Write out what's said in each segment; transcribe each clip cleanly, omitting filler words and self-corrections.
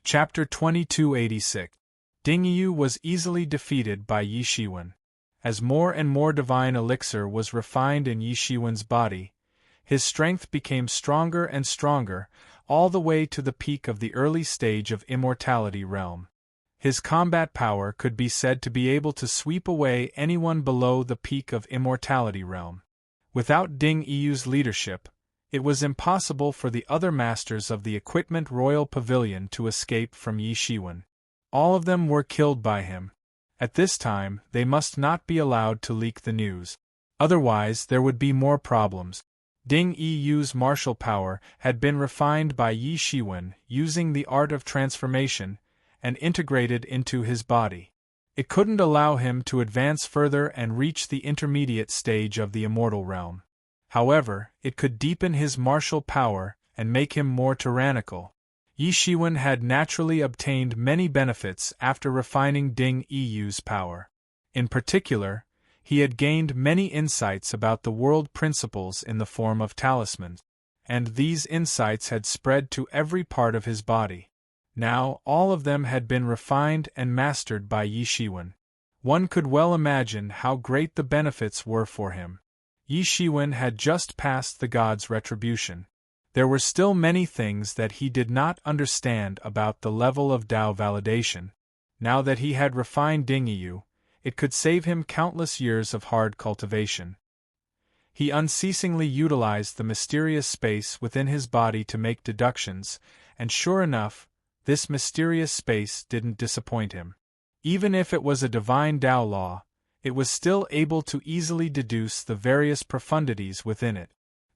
Chapter 2286. Ding Yu was easily defeated by Yi Shiwen. As more and more divine elixir was refined in Yi Shiwen's body, his strength became stronger and stronger, all the way to the peak of the early stage of Immortality Realm. His combat power could be said to be able to sweep away anyone below the peak of Immortality Realm. Without Ding Yu's leadership, it was impossible for the other masters of the Equipment Royal Pavilion to escape from Yi Shiwen. All of them were killed by him. At this time, they must not be allowed to leak the news. Otherwise, there would be more problems. Ding Yu's martial power had been refined by Yi Shiwen using the art of transformation and integrated into his body. It couldn't allow him to advance further and reach the intermediate stage of the immortal realm. However, it could deepen his martial power and make him more tyrannical. Yi Shiwen had naturally obtained many benefits after refining Ding Yu's power. In particular, he had gained many insights about the world principles in the form of talismans, and these insights had spread to every part of his body. Now, all of them had been refined and mastered by Yi Shiwen. One could well imagine how great the benefits were for him. Yi Shiwen had just passed the god's retribution. There were still many things that he did not understand about the level of Tao validation. Now that he had refined Ding Yu, it could save him countless years of hard cultivation. He unceasingly utilized the mysterious space within his body to make deductions, and sure enough, this mysterious space didn't disappoint him. Even if it was a divine Tao law, it was still able to easily deduce the various profundities within it.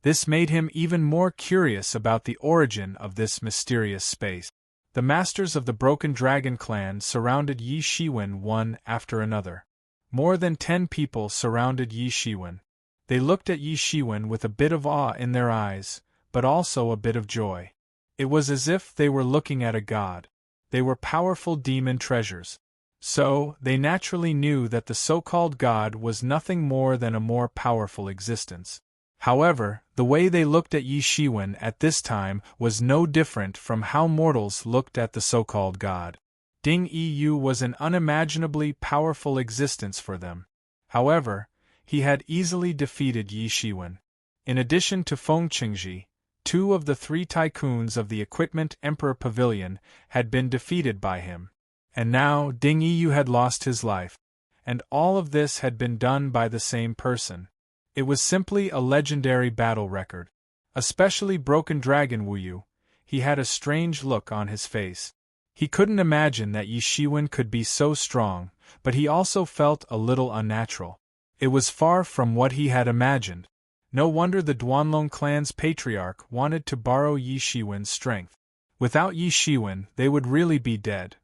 This made him even more curious about the origin of this mysterious space. The masters of the Broken Dragon clan surrounded Yi Shiwen one after another. More than 10 people surrounded Yi Shiwen. They looked at Yi Shiwen with a bit of awe in their eyes, but also a bit of joy. It was as if they were looking at a god. They were powerful demon treasures. So, they naturally knew that the so-called god was nothing more than a more powerful existence. However, the way they looked at Yi Shiwen at this time was no different from how mortals looked at the so-called god. Ding Yu was an unimaginably powerful existence for them. However, he had easily defeated Yi Shiwen. In addition to Feng Qingji, 2 of the 3 tycoons of the Equipment Emperor Pavilion had been defeated by him. And now Ding Yu had lost his life. And all of this had been done by the same person. It was simply a legendary battle record. Especially Broken Dragon Wu Yu, he had a strange look on his face. He couldn't imagine that Yi Shiwen could be so strong, but he also felt a little unnatural. It was far from what he had imagined. No wonder the Duanlong clan's patriarch wanted to borrow Yi Shiwen's strength. Without Yi Shiwen, they would really be dead.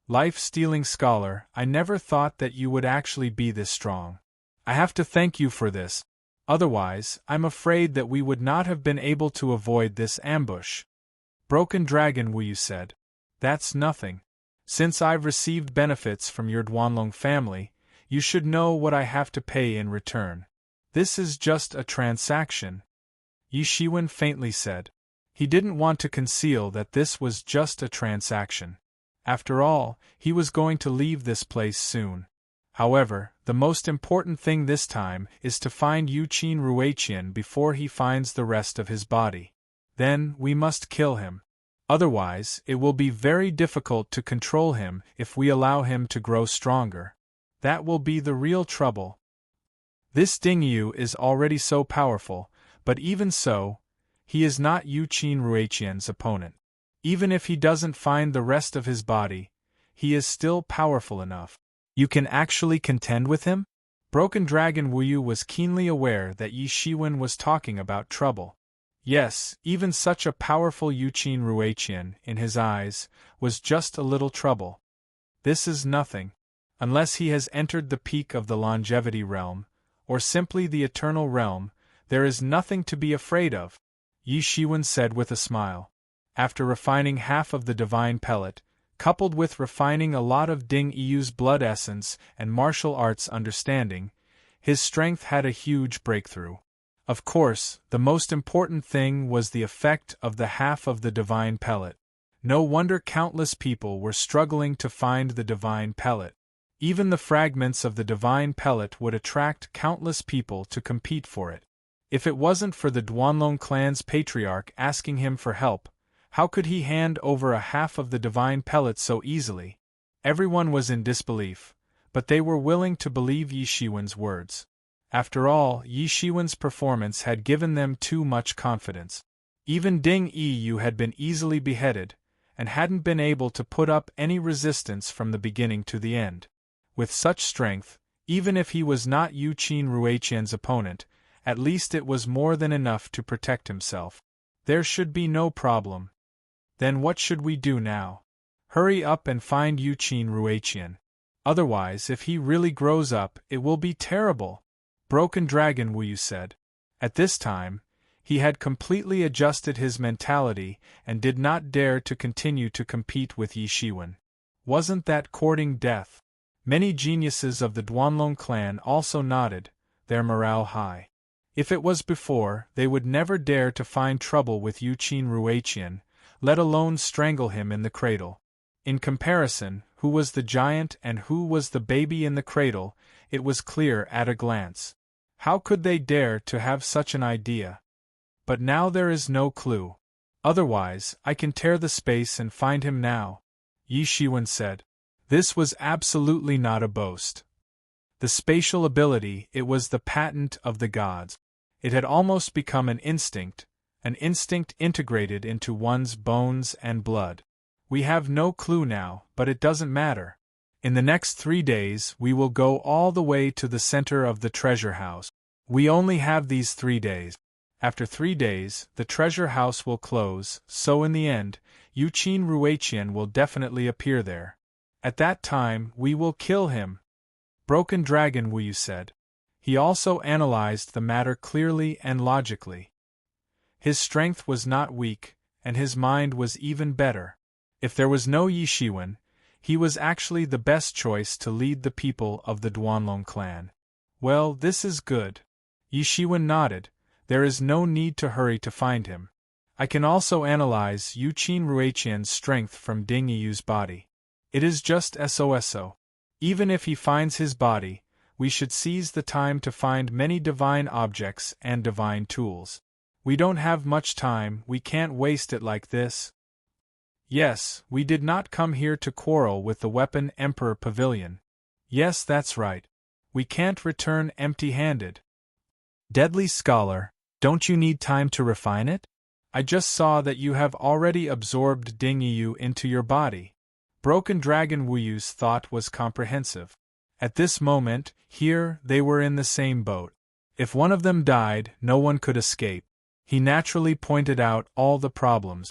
Life-stealing scholar, I never thought that you would actually be this strong. I have to thank you for this. Otherwise, I'm afraid that we would not have been able to avoid this ambush. Broken Dragon Wu Yu said. That's nothing. Since I've received benefits from your Duanlong family, you should know what I have to pay in return. This is just a transaction. Yi Shiwen faintly said. He didn't want to conceal that this was just a transaction. After all, he was going to leave this place soon. However, the most important thing this time is to find Yuqin Ruiqian before he finds the rest of his body. Then, we must kill him. Otherwise, it will be very difficult to control him if we allow him to grow stronger. That will be the real trouble. This Ding Yu is already so powerful, but even so, he is not Yuqin Ruiqian's opponent. Even if he doesn't find the rest of his body, he is still powerful enough. You can actually contend with him? Broken Dragon Wu Yu was keenly aware that Yi Shiwen was talking about trouble. Yes, even such a powerful Yuqin Ruiqian, in his eyes, was just a little trouble. This is nothing. Unless he has entered the peak of the longevity realm, or simply the eternal realm, there is nothing to be afraid of, Yi Shiwen said with a smile. After refining half of the divine pellet, coupled with refining a lot of Ding Yu's blood essence and martial arts understanding, his strength had a huge breakthrough. Of course, the most important thing was the effect of the half of the divine pellet. No wonder countless people were struggling to find the divine pellet. Even the fragments of the divine pellet would attract countless people to compete for it. If it wasn't for the Duanlong clan's patriarch asking him for help, how could he hand over a half of the divine pellet so easily? Everyone was in disbelief, but they were willing to believe Yi Shiwen's words. After all, Yi Shiwen's performance had given them too much confidence. Even Ding Yu had been easily beheaded, and hadn't been able to put up any resistance from the beginning to the end. With such strength, even if he was not Yu Qin Ruiqian's opponent, at least it was more than enough to protect himself. There should be no problem. Then what should we do now? Hurry up and find Yu Qin Ruiqian. Otherwise, if he really grows up, it will be terrible. Broken Dragon Wu Yu said. At this time, he had completely adjusted his mentality and did not dare to continue to compete with Yi Shiwen. Wasn't that courting death? Many geniuses of the Duanlong clan also nodded, their morale high. If it was before, they would never dare to find trouble with Yu Qin Ruiqian, let alone strangle him in the cradle. In comparison, who was the giant and who was the baby in the cradle, it was clear at a glance. How could they dare to have such an idea? But now there is no clue. Otherwise, I can tear the space and find him now, Yi Shiwen said. This was absolutely not a boast. The spatial ability, it was the patent of the gods. It had almost become an instinct integrated into one's bones and blood. We have no clue now, but it doesn't matter. In the next 3 days we will go all the way to the center of the treasure house. We only have these 3 days. After 3 days, the treasure house will close, so in the end, Yu Qin Ruiqian will definitely appear there. At that time, we will kill him. Broken Dragon Wu Yu said. He also analyzed the matter clearly and logically. His strength was not weak, and his mind was even better. If there was no Yi Shiwen, he was actually the best choice to lead the people of the Duanlong clan. Well, this is good. Yi Shiwen nodded. There is no need to hurry to find him. I can also analyze Yu Qin Ruiqian's strength from Ding Yu's body. It is just so. Even if he finds his body, we should seize the time to find many divine objects and divine tools. We don't have much time, we can't waste it like this. Yes, we did not come here to quarrel with the Weapon Emperor Pavilion. Yes, that's right. We can't return empty-handed. Deadly Scholar, don't you need time to refine it? I just saw that you have already absorbed Ding Yu into your body. Broken Dragon Wu Yu's thought was comprehensive. At this moment, here, they were in the same boat. If one of them died, no one could escape. He naturally pointed out all the problems.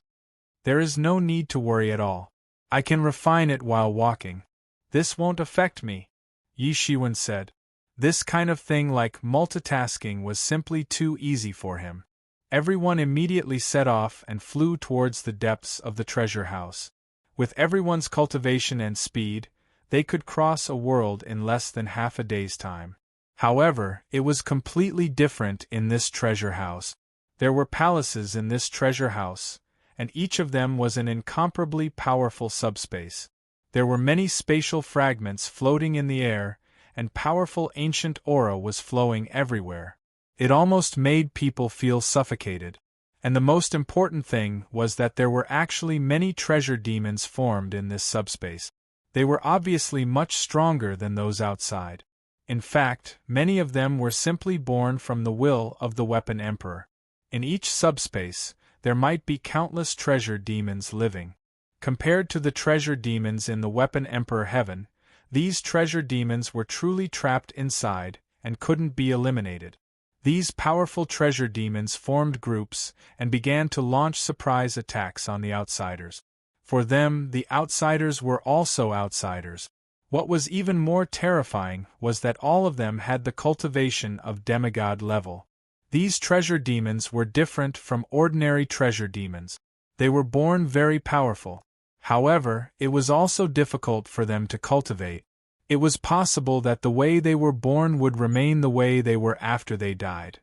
There is no need to worry at all. I can refine it while walking. This won't affect me, Yi Shiwen said. This kind of thing like multitasking was simply too easy for him. Everyone immediately set off and flew towards the depths of the treasure house. With everyone's cultivation and speed, they could cross a world in less than half a day's time. However, it was completely different in this treasure house. There were palaces in this treasure house, and each of them was an incomparably powerful subspace. There were many spatial fragments floating in the air, and powerful ancient aura was flowing everywhere. It almost made people feel suffocated. And the most important thing was that there were actually many treasure demons formed in this subspace. They were obviously much stronger than those outside. In fact, many of them were simply born from the will of the Weapon Emperor. In each subspace, there might be countless treasure demons living. Compared to the treasure demons in the Weapon Emperor heaven, these treasure demons were truly trapped inside and couldn't be eliminated. These powerful treasure demons formed groups and began to launch surprise attacks on the outsiders. For them, the outsiders were also outsiders. What was even more terrifying was that all of them had the cultivation of demigod level. These treasure demons were different from ordinary treasure demons. They were born very powerful. However, it was also difficult for them to cultivate. It was possible that the way they were born would remain the way they were after they died.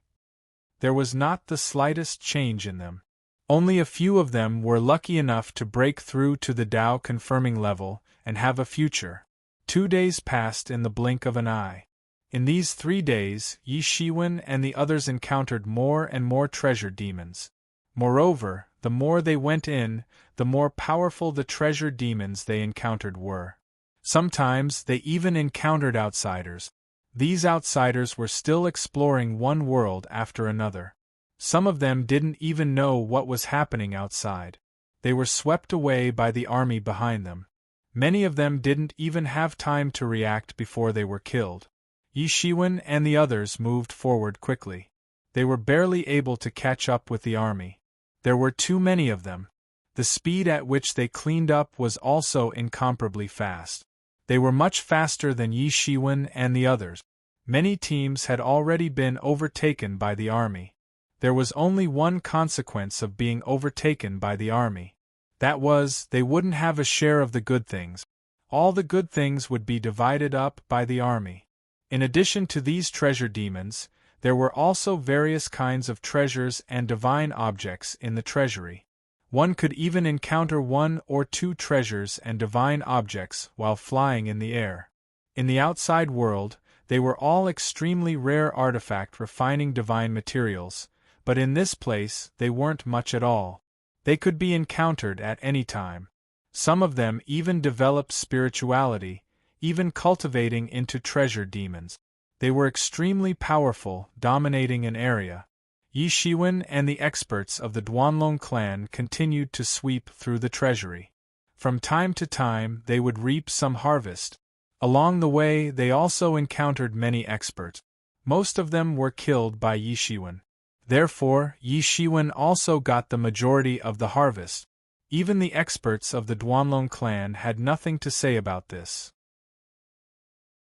There was not the slightest change in them. Only a few of them were lucky enough to break through to the Tao confirming level and have a future. 2 days passed in the blink of an eye. In these 3 days, Yi Shiwen and the others encountered more and more treasure demons. Moreover, the more they went in, the more powerful the treasure demons they encountered were. Sometimes they even encountered outsiders. These outsiders were still exploring one world after another. Some of them didn't even know what was happening outside. They were swept away by the army behind them. Many of them didn't even have time to react before they were killed. Yi Shiwen and the others moved forward quickly. They were barely able to catch up with the army. There were too many of them. The speed at which they cleaned up was also incomparably fast. They were much faster than Yi Shiwen and the others. Many teams had already been overtaken by the army. There was only one consequence of being overtaken by the army. That was, they wouldn't have a share of the good things. All the good things would be divided up by the army. In addition to these treasure demons, there were also various kinds of treasures and divine objects in the treasury. One could even encounter 1 or 2 treasures and divine objects while flying in the air. In the outside world, they were all extremely rare artifact refining divine materials, but in this place they weren't much at all. They could be encountered at any time. Some of them even developed spirituality, even cultivating into treasure demons. They were extremely powerful, dominating an area. Yi Shiwen and the experts of the Duanlong clan continued to sweep through the treasury. From time to time they would reap some harvest. Along the way they also encountered many experts. Most of them were killed by Yi Shiwen. Therefore, Yi Shiwen also got the majority of the harvest. Even the experts of the Duanlong clan had nothing to say about this.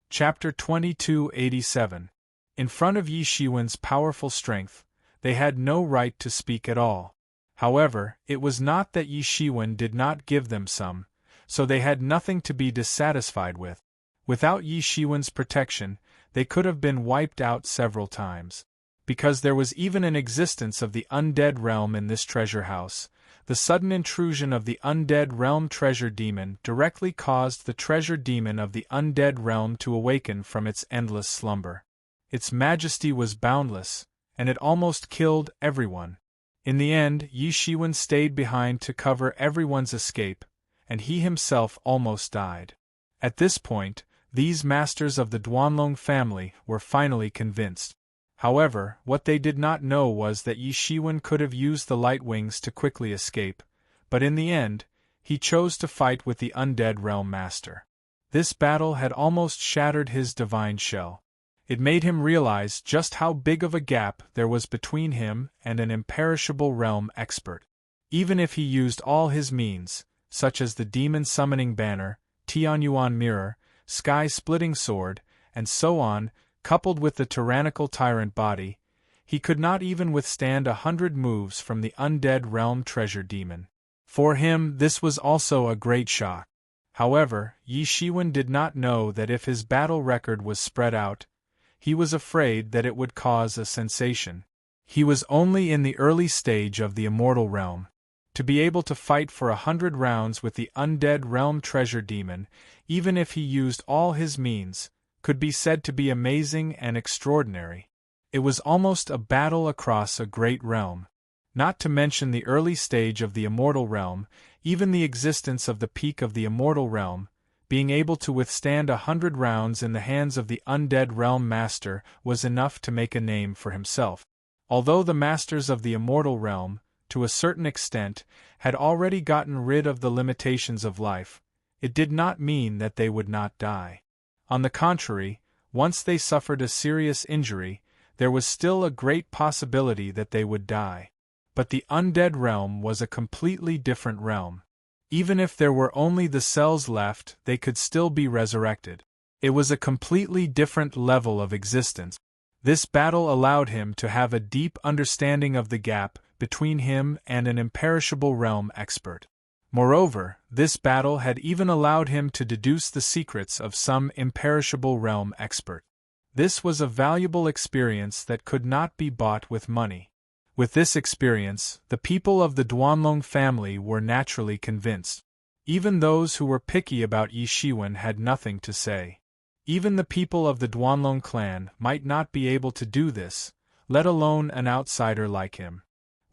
Chapter 2287. In front of Yi Shiwen's powerful strength, they had no right to speak at all. However, it was not that Yi Shiwen did not give them some, so they had nothing to be dissatisfied with. Without Yi Shiwen's protection, they could have been wiped out several times. Because there was even an existence of the undead realm in this treasure house, the sudden intrusion of the undead realm treasure demon directly caused the treasure demon of the undead realm to awaken from its endless slumber. Its majesty was boundless, and it almost killed everyone. In the end, Yi Shiwen stayed behind to cover everyone's escape, and he himself almost died. At this point, these masters of the Duanlong family were finally convinced. However, what they did not know was that Yi Shiwen could have used the light wings to quickly escape, but in the end, he chose to fight with the undead realm master. This battle had almost shattered his divine shell. It made him realize just how big of a gap there was between him and an imperishable realm expert. Even if he used all his means, such as the demon summoning banner, Tianyuan mirror, sky-splitting sword, and so on, coupled with the tyrannical tyrant body, he could not even withstand 100 moves from the undead realm treasure demon. For him, this was also a great shock. However, Yi Shiwen did not know that if his battle record was spread out, he was afraid that it would cause a sensation. He was only in the early stage of the immortal realm. To be able to fight for 100 rounds with the undead realm treasure demon, even if he used all his means, could be said to be amazing and extraordinary. It was almost a battle across a great realm. Not to mention the early stage of the immortal realm, even the existence of the peak of the immortal realm, being able to withstand 100 rounds in the hands of the undead realm master was enough to make a name for himself. Although the masters of the immortal realm, to a certain extent, had already gotten rid of the limitations of life, it did not mean that they would not die. On the contrary, once they suffered a serious injury, there was still a great possibility that they would die. But the undead realm was a completely different realm. Even if there were only the cells left, they could still be resurrected. It was a completely different level of existence. This battle allowed him to have a deep understanding of the gap between him and an imperishable realm expert. Moreover, this battle had even allowed him to deduce the secrets of some imperishable realm expert. This was a valuable experience that could not be bought with money. With this experience, the people of the Duanlong family were naturally convinced. Even those who were picky about Yi Shiwen had nothing to say. Even the people of the Duanlong clan might not be able to do this, let alone an outsider like him.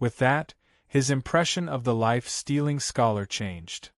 With that, his impression of the life-stealing scholar changed.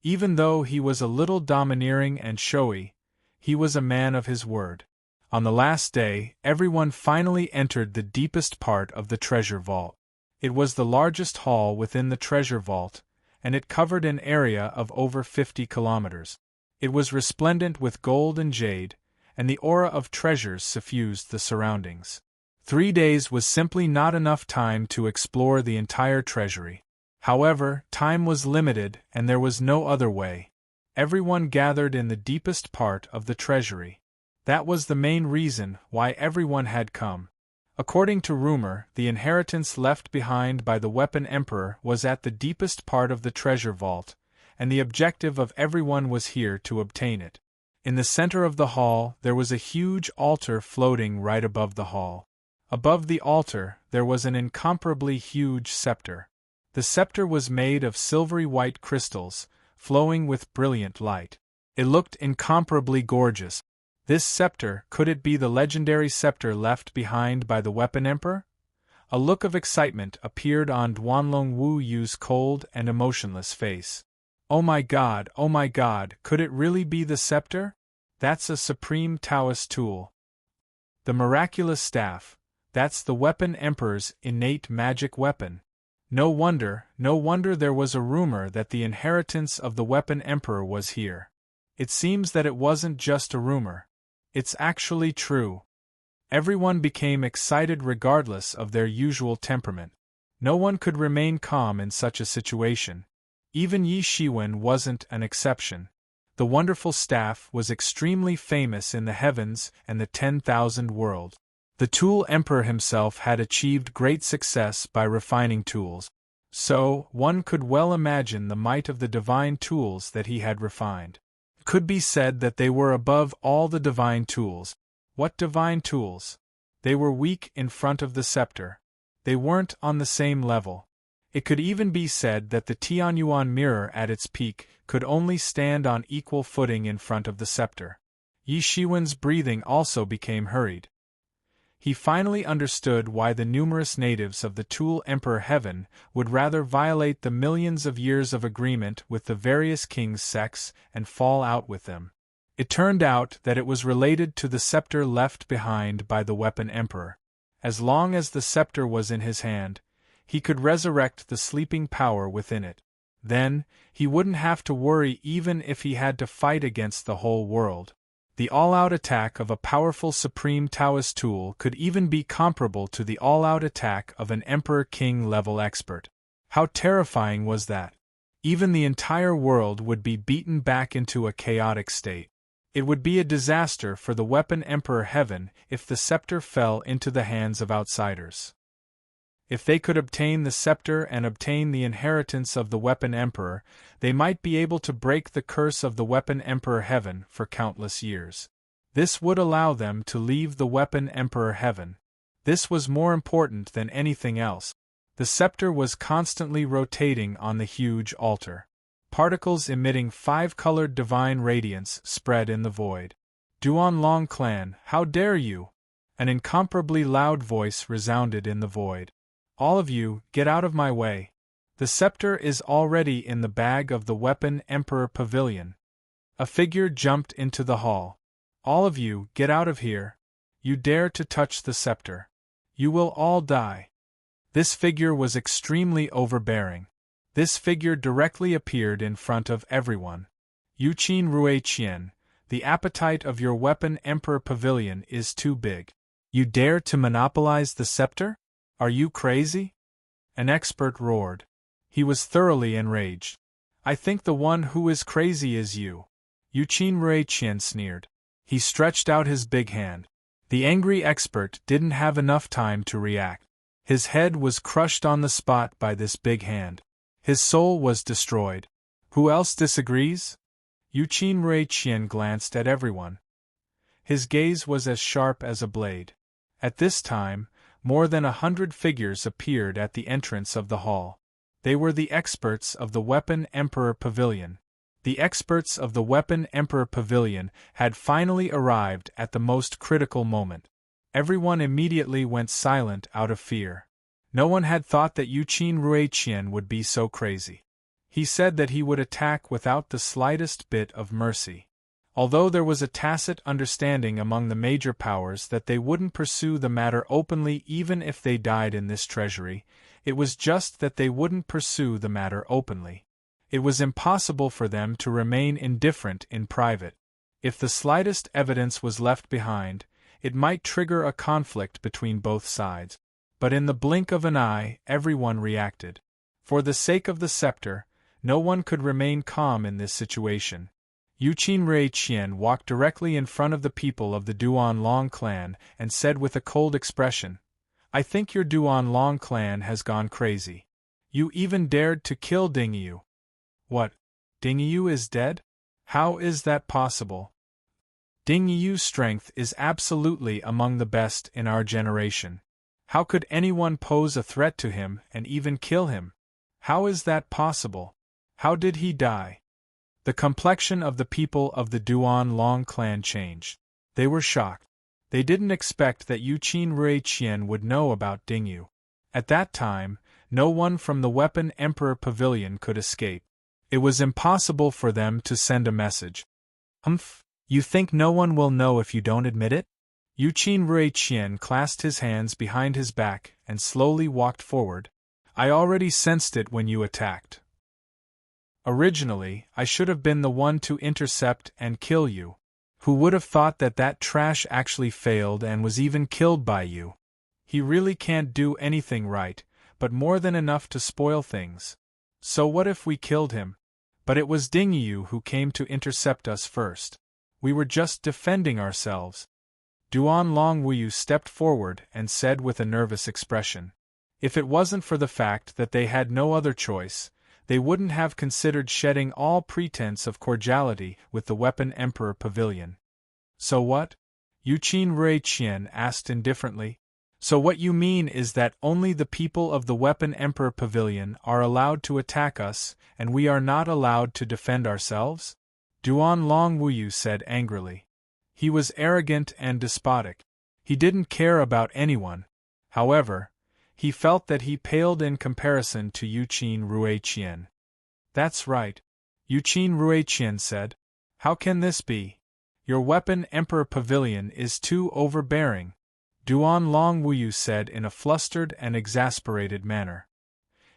Even though he was a little domineering and showy, he was a man of his word. On the last day, everyone finally entered the deepest part of the treasure vault. It was the largest hall within the treasure vault, and it covered an area of over 50 kilometers. It was resplendent with gold and jade, and the aura of treasures suffused the surroundings. 3 days was simply not enough time to explore the entire treasury. However, time was limited and there was no other way. Everyone gathered in the deepest part of the treasury. That was the main reason why everyone had come. According to rumor, the inheritance left behind by the Weapon Emperor was at the deepest part of the treasure vault, and the objective of everyone was here to obtain it. In the center of the hall, there was a huge altar floating right above the hall. Above the altar, there was an incomparably huge scepter. The scepter was made of silvery white crystals, flowing with brilliant light. It looked incomparably gorgeous. This scepter, could it be the legendary scepter left behind by the Weapon Emperor? A look of excitement appeared on Duanlong Wu Yu's cold and emotionless face. Oh my god, could it really be the scepter? That's a supreme Taoist tool. The miraculous staff, that's the Weapon Emperor's innate magic weapon. No wonder there was a rumor that the inheritance of the Weapon Emperor was here. It seems that it wasn't just a rumor. It's actually true. Everyone became excited regardless of their usual temperament. No one could remain calm in such a situation. Even Yi Shiwen wasn't an exception. The wonderful staff was extremely famous in the heavens and the 10,000 world. The Tool Emperor himself had achieved great success by refining tools. So, one could well imagine the might of the divine tools that he had refined. It could be said that they were above all the divine tools. What divine tools? They were weak in front of the scepter. They weren't on the same level. It could even be said that the Tianyuan mirror at its peak could only stand on equal footing in front of the scepter. Yi Shiwen's breathing also became hurried. He finally understood why the numerous natives of the Tool Emperor Heaven would rather violate the millions of years of agreement with the various kings' sects and fall out with them. It turned out that it was related to the scepter left behind by the Weapon Emperor. As long as the scepter was in his hand, he could resurrect the sleeping power within it. Then, he wouldn't have to worry even if he had to fight against the whole world. The all-out attack of a powerful supreme Taoist tool could even be comparable to the all-out attack of an Emperor-King level expert. How terrifying was that? Even the entire world would be beaten back into a chaotic state. It would be a disaster for the Weapon Emperor Heaven if the scepter fell into the hands of outsiders. If they could obtain the scepter and obtain the inheritance of the Weapon Emperor, they might be able to break the curse of the Weapon Emperor Heaven for countless years. This would allow them to leave the Weapon Emperor Heaven. This was more important than anything else. The scepter was constantly rotating on the huge altar. Particles emitting 5-colored divine radiance spread in the void. Duanlong clan, how dare you? An incomparably loud voice resounded in the void. All of you, get out of my way. The scepter is already in the bag of the Weapon Emperor Pavilion. A figure jumped into the hall. All of you, get out of here. You dare to touch the scepter. You will all die. This figure was extremely overbearing. This figure directly appeared in front of everyone. Yuqin Ruiqian, the appetite of your Weapon Emperor Pavilion is too big. You dare to monopolize the scepter? Are you crazy? An expert roared. He was thoroughly enraged. I think the one who is crazy is you. Yuqin Ruiqian sneered. He stretched out his big hand. The angry expert didn't have enough time to react. His head was crushed on the spot by this big hand. His soul was destroyed. Who else disagrees? Yuqin Ruiqian glanced at everyone. His gaze was as sharp as a blade. At this time, more than 100 figures appeared at the entrance of the hall. They were the experts of the Weapon Emperor Pavilion. The experts of the Weapon Emperor Pavilion had finally arrived at the most critical moment. Everyone immediately went silent out of fear. No one had thought that Yuqin Ruiqian would be so crazy. He said that he would attack without the slightest bit of mercy. Although there was a tacit understanding among the major powers that they wouldn't pursue the matter openly even if they died in this treasury, it was just that they wouldn't pursue the matter openly. It was impossible for them to remain indifferent in private. If the slightest evidence was left behind, it might trigger a conflict between both sides. But in the blink of an eye, everyone reacted. For the sake of the scepter, no one could remain calm in this situation. Yuqin Ruiqian walked directly in front of the people of the Duanlong clan and said with a cold expression, "I think your Duanlong clan has gone crazy. You even dared to kill Dingyu." "What? Dingyu is dead? How is that possible? Dingyu's strength is absolutely among the best in our generation. How could anyone pose a threat to him and even kill him? How is that possible? How did he die?" The complexion of the people of the Duanlong clan changed. They were shocked. They didn't expect that Yuqin Ruiqian would know about Dingyu. At that time, no one from the Weapon Emperor Pavilion could escape. It was impossible for them to send a message. "Humph, you think no one will know if you don't admit it?" Yuqin Ruiqian clasped his hands behind his back and slowly walked forward. "I already sensed it when you attacked. Originally, I should have been the one to intercept and kill you. Who would have thought that that trash actually failed and was even killed by you? He really can't do anything right, but more than enough to spoil things. So what if we killed him? But it was Dingyu who came to intercept us first. We were just defending ourselves." Duanlong Wuyu stepped forward and said with a nervous expression, "If it wasn't for the fact that they had no other choice, they wouldn't have considered shedding all pretense of cordiality with the Weapon Emperor Pavilion." "So what?" Yuqin Ruiqian asked indifferently. "So what you mean is that only the people of the Weapon Emperor Pavilion are allowed to attack us, and we are not allowed to defend ourselves?" Duanlong Wuyu said angrily. He was arrogant and despotic. He didn't care about anyone. However, he felt that he paled in comparison to Yuqin Ruiqian. "That's right," Yuqin Ruiqian said. "How can this be? Your Weapon Emperor Pavilion is too overbearing," Duanlong Wuyu said in a flustered and exasperated manner.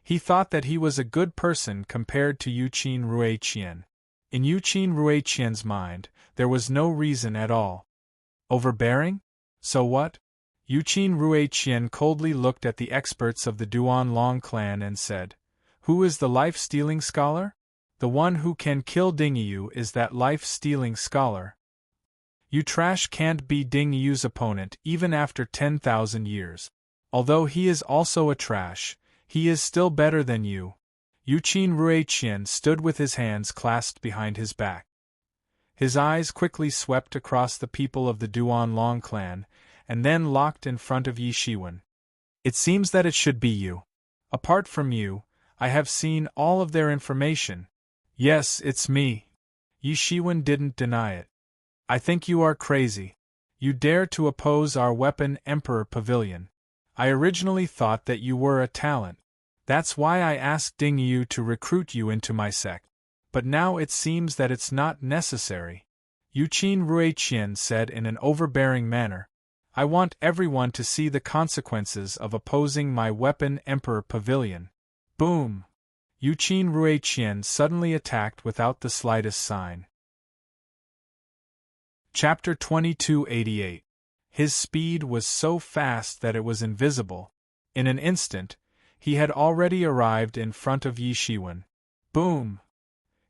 He thought that he was a good person compared to Yuqin Ruiqian. In Yuqin Ruiqian's mind, there was no reason at all. Overbearing? So what? Yuqin Ruiqian coldly looked at the experts of the Duanlong clan and said, "Who is the life-stealing scholar? The one who can kill Dingyu is that life-stealing scholar. You trash can't be Dingyu's opponent even after 10,000 years. Although he is also a trash, he is still better than you." Yuqin Ruiqian stood with his hands clasped behind his back. His eyes quickly swept across the people of the Duanlong clan, and then locked in front of Yi Shiwen. "It seems that it should be you. Apart from you, I have seen all of their information." "Yes, it's me." Yi Shiwen didn't deny it. "I think you are crazy. You dare to oppose our Weapon Emperor Pavilion. I originally thought that you were a talent. That's why I asked Dingyu to recruit you into my sect. But now it seems that it's not necessary," Yuqin Ruiqian said in an overbearing manner. "I want everyone to see the consequences of opposing my Weapon Emperor Pavilion." Boom! Yuqin Ruiqian suddenly attacked without the slightest sign. Chapter 2288. His speed was so fast that it was invisible. In an instant, he had already arrived in front of Yi Shiwen. Boom!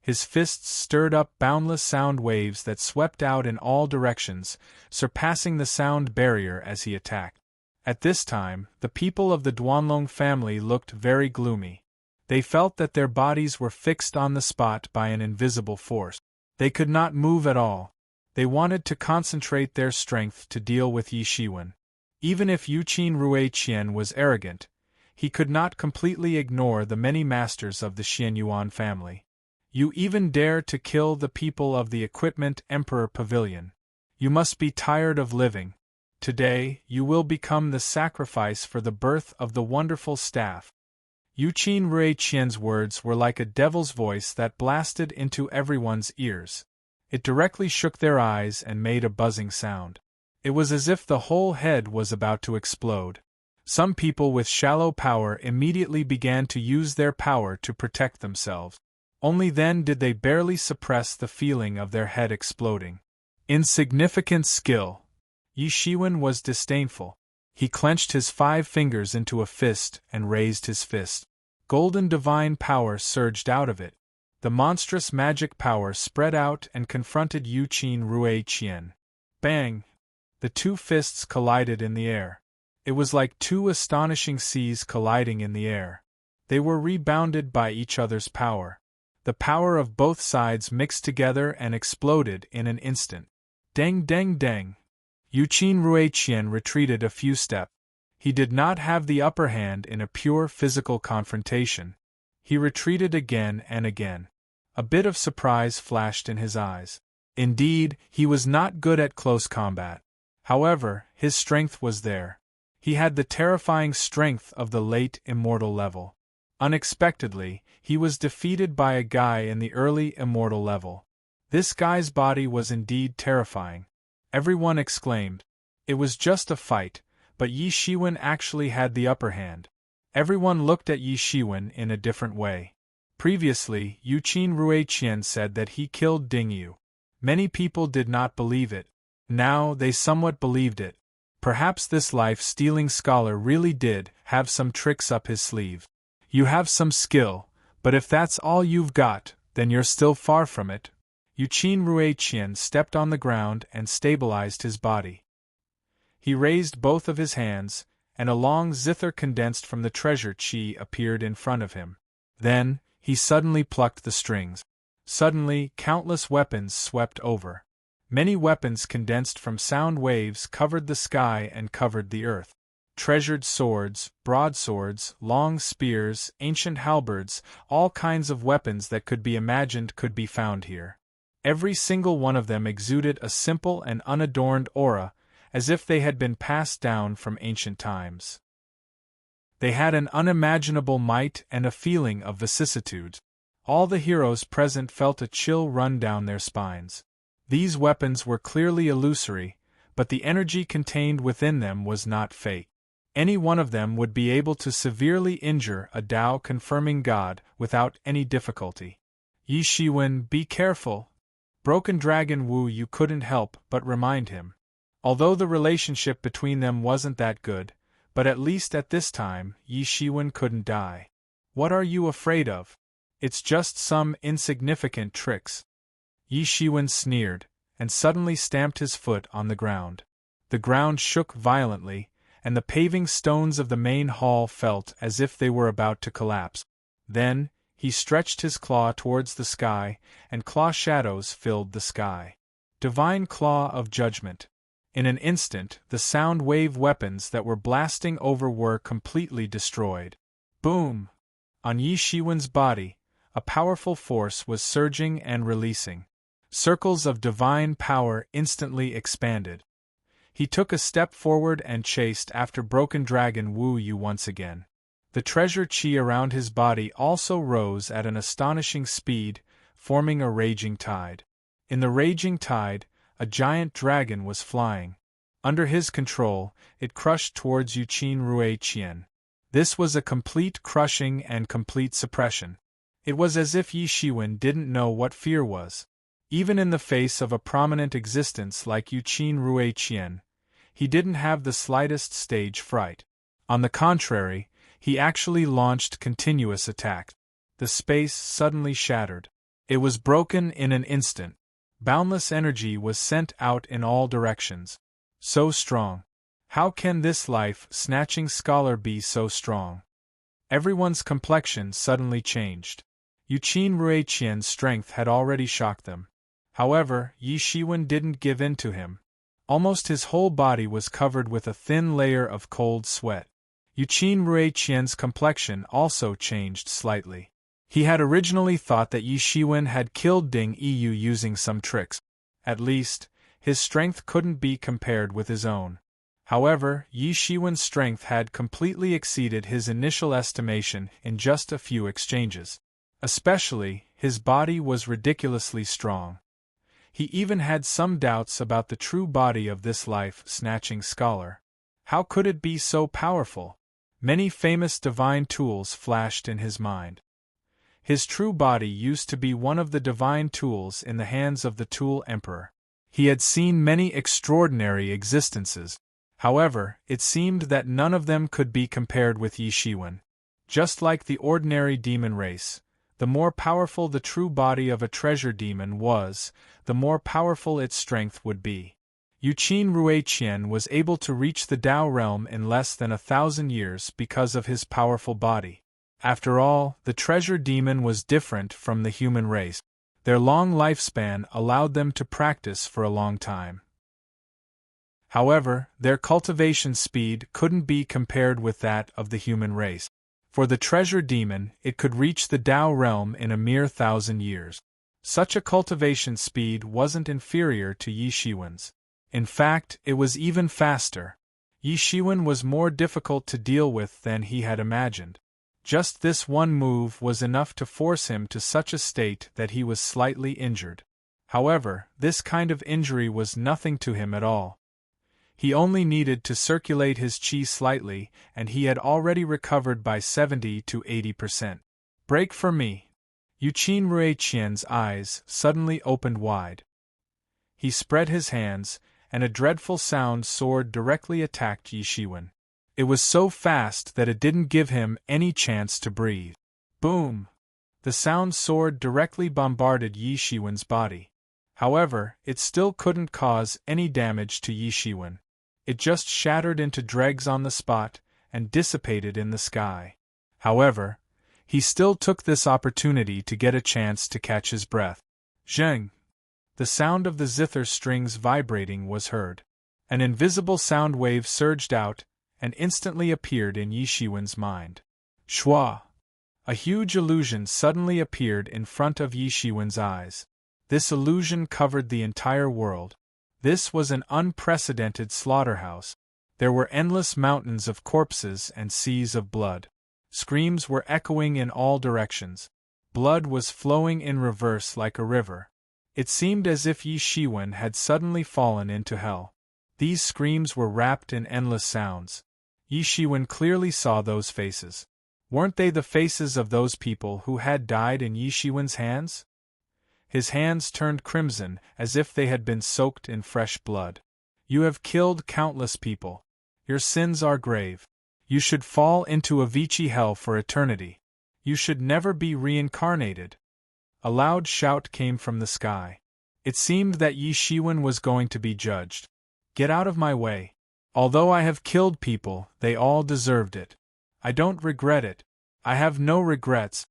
His fists stirred up boundless sound waves that swept out in all directions, surpassing the sound barrier as he attacked. At this time, the people of the Duanlong family looked very gloomy. They felt that their bodies were fixed on the spot by an invisible force. They could not move at all. They wanted to concentrate their strength to deal with Yi Shiwen. Even if Yuqin Ruiqian was arrogant, he could not completely ignore the many masters of the Xianyuan family. You even dare to kill the people of the Equipment Emperor Pavilion. You must be tired of living. Today, you will become the sacrifice for the birth of the wonderful staff. Yuqin Ruiqian's words were like a devil's voice that blasted into everyone's ears. It directly shook their eyes and made a buzzing sound. It was as if the whole head was about to explode. Some people with shallow power immediately began to use their power to protect themselves. Only then did they barely suppress the feeling of their head exploding. Insignificant skill. Yi Shiwen was disdainful. He clenched his 5 fingers into a fist and raised his fist. Golden divine power surged out of it. The monstrous magic power spread out and confronted Yuqin Ruiqian. Bang! The 2 fists collided in the air. It was like 2 astonishing seas colliding in the air. They were rebounded by each other's power. The power of both sides mixed together and exploded in an instant. Deng deng deng! Yuqin Ruiqian retreated a few steps. He did not have the upper hand in a pure physical confrontation. He retreated again and again. A bit of surprise flashed in his eyes. Indeed, he was not good at close combat. However, his strength was there. He had the terrifying strength of the late immortal level. Unexpectedly, he was defeated by a guy in the early immortal level. This guy's body was indeed terrifying. Everyone exclaimed. It was just a fight, but Yi Shiwen actually had the upper hand. Everyone looked at Yi Shiwen in a different way. Previously, Yuqin Ruiqian said that he killed Dingyu. Many people did not believe it. Now they somewhat believed it. Perhaps this life-stealing scholar really did have some tricks up his sleeve. You have some skill, but if that's all you've got, then you're still far from it. Yuqin Ruiqian stepped on the ground and stabilized his body. He raised both of his hands, and a long zither condensed from the treasure chi appeared in front of him. Then, he suddenly plucked the strings. Suddenly, countless weapons swept over. Many weapons condensed from sound waves covered the sky and covered the earth. Treasured swords, broadswords, long spears, ancient halberds, all kinds of weapons that could be imagined could be found here. Every single one of them exuded a simple and unadorned aura, as if they had been passed down from ancient times. They had an unimaginable might and a feeling of vicissitude. All the heroes present felt a chill run down their spines. These weapons were clearly illusory, but the energy contained within them was not fake. Any one of them would be able to severely injure a Tao-confirming god without any difficulty. Yi Shiwen, be careful! Broken Dragon Wu Yu couldn't help but remind him. Although the relationship between them wasn't that good, but at least at this time, Yi Shiwen couldn't die. What are you afraid of? It's just some insignificant tricks. Yi Shiwen sneered, and suddenly stamped his foot on the ground. The ground shook violently, and the paving stones of the main hall felt as if they were about to collapse. Then, he stretched his claw towards the sky, and claw shadows filled the sky. Divine Claw of Judgment. In an instant, the sound wave weapons that were blasting over were completely destroyed. Boom! On Yi Shiwen's body, a powerful force was surging and releasing. Circles of divine power instantly expanded. He took a step forward and chased after Broken Dragon Wu Yu once again. The treasure chi around his body also rose at an astonishing speed, forming a raging tide. In the raging tide, a giant dragon was flying. Under his control, it crushed towards Yuqin Ruiqian. This was a complete crushing and complete suppression. It was as if Yi Shiwen didn't know what fear was. Even in the face of a prominent existence like Yuqin Ruiqian, he didn't have the slightest stage fright. On the contrary, he actually launched continuous attacks. The space suddenly shattered. It was broken in an instant. Boundless energy was sent out in all directions. So strong. How can this life-snatching scholar be so strong? Everyone's complexion suddenly changed. Yuqin Ruiqian's strength had already shocked them. However, Yi Shiwen didn't give in to him. Almost his whole body was covered with a thin layer of cold sweat. Yuqin Ruiqian's complexion also changed slightly. He had originally thought that Yi Shiwen had killed Ding Yu using some tricks. At least, his strength couldn't be compared with his own. However, Yi Shiwen's strength had completely exceeded his initial estimation in just a few exchanges. Especially, his body was ridiculously strong. He even had some doubts about the true body of this life-snatching scholar. How could it be so powerful? Many famous divine tools flashed in his mind. His true body used to be one of the divine tools in the hands of the Tool Emperor. He had seen many extraordinary existences. However, it seemed that none of them could be compared with Yi Shiwen. Just like the ordinary demon race, the more powerful the true body of a treasure demon was, the more powerful its strength would be. Yuqin Ruiqian was able to reach the Tao realm in less than 1,000 years because of his powerful body. After all, the treasure demon was different from the human race. Their long lifespan allowed them to practice for a long time. However, their cultivation speed couldn't be compared with that of the human race. For the treasure demon, it could reach the Tao realm in a mere 1,000 years. Such a cultivation speed wasn't inferior to Yi Shiwen's. In fact, it was even faster. Yi Shiwen was more difficult to deal with than he had imagined. Just this one move was enough to force him to such a state that he was slightly injured. However, this kind of injury was nothing to him at all. He only needed to circulate his qi slightly, and he had already recovered by 70 to 80%. Break for me. Yuqin Ruiqian's eyes suddenly opened wide. He spread his hands, and a dreadful sound sword directly attacked Yi Shiwen. It was so fast that it didn't give him any chance to breathe. Boom! The sound sword directly bombarded Yi Shiwen's body. However, it still couldn't cause any damage to Yi Shiwen. It just shattered into dregs on the spot and dissipated in the sky. However, he still took this opportunity to get a chance to catch his breath. Zheng! The sound of the zither strings vibrating was heard. An invisible sound wave surged out and instantly appeared in Yi Shiwen's mind. Shua! A huge illusion suddenly appeared in front of Yi Shiwen's eyes. This illusion covered the entire world. This was an unprecedented slaughterhouse. There were endless mountains of corpses and seas of blood. Screams were echoing in all directions. Blood was flowing in reverse like a river. It seemed as if Yi Shiwen had suddenly fallen into hell. These screams were wrapped in endless sounds. Yi Shiwen clearly saw those faces. Weren't they the faces of those people who had died in Yi Shiwen's hands? His hands turned crimson as if they had been soaked in fresh blood. You have killed countless people. Your sins are grave. You should fall into a Vici hell for eternity. You should never be reincarnated. A loud shout came from the sky. It seemed that Yi Shiwen was going to be judged. Get out of my way. Although I have killed people, they all deserved it. I don't regret it. I have no regrets.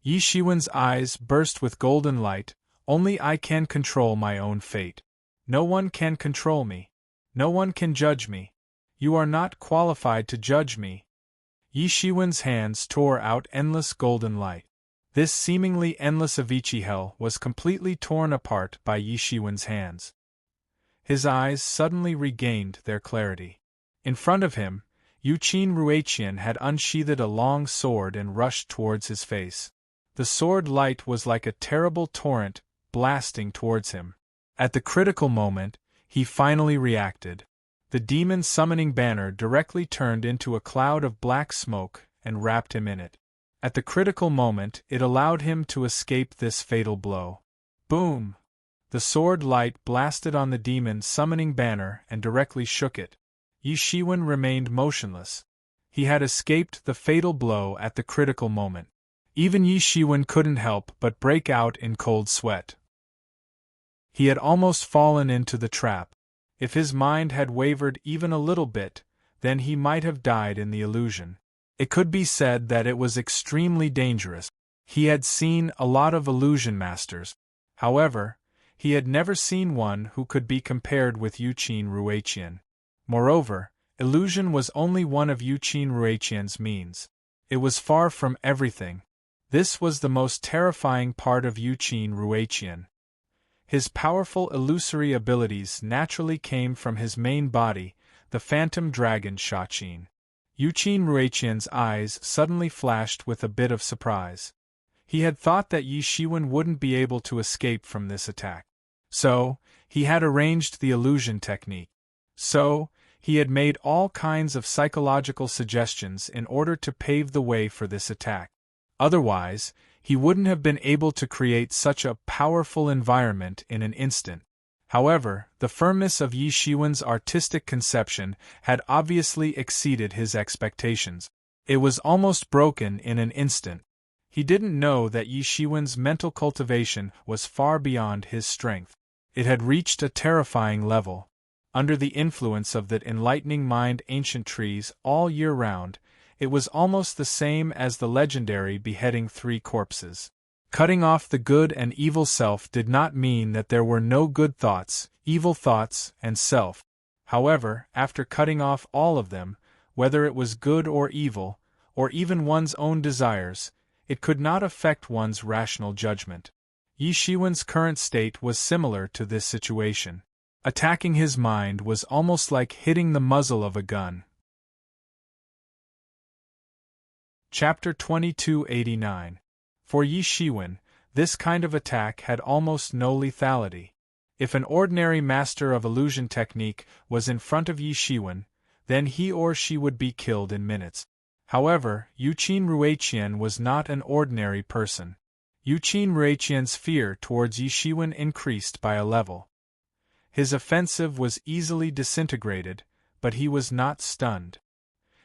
Yi Shiwen's eyes burst with golden light. Only I can control my own fate. No one can control me. No one can judge me. You are not qualified to judge me. Yi Shiwen's hands tore out endless golden light. This seemingly endless Avicii hell was completely torn apart by Yi Shiwen's hands. His eyes suddenly regained their clarity. In front of him, Yuqin Ruiqian had unsheathed a long sword and rushed towards his face. The sword light was like a terrible torrent, blasting towards him. At the critical moment, he finally reacted. The demon summoning banner directly turned into a cloud of black smoke and wrapped him in it. At the critical moment, it allowed him to escape this fatal blow. Boom! The sword light blasted on the demon summoning banner and directly shook it. Yi Shiwen remained motionless. He had escaped the fatal blow at the critical moment. Even Yi Shiwen couldn't help but break out in cold sweat. He had almost fallen into the trap. If his mind had wavered even a little bit, then he might have died in the illusion. It could be said that it was extremely dangerous. He had seen a lot of illusion masters. However, He had never seen one who could be compared with Yuqin Ruiqian. Moreover, illusion was only one of Yuqin Ruiqian's means. It was far from everything. This was the most terrifying part of Yuqin Ruiqian. His powerful illusory abilities naturally came from his main body, the phantom dragon Shaqin. Yuqin Ruiqian's eyes suddenly flashed with a bit of surprise. He had thought that Yi Shiwen wouldn't be able to escape from this attack. So, he had arranged the illusion technique. So, he had made all kinds of psychological suggestions in order to pave the way for this attack. Otherwise, he wouldn't have been able to create such a powerful environment in an instant. However, the firmness of Yi Shiwen's artistic conception had obviously exceeded his expectations. It was almost broken in an instant. He didn't know that Yi Shiwen's mental cultivation was far beyond his strength. It had reached a terrifying level. Under the influence of that enlightening mind ancient trees all year round, it was almost the same as the legendary beheading 3 corpses. Cutting off the good and evil self did not mean that there were no good thoughts, evil thoughts, and self. However, after cutting off all of them, whether it was good or evil, or even one's own desires, it could not affect one's rational judgment. Yi Shiwen's current state was similar to this situation. Attacking his mind was almost like hitting the muzzle of a gun. Chapter 2289. For Yi Shiwen, this kind of attack had almost no lethality. If an ordinary master of illusion technique was in front of Yi Shiwen, then he or she would be killed in minutes. However, Yuqin Ruiqian was not an ordinary person. Yuqin Ruiqian's fear towards Yi Shiwen increased by a level. His offensive was easily disintegrated, but he was not stunned.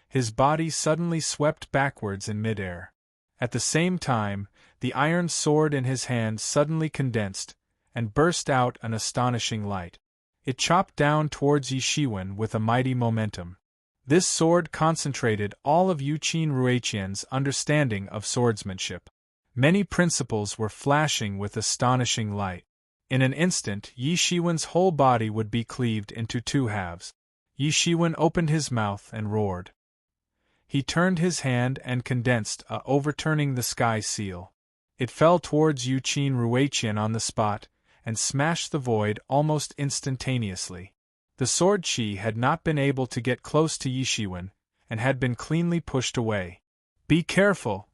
His body suddenly swept backwards in midair. At the same time, the iron sword in his hand suddenly condensed, and burst out an astonishing light. It chopped down towards Yi Shiwen with a mighty momentum. This sword concentrated all of Yuqin Ruiqian's understanding of swordsmanship. Many principles were flashing with astonishing light. In an instant, Yi Shiwen's whole body would be cleaved into 2 halves. Yi Shiwen opened his mouth and roared. He turned his hand and condensed a overturning the sky seal. It fell towards Yuqin Ruiqian on the spot, and smashed the void almost instantaneously. The sword chi had not been able to get close to Yi Shiwen, and had been cleanly pushed away. "Be careful!"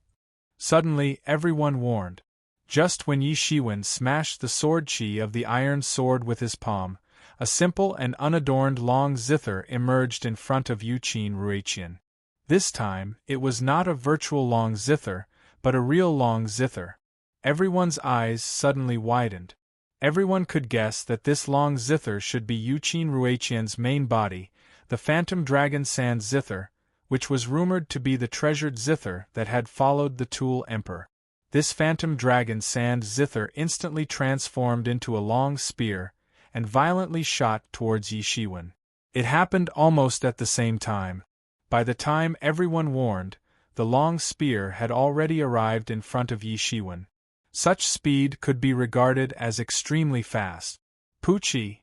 Suddenly everyone warned. Just when Yi Shiwen smashed the sword chi of the iron sword with his palm, a simple and unadorned long zither emerged in front of Yuqin Ruiqian. This time, it was not a virtual long zither, but a real long zither. Everyone's eyes suddenly widened. Everyone could guess that this long zither should be Yuqin Ruiqian's main body, the phantom dragon sand zither, which was rumored to be the treasured zither that had followed the Tool Emperor. This phantom dragon sand zither instantly transformed into a long spear, and violently shot towards Yi Shiwen. It happened almost at the same time. By the time everyone warned, the long spear had already arrived in front of Yi Shiwen. Such speed could be regarded as extremely fast. Puchi!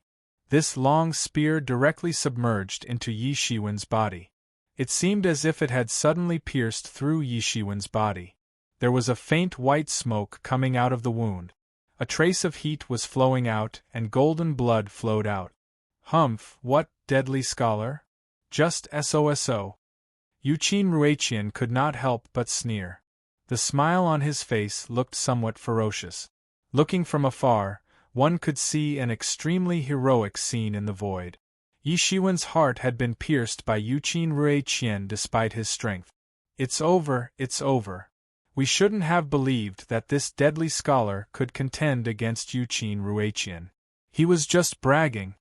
This long spear directly submerged into Yi Shiwen's body. It seemed as if it had suddenly pierced through Yi Shiwen's body. There was a faint white smoke coming out of the wound. A trace of heat was flowing out, and golden blood flowed out. Humph, what, deadly scholar? Just SOSO. Yuqin Ruiqian could not help but sneer. The smile on his face looked somewhat ferocious. Looking from afar, one could see an extremely heroic scene in the void. Yi Shiwen's heart had been pierced by Yuqin Ruiqian despite his strength. It's over, it's over. We shouldn't have believed that this deadly scholar could contend against Yuqin Ruiqian. He was just bragging.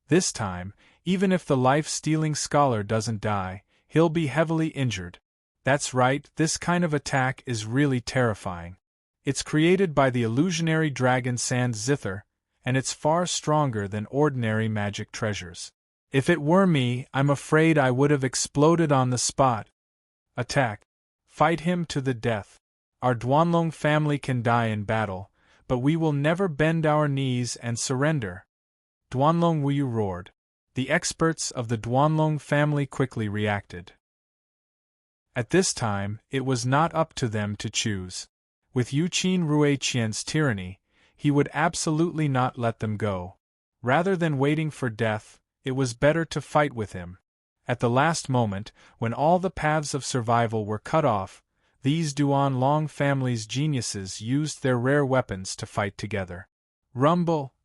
This time, even if the life-stealing scholar doesn't die, he'll be heavily injured. That's right, this kind of attack is really terrifying. It's created by the illusionary dragon sand zither, and it's far stronger than ordinary magic treasures. If it were me, I'm afraid I would have exploded on the spot. Attack. Fight him to the death. Our Duanlong family can die in battle, but we will never bend our knees and surrender. Duanlong Wuyu roared. The experts of the Duanlong family quickly reacted. At this time, it was not up to them to choose. With Yuqin Ruiqian's tyranny, he would absolutely not let them go. Rather than waiting for death, it was better to fight with him. At the last moment, when all the paths of survival were cut off, these Duanlong family's geniuses used their rare weapons to fight together. Rumble!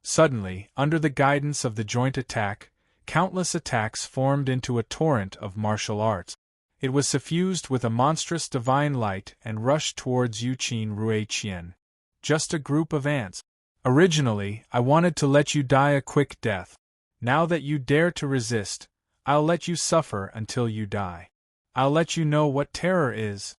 Suddenly, under the guidance of the joint attack, countless attacks formed into a torrent of martial arts. It was suffused with a monstrous divine light and rushed towards Yuqin Ruiqian. Just a group of ants. Originally, I wanted to let you die a quick death. Now that you dare to resist, I'll let you suffer until you die. I'll let you know what terror is.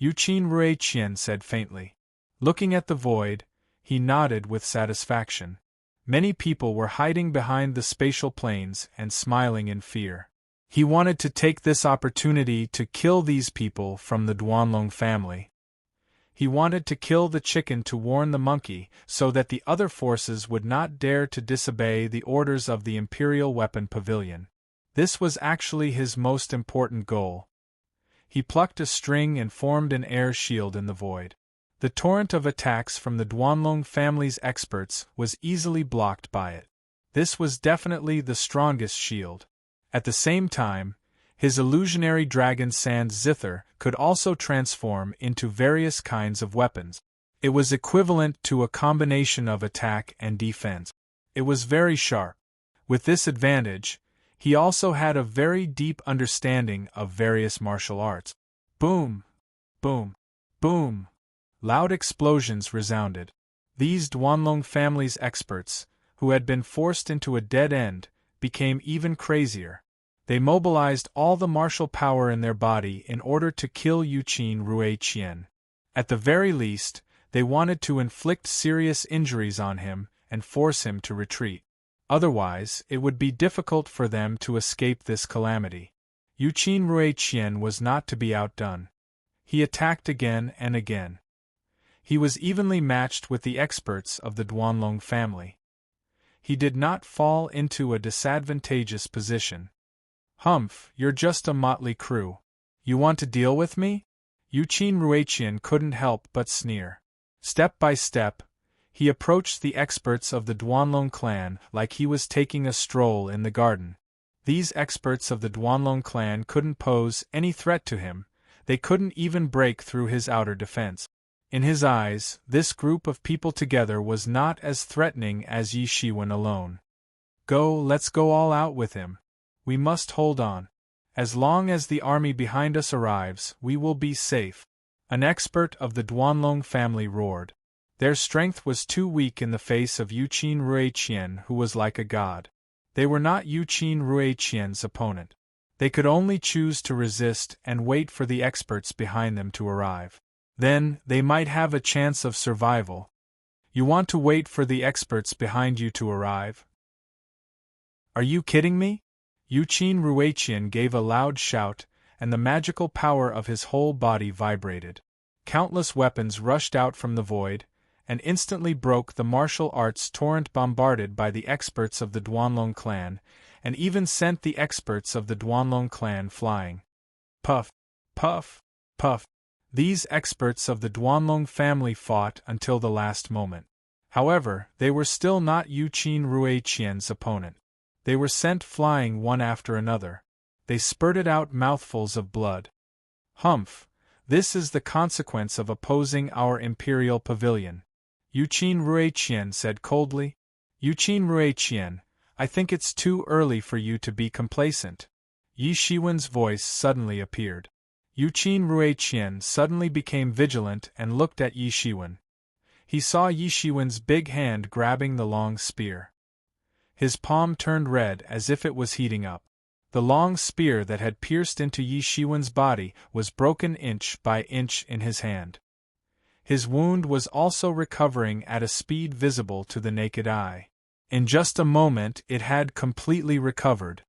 Yuqin Ruiqian said faintly. Looking at the void, he nodded with satisfaction. Many people were hiding behind the spatial planes and smiling in fear. He wanted to take this opportunity to kill these people from the Duanlong family. He wanted to kill the chicken to warn the monkey so that the other forces would not dare to disobey the orders of the Imperial Weapon Pavilion. This was actually his most important goal. He plucked a string and formed an air shield in the void. The torrent of attacks from the Duanlong family's experts was easily blocked by it. This was definitely the strongest shield. At the same time, his illusionary dragon Sand Zither could also transform into various kinds of weapons. It was equivalent to a combination of attack and defense. It was very sharp. With this advantage, he also had a very deep understanding of various martial arts. Boom! Boom! Boom! Loud explosions resounded. These Duanlong family's experts, who had been forced into a dead end, became even crazier. They mobilized all the martial power in their body in order to kill Yuqin Ruiqian. At the very least, they wanted to inflict serious injuries on him and force him to retreat. Otherwise, it would be difficult for them to escape this calamity. Yuqin Ruiqian was not to be outdone. He attacked again and again. He was evenly matched with the experts of the Duanlong family. He did not fall into a disadvantageous position. Humph, you're just a motley crew. You want to deal with me? Yuqin Ruiqian couldn't help but sneer. Step by step, he approached the experts of the Duanlong clan like he was taking a stroll in the garden. These experts of the Duanlong clan couldn't pose any threat to him. They couldn't even break through his outer defense. In his eyes, this group of people together was not as threatening as Yi Shiwen alone. Let's go all out with him. We must hold on. As long as the army behind us arrives, we will be safe. An expert of the Duanlong family roared. Their strength was too weak in the face of Yuqin Ruiqian, who was like a god. They were not Yuqin Ruiqian's opponent. They could only choose to resist and wait for the experts behind them to arrive. Then, they might have a chance of survival. You want to wait for the experts behind you to arrive? Are you kidding me? Yuqin Ruiqian gave a loud shout, and the magical power of his whole body vibrated. Countless weapons rushed out from the void, and instantly broke the martial arts torrent bombarded by the experts of the Duanlong clan, and even sent the experts of the Duanlong clan flying. Puff! Puff! Puff! These experts of the Duanlong family fought until the last moment. However, they were still not Yuqin Ruiqian's opponent. They were sent flying one after another. They spurted out mouthfuls of blood. Humph! This is the consequence of opposing our Imperial Pavilion. Yuqin Ruiqian said coldly. Yuqin Ruiqian, I think it's too early for you to be complacent. Yi Shiwen's voice suddenly appeared. Yuqin Ruiqian suddenly became vigilant and looked at Yi Shiwen. He saw Yi Shiwen's big hand grabbing the long spear. His palm turned red as if it was heating up. The long spear that had pierced into Yi Shiwen's body was broken inch by inch in his hand. His wound was also recovering at a speed visible to the naked eye. In just a moment it had completely recovered.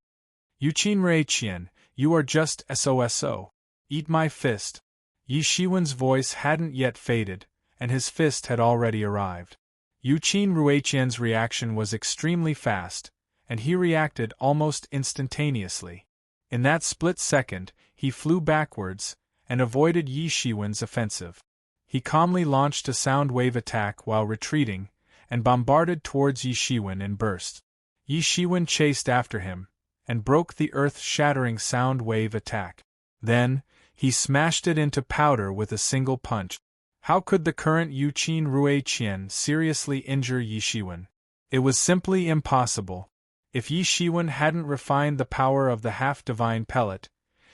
Yuqin Ruiqian, you are just SOSO. Eat my fist. Yi Shiwen's voice hadn't yet faded, and his fist had already arrived. Yuqin Ruiqian's reaction was extremely fast, and he reacted almost instantaneously. In that split second, he flew backwards and avoided Yi Shiwen's offensive. He calmly launched a sound wave attack while retreating, and bombarded towards Yi Shiwen in bursts. Yi Shiwen chased after him, and broke the earth-shattering sound wave attack. Then, he smashed it into powder with a single punch. How could the current Yuqin Ruiqian seriously injure Yi Shiwen? It was simply impossible. If Yi Shiwen hadn't refined the power of the half-divine pellet,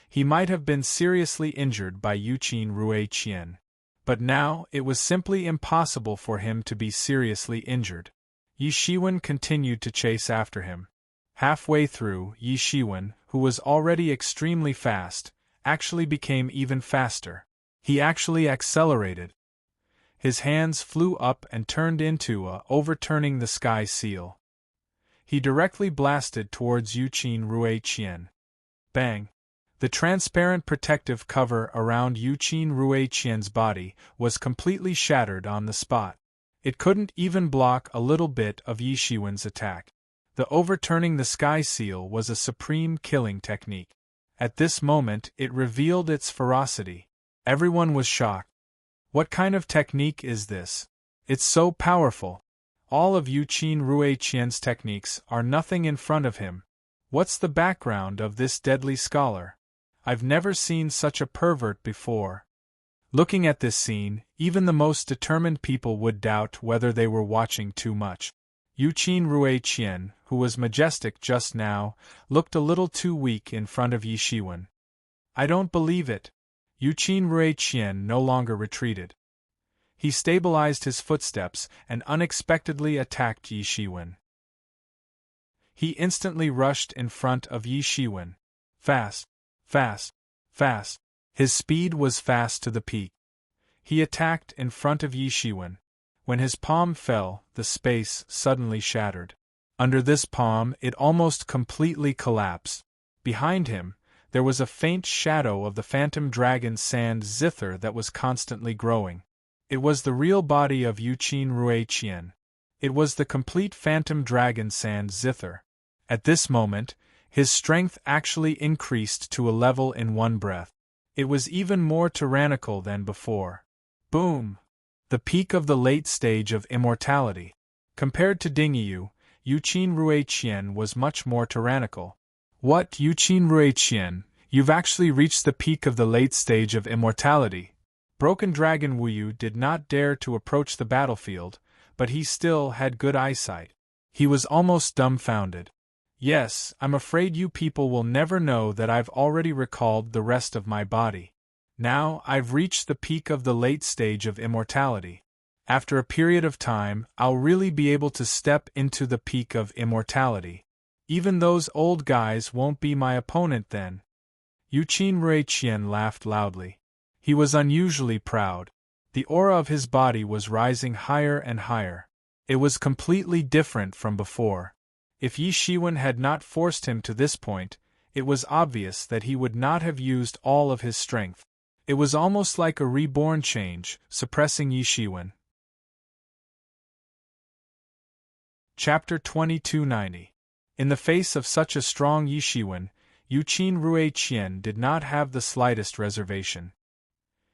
he might have been seriously injured by Yuqin Ruiqian. But now, it was simply impossible for him to be seriously injured. Yi Shiwen continued to chase after him. Halfway through, Yi Shiwen, who was already extremely fast, actually became even faster. He actually accelerated. His hands flew up and turned into a overturning the sky seal. He directly blasted towards Yuqin Ruiqian. Bang! The transparent protective cover around Yuqin Ruiqian's body was completely shattered on the spot. It couldn't even block a little bit of Yi Shiwen's attack. The overturning the sky seal was a supreme killing technique. At this moment, it revealed its ferocity. Everyone was shocked. What kind of technique is this? It's so powerful. All of Yuqin Ruiqian's techniques are nothing in front of him. What's the background of this deadly scholar? I've never seen such a pervert before. Looking at this scene, even the most determined people would doubt whether they were watching too much. Yuqin Ruiqian, who was majestic just now, looked a little too weak in front of Yi Shiwen. I don't believe it. Yuqin Ruiqian no longer retreated. He stabilized his footsteps and unexpectedly attacked Yi Shiwen. He instantly rushed in front of Yi Shiwen. Fast, fast, fast. His speed was fast to the peak. He attacked in front of Yi Shiwen. When his palm fell, the space suddenly shattered. Under this palm, it almost completely collapsed. Behind him, there was a faint shadow of the phantom dragon sand zither that was constantly growing. It was the real body of Yuqin Ruiqian. It was the complete phantom dragon sand zither. At this moment, his strength actually increased to a level in one breath. It was even more tyrannical than before. Boom! The peak of the late stage of immortality. Compared to Dingyu, Yuqin Ruiqian was much more tyrannical. What, Yuqin Ruiqian, you've actually reached the peak of the late stage of immortality. Broken Dragon Wuyu did not dare to approach the battlefield, but he still had good eyesight. He was almost dumbfounded. Yes, I'm afraid you people will never know that I've already recalled the rest of my body. Now, I've reached the peak of the late stage of immortality. After a period of time, I'll really be able to step into the peak of immortality. Even those old guys won't be my opponent then. Yuqin Ruiqian laughed loudly. He was unusually proud. The aura of his body was rising higher and higher. It was completely different from before. If Yi Shiwen had not forced him to this point, it was obvious that he would not have used all of his strength. It was almost like a reborn change, suppressing Yi Shiwen. Chapter 2290. In the face of such a strong Yi Shiwen, Yuqin Ruiqian did not have the slightest reservation.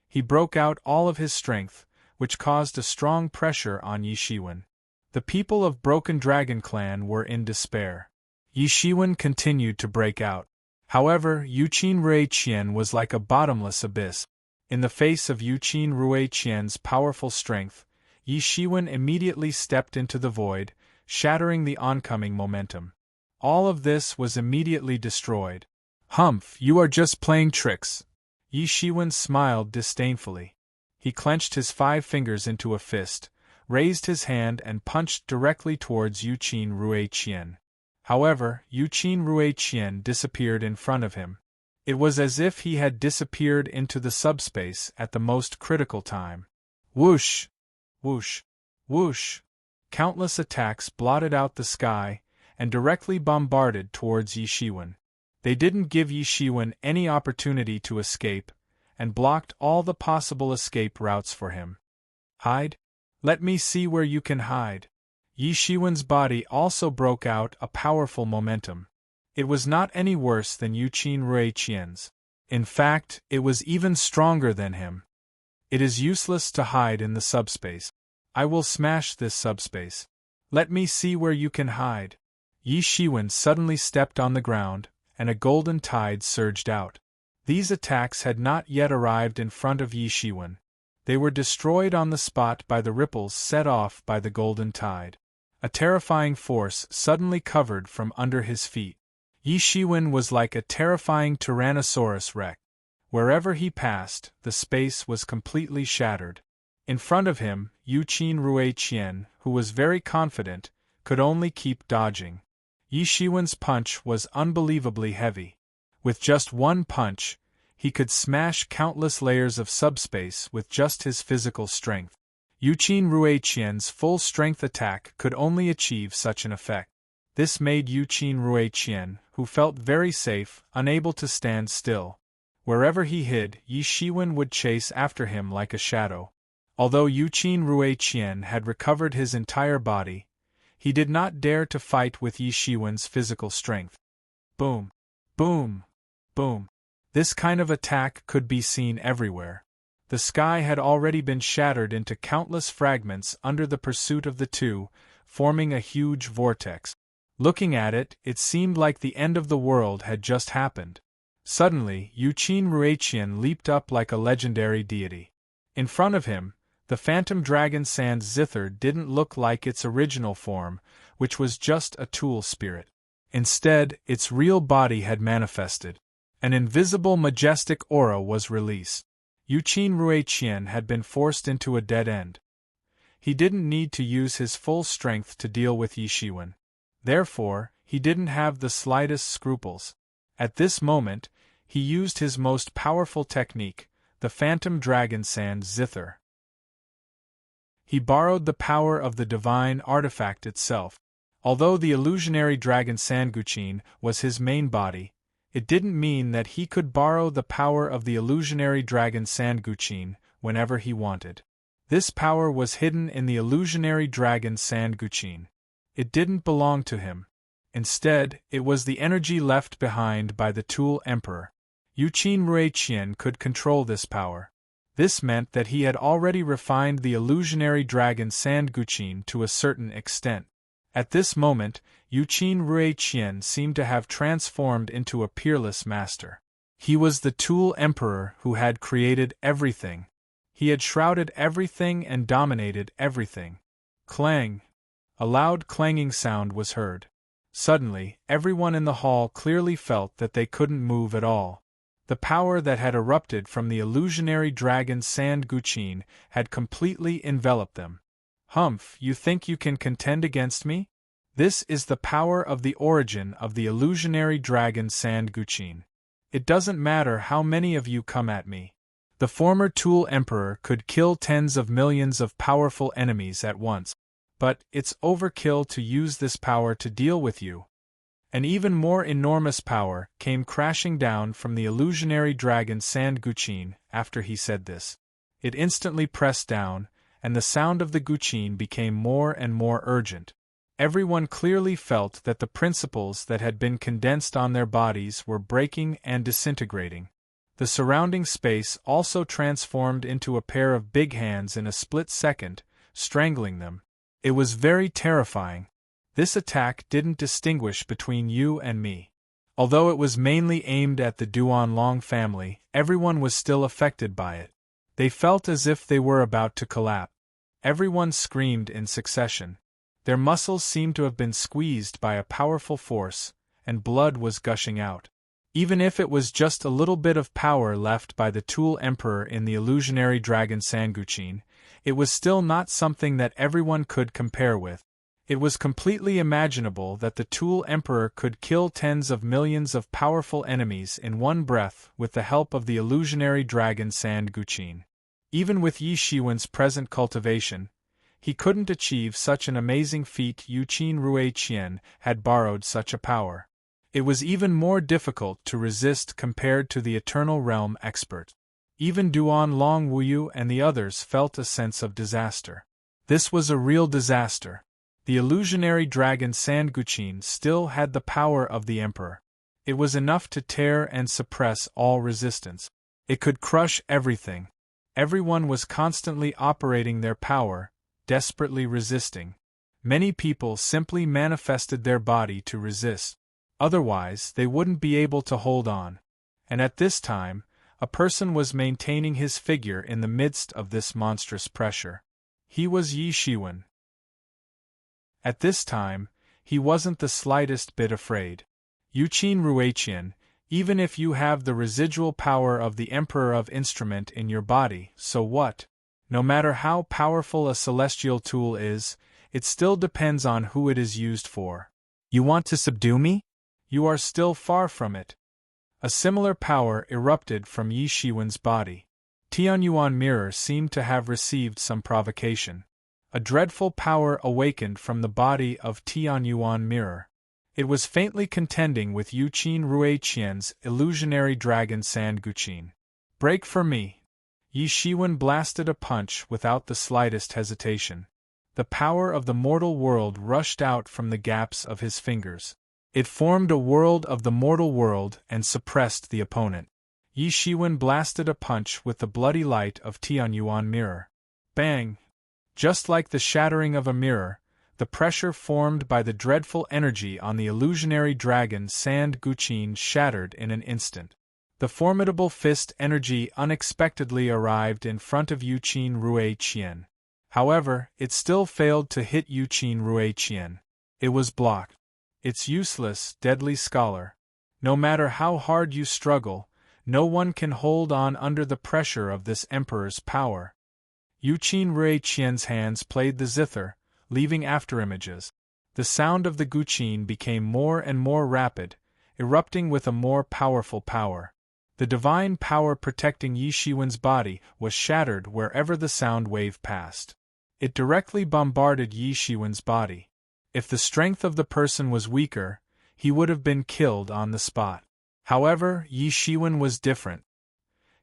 He broke out all of his strength, which caused a strong pressure on Yi Shiwen. The people of Broken Dragon Clan were in despair. Yi Shiwen continued to break out. However, Yuqin Ruiqian was like a bottomless abyss. In the face of Yuqin Ruiqian's powerful strength, Yi Shiwen immediately stepped into the void, shattering the oncoming momentum. All of this was immediately destroyed. Humph, you are just playing tricks. Yi Shiwen smiled disdainfully. He clenched his 5 fingers into a fist, raised his hand and punched directly towards Yuqin Ruiqian. However, Yuqin Ruiqian disappeared in front of him. It was as if he had disappeared into the subspace at the most critical time. Whoosh! Whoosh! Whoosh! Countless attacks blotted out the sky and directly bombarded towards Yi Shiwen. They didn't give Yi Shiwen any opportunity to escape, and blocked all the possible escape routes for him. Hide? Let me see where you can hide. Yi Shiwen's body also broke out a powerful momentum. It was not any worse than Yuqin Ruiqian's. In fact, it was even stronger than him. It is useless to hide in the subspace. I will smash this subspace. Let me see where you can hide. Yi Shiwen suddenly stepped on the ground, and a golden tide surged out. These attacks had not yet arrived in front of Yi Shiwen. They were destroyed on the spot by the ripples set off by the golden tide. A terrifying force suddenly covered from under his feet. Yi Shiwen was like a terrifying Tyrannosaurus Rex. Wherever he passed, the space was completely shattered. In front of him, Yuqin Ruiqian, who was very confident, could only keep dodging. Yi Shiwen's punch was unbelievably heavy. With just one punch, he could smash countless layers of subspace with just his physical strength. Yuqin Ruiqian's full-strength attack could only achieve such an effect. This made Yuqin Ruiqian, who felt very safe, unable to stand still. Wherever he hid, Yi Shiwen would chase after him like a shadow. Although Yuqin Ruiqian had recovered his entire body, he did not dare to fight with Yi Shiwen's physical strength. Boom! Boom! Boom! This kind of attack could be seen everywhere. The sky had already been shattered into countless fragments under the pursuit of the two, forming a huge vortex. Looking at it, it seemed like the end of the world had just happened. Suddenly, Yuqin Ruiqian leaped up like a legendary deity. In front of him, the phantom dragon sand zither didn't look like its original form, which was just a tool spirit. Instead, its real body had manifested. An invisible majestic aura was released. Yuqin Ruiqian had been forced into a dead end. He didn't need to use his full strength to deal with Yi Shiwen. Therefore, he didn't have the slightest scruples. At this moment, he used his most powerful technique, the phantom dragon sand zither. He borrowed the power of the divine artifact itself. Although the illusionary dragon Sanguqin was his main body, it didn't mean that he could borrow the power of the illusionary dragon Sanguqin whenever he wanted. This power was hidden in the illusionary dragon Sanguqin. It didn't belong to him. Instead, it was the energy left behind by the Tool Emperor. Yuqin Ruiqian could control this power. This meant that he had already refined the illusionary dragon Sanguqin to a certain extent. At this moment, Yuqin Ruiqian seemed to have transformed into a peerless master. He was the Tool Emperor who had created everything. He had shrouded everything and dominated everything. Clang! A loud clanging sound was heard. Suddenly, everyone in the hall clearly felt that they couldn't move at all. The power that had erupted from the illusionary dragon Sanguqin had completely enveloped them. Humph, you think you can contend against me? This is the power of the origin of the illusionary dragon Sanguqin. It doesn't matter how many of you come at me. The former Tool Emperor could kill tens of millions of powerful enemies at once, but it's overkill to use this power to deal with you. An even more enormous power came crashing down from the illusionary dragon Sanguqin after he said this. It instantly pressed down, and the sound of the Guqin became more and more urgent. Everyone clearly felt that the principles that had been condensed on their bodies were breaking and disintegrating. The surrounding space also transformed into a pair of big hands in a split second, strangling them. It was very terrifying. This attack didn't distinguish between you and me. Although it was mainly aimed at the Duanlong family, everyone was still affected by it. They felt as if they were about to collapse. Everyone screamed in succession. Their muscles seemed to have been squeezed by a powerful force, and blood was gushing out. Even if it was just a little bit of power left by the Tool Emperor in the illusionary dragon Sanguqin, it was still not something that everyone could compare with. It was completely imaginable that the Tool Emperor could kill tens of millions of powerful enemies in one breath with the help of the illusionary dragon Sanguqin. Even with Yi Shiwen's present cultivation, he couldn't achieve such an amazing feat. Yuqin Ruiqian had borrowed such a power. It was even more difficult to resist compared to the Eternal Realm expert. Even Duan Long Wuyu and the others felt a sense of disaster. This was a real disaster. The illusionary dragon Sanguqin still had the power of the emperor. It was enough to tear and suppress all resistance. It could crush everything. Everyone was constantly operating their power, desperately resisting. Many people simply manifested their body to resist. Otherwise, they wouldn't be able to hold on. And at this time, a person was maintaining his figure in the midst of this monstrous pressure. He was Yi Shiwen. At this time, he wasn't the slightest bit afraid. Yuqin Ruiqian, even if you have the residual power of the Emperor of Instrument in your body, so what? No matter how powerful a celestial tool is, it still depends on who it is used for. You want to subdue me? You are still far from it. A similar power erupted from Yi Shiwen's body. Tianyuan Mirror seemed to have received some provocation. A dreadful power awakened from the body of Tianyuan Mirror. It was faintly contending with Yuqin Ruiqian's illusionary dragon Sanguqin. Break for me! Yi Shiwen blasted a punch without the slightest hesitation. The power of the mortal world rushed out from the gaps of his fingers. It formed a world of the mortal world and suppressed the opponent. Yi Shiwen blasted a punch with the bloody light of Tianyuan Mirror. Bang! Just like the shattering of a mirror, the pressure formed by the dreadful energy on the illusionary dragon Sanguqin shattered in an instant. The formidable fist energy unexpectedly arrived in front of Yuqin Ruiqian. However, it still failed to hit Yuqin Ruiqian. It was blocked. It's useless, deadly scholar. No matter how hard you struggle, no one can hold on under the pressure of this emperor's power. Yuqin Ruiqian's hands played the zither, leaving afterimages. The sound of the guqin became more and more rapid, erupting with a more powerful power. The divine power protecting Yi Shiwen's body was shattered wherever the sound wave passed. It directly bombarded Yi Shiwen's body. If the strength of the person was weaker, he would have been killed on the spot. However, Yi Shiwen was different.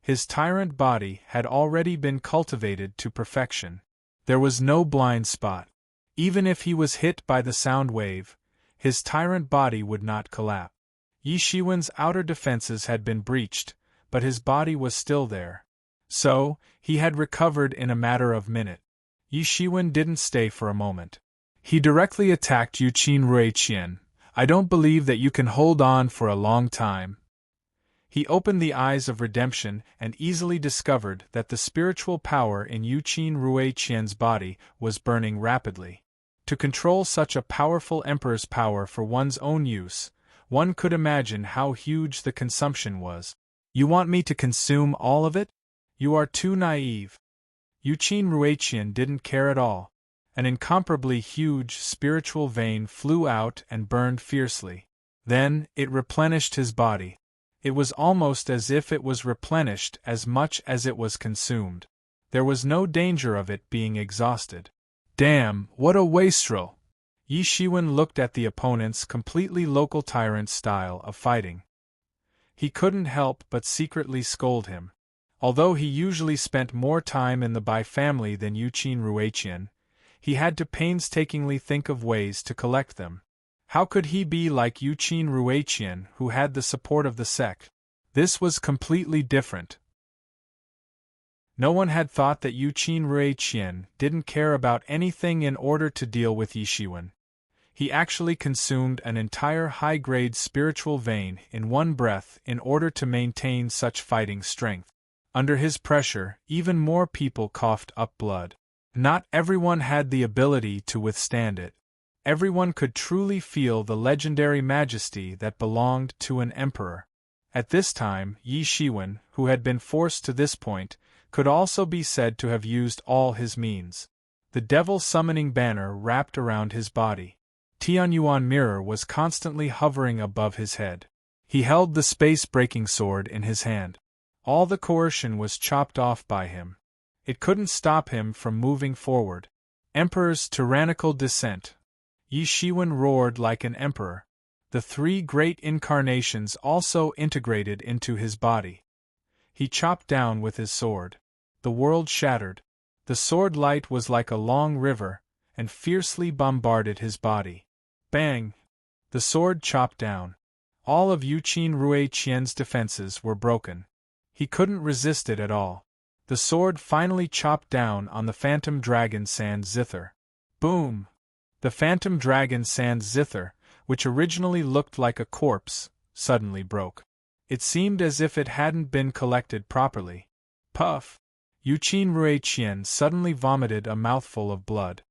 His tyrant body had already been cultivated to perfection. There was no blind spot. Even if he was hit by the sound wave, his tyrant body would not collapse. Yi Shiwen's outer defenses had been breached, but his body was still there. So, he had recovered in a matter of minutes. Yi Shiwen didn't stay for a moment. He directly attacked Yuqin Ruiqian. I don't believe that you can hold on for a long time. He opened the eyes of redemption and easily discovered that the spiritual power in Yuqin Ruiqian's body was burning rapidly. To control such a powerful emperor's power for one's own use, one could imagine how huge the consumption was. You want me to consume all of it? You are too naive. Yuqin Ruiqian didn't care at all. An incomparably huge spiritual vein flew out and burned fiercely. Then, it replenished his body. It was almost as if it was replenished as much as it was consumed. There was no danger of it being exhausted. Damn, what a wastrel! Yi Shiwen looked at the opponent's completely local tyrant style of fighting. He couldn't help but secretly scold him. Although he usually spent more time in the Bai family than Yuqin Ruiqian, he had to painstakingly think of ways to collect them. How could he be like Yuqin Ruiqian, who had the support of the sect? This was completely different. No one had thought that Yuqin Ruiqian didn't care about anything in order to deal with Yi Shiwen. He actually consumed an entire high-grade spiritual vein in one breath in order to maintain such fighting strength. Under his pressure, even more people coughed up blood. Not everyone had the ability to withstand it. Everyone could truly feel the legendary majesty that belonged to an emperor. At this time, Yi Shiwen, who had been forced to this point, could also be said to have used all his means. The devil summoning banner wrapped around his body. Tianyuan Mirror was constantly hovering above his head. He held the space-breaking sword in his hand. All the coercion was chopped off by him. It couldn't stop him from moving forward. Emperor's tyrannical descent. Yi Shiwen roared like an emperor. The three great incarnations also integrated into his body. he chopped down with his sword. The world shattered. The sword light was like a long river, and fiercely bombarded his body. Bang! The sword chopped down. All of Yuqin Ruiqian's defenses were broken. He couldn't resist it at all. The sword finally chopped down on the phantom dragon Sand Zither. Boom! The phantom dragon Sand Zither, which originally looked like a corpse, suddenly broke. It seemed as if it hadn't been collected properly. Puff! Yuqin Ruiqian suddenly vomited a mouthful of blood.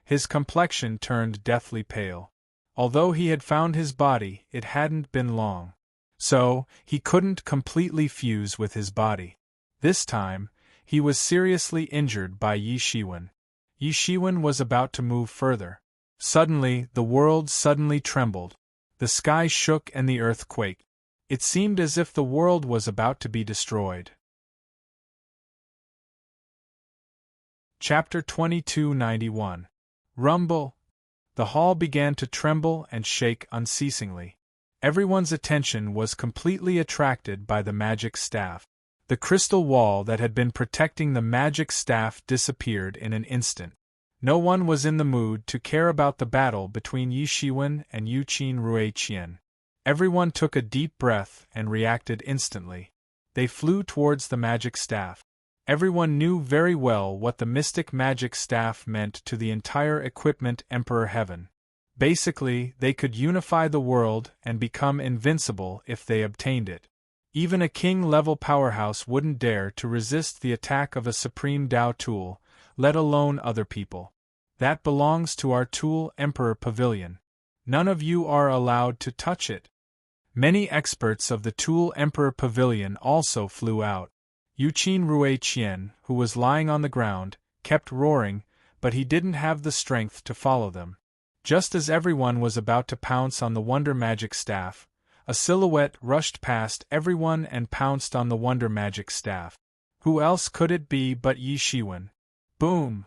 His complexion turned deathly pale. Although he had found his body, it hadn't been long. So, he couldn't completely fuse with his body. This time, he was seriously injured by Yi Shiwen. Yi Shiwen was about to move further. Suddenly, the world suddenly trembled. The sky shook and the earth quaked. It seemed as if the world was about to be destroyed. Chapter 2291. Rumble! The hall began to tremble and shake unceasingly. Everyone's attention was completely attracted by the magic staff. The crystal wall that had been protecting the magic staff disappeared in an instant. No one was in the mood to care about the battle between Yi Shiwen and Yuqin Ruiqian. Everyone took a deep breath and reacted instantly. They flew towards the magic staff. Everyone knew very well what the mystic magic staff meant to the entire equipment Emperor Heaven. Basically, they could unify the world and become invincible if they obtained it. Even a king-level powerhouse wouldn't dare to resist the attack of a supreme Dao tool, let alone other people. That belongs to our Tool Emperor Pavilion. None of you are allowed to touch it. Many experts of the Tool Emperor Pavilion also flew out. Yuqin Ruiqian, who was lying on the ground, kept roaring, but he didn't have the strength to follow them. Just as everyone was about to pounce on the Wonder Magic Staff, a silhouette rushed past everyone and pounced on the Wonder Magic Staff. Who else could it be but Yi Shiwen? Boom!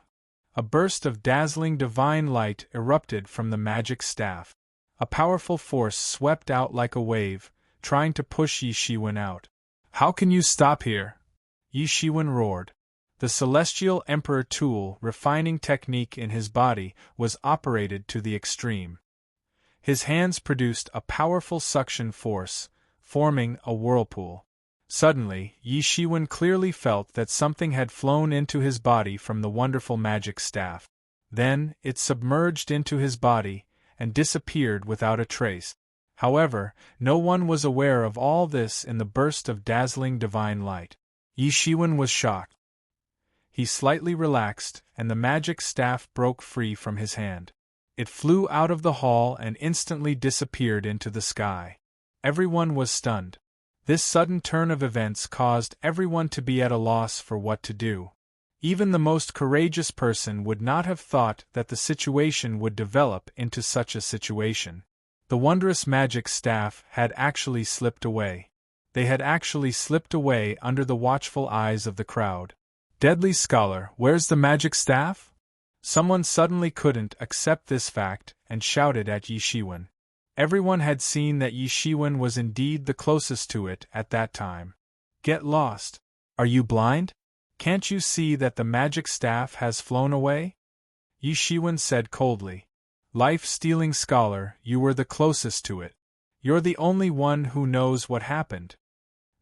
A burst of dazzling divine light erupted from the magic staff. A powerful force swept out like a wave, trying to push Yi Shiwen out. How can you stop here? Yi Shiwen roared. The Celestial Emperor tool refining technique in his body was operated to the extreme. His hands produced a powerful suction force, forming a whirlpool. Suddenly, Yi Shiwen clearly felt that something had flown into his body from the wonderful magic staff. Then, it submerged into his body, and disappeared without a trace. However, no one was aware of all this in the burst of dazzling divine light. Yi Shiwen was shocked. He slightly relaxed, and the magic staff broke free from his hand. It flew out of the hall and instantly disappeared into the sky. Everyone was stunned. This sudden turn of events caused everyone to be at a loss for what to do. Even the most courageous person would not have thought that the situation would develop into such a situation. The wondrous magic staff had actually slipped away. They had actually slipped away under the watchful eyes of the crowd. Deadly Scholar, where's the magic staff? Someone suddenly couldn't accept this fact and shouted at Yi Shiwen. Everyone had seen that Yi Shiwen was indeed the closest to it at that time. Get lost. Are you blind? Can't you see that the magic staff has flown away? Yi Shiwen said coldly. Life-stealing scholar, you were the closest to it. You're the only one who knows what happened.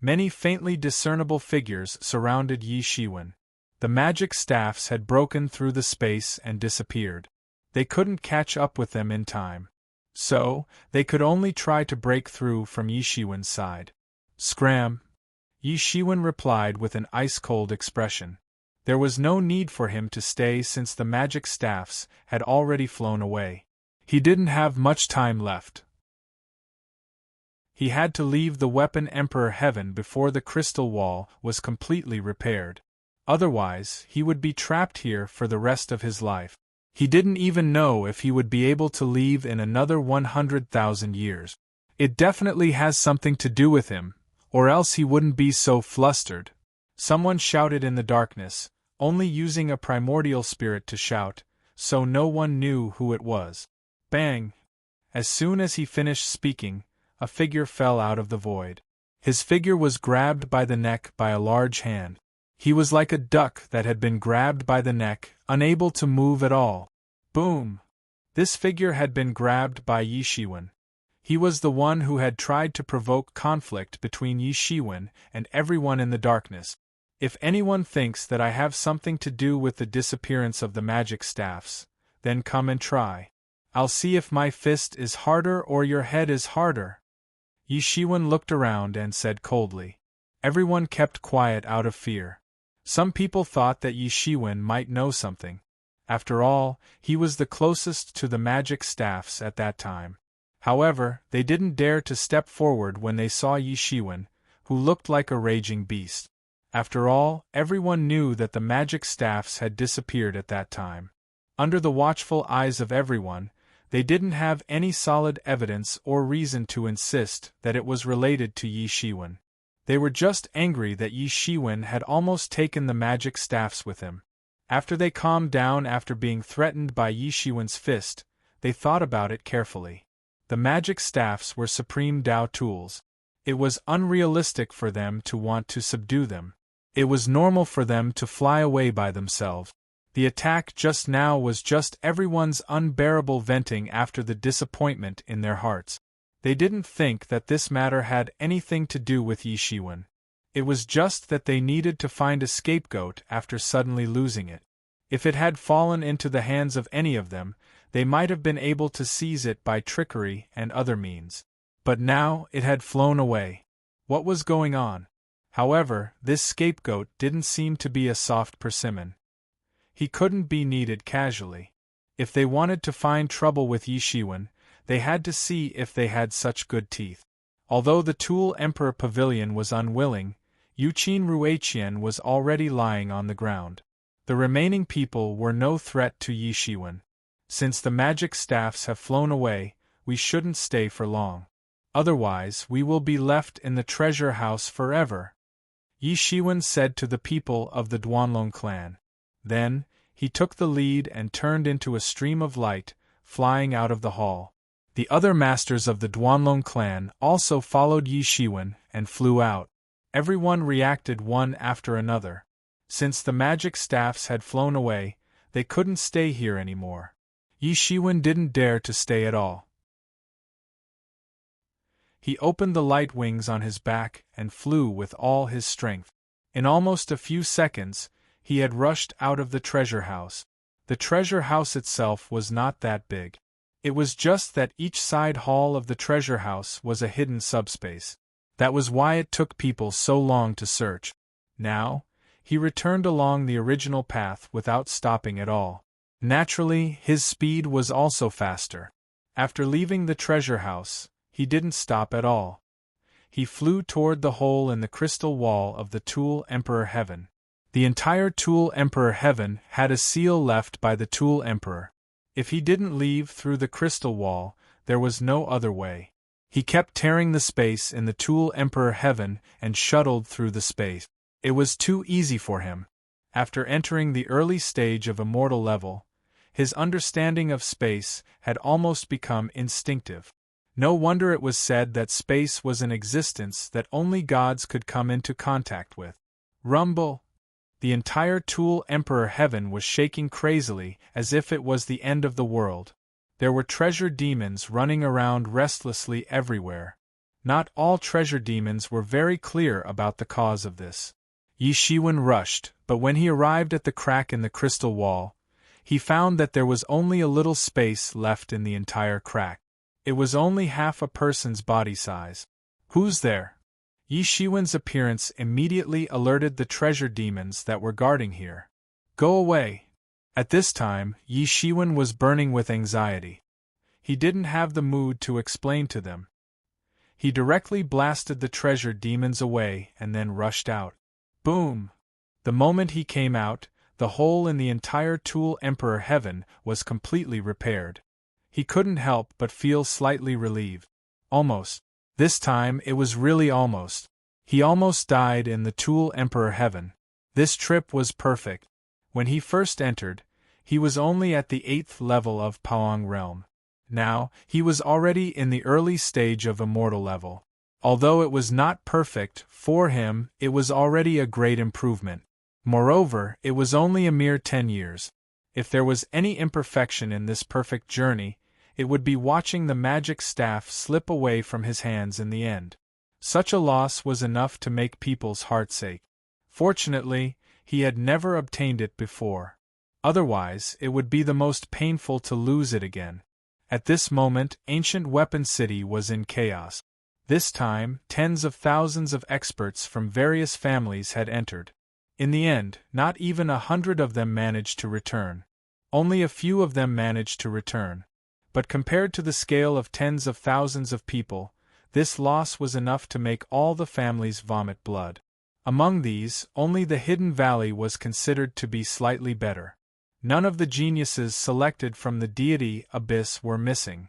Many faintly discernible figures surrounded Yi Shiwen. The magic staffs had broken through the space and disappeared. They couldn't catch up with them in time. So, they could only try to break through from Yi Shiwen's side. Scram! Yi Shiwen replied with an ice-cold expression. There was no need for him to stay since the magic staffs had already flown away. He didn't have much time left. He had to leave the weapon Emperor Heaven before the crystal wall was completely repaired. Otherwise, he would be trapped here for the rest of his life. He didn't even know if he would be able to leave in another 100,000 years. It definitely has something to do with him, or else he wouldn't be so flustered. Someone shouted in the darkness, only using a primordial spirit to shout, so no one knew who it was. Bang! As soon as he finished speaking, a figure fell out of the void. His figure was grabbed by the neck by a large hand. He was like a duck that had been grabbed by the neck, unable to move at all. Boom! This figure had been grabbed by Yi Shiwen. He was the one who had tried to provoke conflict between Yi Shiwen and everyone in the darkness. If anyone thinks that I have something to do with the disappearance of the magic staffs, then come and try. I'll see if my fist is harder or your head is harder. Yi Shiwen looked around and said coldly. Everyone kept quiet out of fear. Some people thought that Yi Shiwen might know something. After all, he was the closest to the magic staffs at that time. However, they didn't dare to step forward when they saw Yi Shiwen, who looked like a raging beast. After all, everyone knew that the magic staffs had disappeared at that time. Under the watchful eyes of everyone, they didn't have any solid evidence or reason to insist that it was related to Yi Shiwen. They were just angry that Yi Shiwen had almost taken the magic staffs with him. After they calmed down after being threatened by Yi Shiwen's fist, they thought about it carefully. The magic staffs were supreme Tao tools. It was unrealistic for them to want to subdue them. It was normal for them to fly away by themselves. The attack just now was just everyone's unbearable venting after the disappointment in their hearts. They didn't think that this matter had anything to do with Yi Shiwen. It was just that they needed to find a scapegoat after suddenly losing it. If it had fallen into the hands of any of them, they might have been able to seize it by trickery and other means. But now it had flown away. What was going on? However, this scapegoat didn't seem to be a soft persimmon. He couldn't be needed casually. If they wanted to find trouble with Yi Shiwen, they had to see if they had such good teeth. Although the Tool Emperor Pavilion was unwilling, Yuqin Ruiqian was already lying on the ground. The remaining people were no threat to Yi Shiwen. Since the magic staffs have flown away, we shouldn't stay for long. Otherwise, we will be left in the treasure house forever. Yi Shiwen said to the people of the Duanlong clan. Then, he took the lead and turned into a stream of light, flying out of the hall. The other masters of the Duanlong clan also followed Yi Shiwen and flew out. Everyone reacted one after another. Since the magic staffs had flown away, they couldn't stay here anymore. Yi Shiwen didn't dare to stay at all. He opened the light wings on his back and flew with all his strength. In almost a few seconds, he had rushed out of the treasure house. The treasure house itself was not that big. It was just that each side hall of the treasure house was a hidden subspace. That was why it took people so long to search. Now, he returned along the original path without stopping at all. Naturally, his speed was also faster. After leaving the treasure house, he didn't stop at all. He flew toward the hole in the crystal wall of the Tool Emperor Heaven. The entire Tool Emperor Heaven had a seal left by the Tool Emperor. If he didn't leave through the crystal wall, there was no other way. He kept tearing the space in the Tool Emperor Heaven and shuttled through the space. It was too easy for him. After entering the early stage of immortal level, his understanding of space had almost become instinctive. No wonder it was said that space was an existence that only gods could come into contact with. Rumble! The entire Tool Emperor Heaven was shaking crazily as if it was the end of the world. There were treasure demons running around restlessly everywhere. Not all treasure demons were very clear about the cause of this. Yi Shiwen rushed, but when he arrived at the crack in the crystal wall, he found that there was only a little space left in the entire crack. It was only half a person's body size. Who's there? Yi Shiwen's appearance immediately alerted the treasure demons that were guarding here. Go away! At this time, Yi Shiwen was burning with anxiety. He didn't have the mood to explain to them. He directly blasted the treasure demons away and then rushed out. Boom! The moment he came out, the hole in the entire Tool Emperor Heaven was completely repaired. He couldn't help but feel slightly relieved. Almost. This time it was really almost. He almost died in the Tool Emperor Heaven. This trip was perfect. When he first entered, he was only at the 8th level of Paong Realm. Now, he was already in the early stage of immortal level. Although it was not perfect, for him, it was already a great improvement. Moreover, it was only a mere 10 years. If there was any imperfection in this perfect journey, it would be watching the magic staff slip away from his hands in the end. Such a loss was enough to make people's hearts ache. Fortunately, he had never obtained it before. Otherwise, it would be the most painful to lose it again. At this moment, Ancient Weapon City was in chaos. This time, tens of thousands of experts from various families had entered. In the end, not even 100 of them managed to return. Only a few of them managed to return. But compared to the scale of tens of thousands of people, this loss was enough to make all the families vomit blood. Among these, only the Hidden Valley was considered to be slightly better. None of the geniuses selected from the deity Abyss were missing.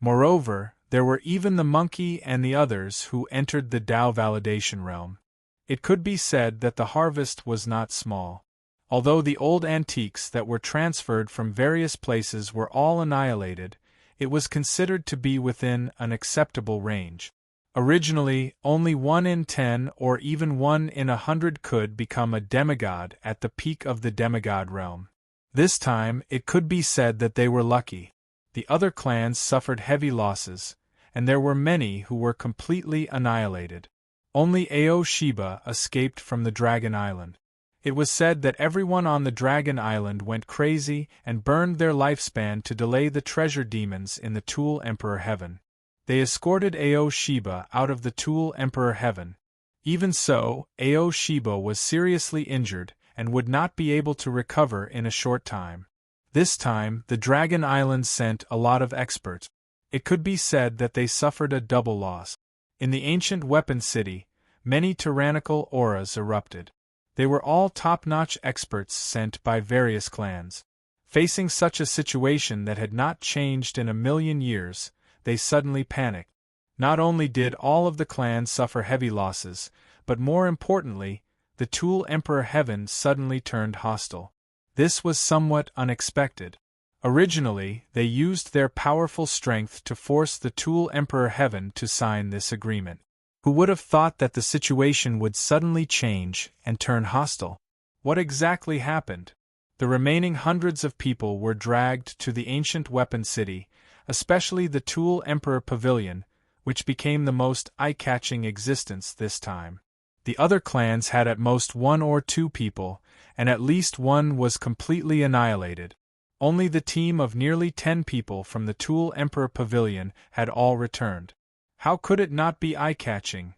Moreover, there were even the monkey and the others who entered the Tao validation realm. It could be said that the harvest was not small. Although the old antiques that were transferred from various places were all annihilated, it was considered to be within an acceptable range. Originally, only 1 in 10 or even 1 in 100 could become a demigod at the peak of the demigod realm. This time, it could be said that they were lucky. The other clans suffered heavy losses, and there were many who were completely annihilated. Only Aoshiba escaped from the Dragon Island. It was said that everyone on the Dragon Island went crazy and burned their lifespan to delay the treasure demons in the Tool Emperor Heaven. They escorted Aoshiba out of the Tool Emperor Heaven. Even so, Aoshiba was seriously injured and would not be able to recover in a short time. This time, the Dragon Island sent a lot of experts. It could be said that they suffered a double loss. In the Ancient Weapon City, many tyrannical auras erupted. They were all top-notch experts sent by various clans. Facing such a situation that had not changed in a million years, they suddenly panicked. Not only did all of the clans suffer heavy losses, but more importantly, the Tool Emperor Heaven suddenly turned hostile. This was somewhat unexpected. Originally, they used their powerful strength to force the Tool Emperor Heaven to sign this agreement. Who would have thought that the situation would suddenly change and turn hostile? What exactly happened? The remaining hundreds of people were dragged to the Ancient Weapon City, especially the Tool Emperor Pavilion, which became the most eye-catching existence this time. The other clans had at most 1 or 2 people, and at least one was completely annihilated. Only the team of nearly 10 people from the Tool Emperor Pavilion had all returned. How could it not be eye-catching?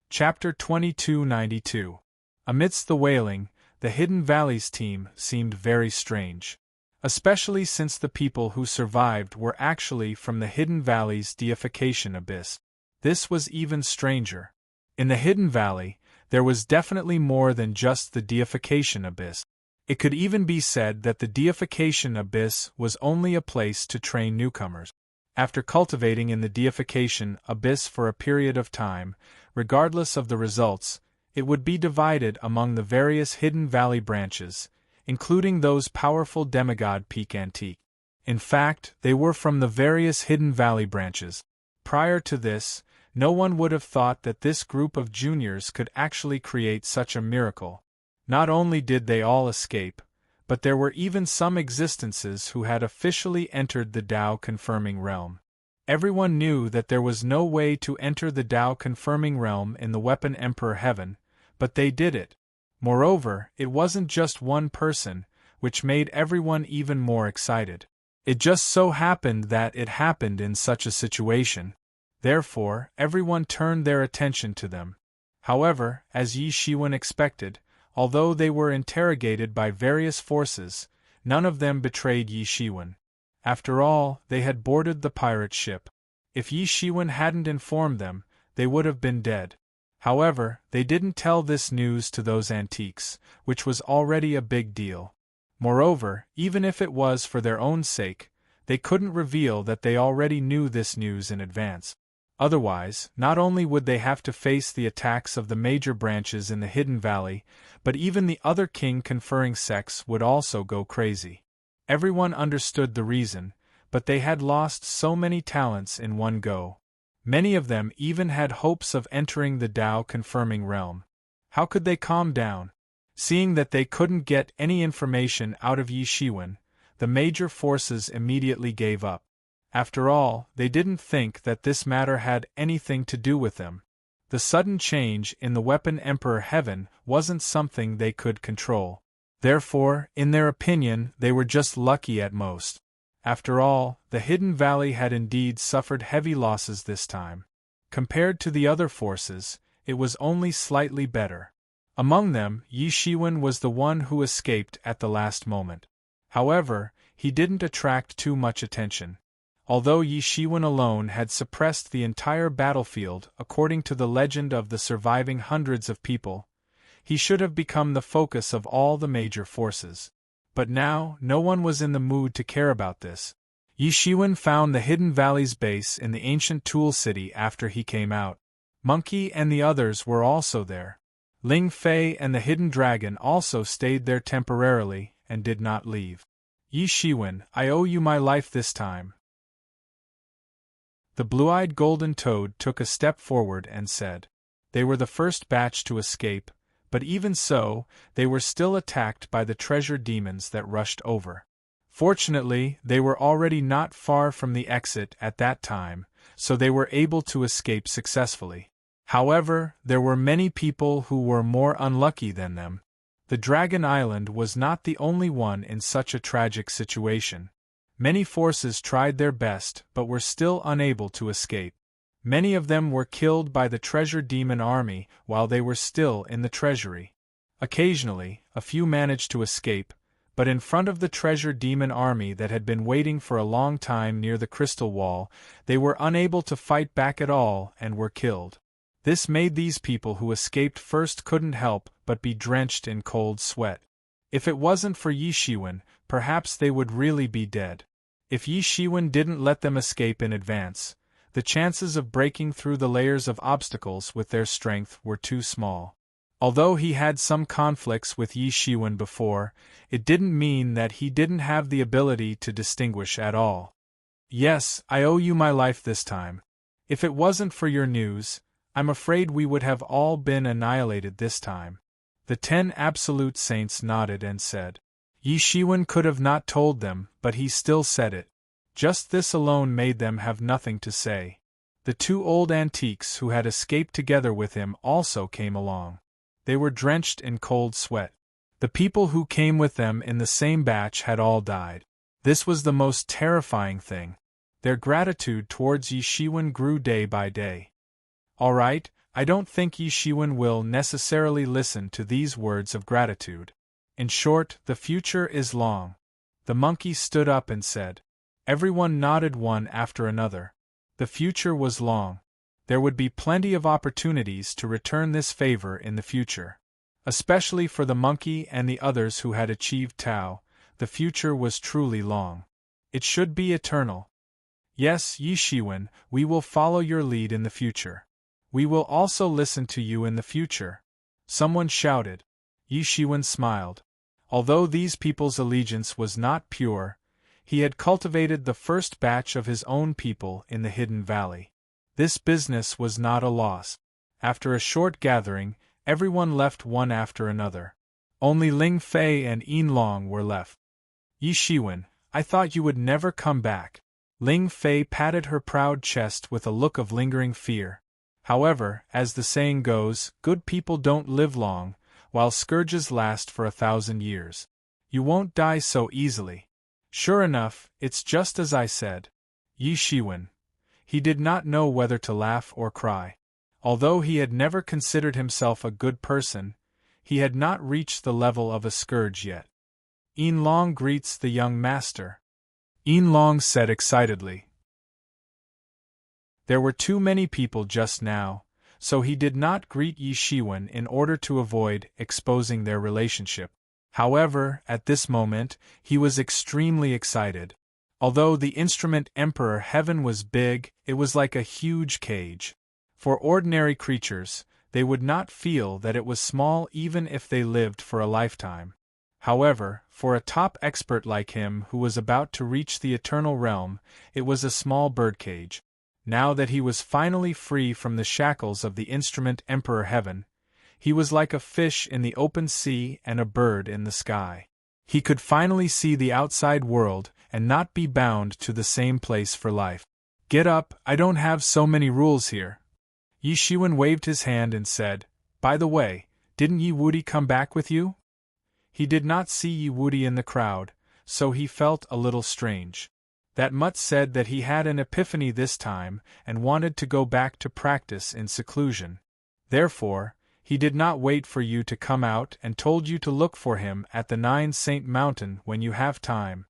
Chapter 2292. Amidst the wailing, the Hidden Valleys team seemed very strange. Especially since the people who survived were actually from the Hidden Valley's deification abyss. This was even stranger. In the Hidden Valley, there was definitely more than just the deification abyss. It could even be said that the deification abyss was only a place to train newcomers. After cultivating in the deification abyss for a period of time, regardless of the results, it would be divided among the various Hidden Valley branches, including those powerful demigod peak antique. In fact, they were from the various Hidden Valley branches. Prior to this, no one would have thought that this group of juniors could actually create such a miracle. Not only did they all escape, but there were even some existences who had officially entered the Tao-confirming realm. Everyone knew that there was no way to enter the Tao-confirming realm in the Weapon Emperor Heaven, but they did it. Moreover, it wasn't just one person, which made everyone even more excited. It just so happened that it happened in such a situation. Therefore, everyone turned their attention to them. However, as Yi Shiwen expected, although they were interrogated by various forces, none of them betrayed Yi Shiwen. After all, they had boarded the pirate ship. If Yi Shiwen hadn't informed them, they would have been dead. However, they didn't tell this news to those antiques, which was already a big deal. Moreover, even if it was for their own sake, they couldn't reveal that they already knew this news in advance. Otherwise, not only would they have to face the attacks of the major branches in the Hidden Valley, but even the other king-conferring sects would also go crazy. Everyone understood the reason, but they had lost so many talents in one go. Many of them even had hopes of entering the Tao-confirming realm. How could they calm down? Seeing that they couldn't get any information out of Yi Shiwen, the major forces immediately gave up. After all, they didn't think that this matter had anything to do with them. The sudden change in the weapon Emperor Heaven wasn't something they could control. Therefore, in their opinion, they were just lucky at most. After all, the Hidden Valley had indeed suffered heavy losses this time. Compared to the other forces, it was only slightly better. Among them, Yi Shiwen was the one who escaped at the last moment. However, he didn't attract too much attention. Although Yi Shiwen alone had suppressed the entire battlefield according to the legend of the surviving hundreds of people, he should have become the focus of all the major forces. But now, no one was in the mood to care about this. Yi Shiwen found the Hidden Valley's base in the ancient Tool City after he came out. Monkey and the others were also there. Ling Fei and the Hidden Dragon also stayed there temporarily and did not leave. Yi Shiwen, I owe you my life this time. The blue-eyed golden toad took a step forward and said. They were the first batch to escape, but even so, they were still attacked by the treasure demons that rushed over. Fortunately, they were already not far from the exit at that time, so they were able to escape successfully. However, there were many people who were more unlucky than them. The Dragon Island was not the only one in such a tragic situation. Many forces tried their best but were still unable to escape. Many of them were killed by the treasure demon army while they were still in the treasury. Occasionally, a few managed to escape, but in front of the treasure demon army that had been waiting for a long time near the crystal wall, they were unable to fight back at all and were killed. This made these people who escaped first couldn't help but be drenched in cold sweat. If it wasn't for Yi Shiwen, perhaps they would really be dead. If Yi Shiwen didn't let them escape in advance, the chances of breaking through the layers of obstacles with their strength were too small. Although he had some conflicts with Yi Shiwen before, it didn't mean that he didn't have the ability to distinguish at all. Yes, I owe you my life this time. If it wasn't for your news, I'm afraid we would have all been annihilated this time. The 10 absolute saints nodded and said. Yi Shiwen could have not told them, but he still said it. Just this alone made them have nothing to say. The 2 old antiques who had escaped together with him also came along. They were drenched in cold sweat. The people who came with them in the same batch had all died. This was the most terrifying thing. Their gratitude towards Yi Shiwen grew day by day. All right, I don't think Yi Shiwen will necessarily listen to these words of gratitude. In short, the future is long. The monkey stood up and said. Everyone nodded one after another. The future was long. There would be plenty of opportunities to return this favor in the future. Especially for the monkey and the others who had achieved Tao, the future was truly long. It should be eternal. Yes, Yi Shiwen, we will follow your lead in the future. We will also listen to you in the future. Someone shouted. Yi Shiwen smiled. Although these people's allegiance was not pure, he had cultivated the first batch of his own people in the Hidden Valley. This business was not a loss. After a short gathering, everyone left one after another. Only Ling Fei and Yin Long were left. Yi Shiwen, I thought you would never come back. Ling Fei patted her proud chest with a look of lingering fear. However, as the saying goes, good people don't live long, while scourges last for 1,000 years. You won't die so easily. Sure enough, it's just as I said. Yi Shiwen. He did not know whether to laugh or cry. Although he had never considered himself a good person, he had not reached the level of a scourge yet. Yin Long greets the young master. Yin Long said excitedly. There were too many people just now, so he did not greet Yi Shiwen in order to avoid exposing their relationship. However, at this moment, he was extremely excited. Although the instrument Emperor Heaven was big, it was like a huge cage. For ordinary creatures, they would not feel that it was small even if they lived for a lifetime. However, for a top expert like him who was about to reach the eternal realm, it was a small birdcage. Now that he was finally free from the shackles of the instrument Emperor Heaven, he was like a fish in the open sea and a bird in the sky. He could finally see the outside world and not be bound to the same place for life. Get up, I don't have so many rules here. Yi Shiwen waved his hand and said, By the way, didn't Yi Wudi come back with you? He did not see Yi Wudi in the crowd, so he felt a little strange. That mutt said that he had an epiphany this time and wanted to go back to practice in seclusion. Therefore, he did not wait for you to come out and told you to look for him at the Nine Saint Mountain when you have time.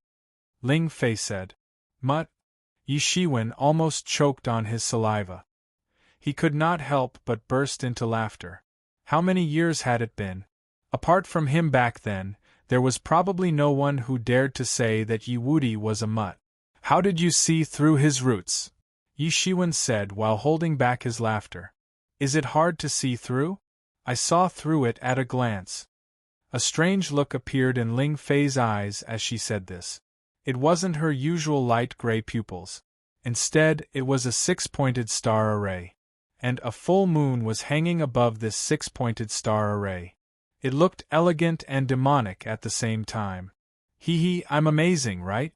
Ling Fei said. Mutt. Yi Shiwen almost choked on his saliva. He could not help but burst into laughter. How many years had it been? Apart from him back then, there was probably no one who dared to say that Yi Wudi was a mutt. How did you see through his roots? Yi Shiwen said while holding back his laughter. Is it hard to see through? I saw through it at a glance. A strange look appeared in Ling Fei's eyes as she said this. It wasn't her usual light gray pupils. Instead, it was a six-pointed star array. And a full moon was hanging above this six-pointed star array. It looked elegant and demonic at the same time. Hee, I'm amazing, right?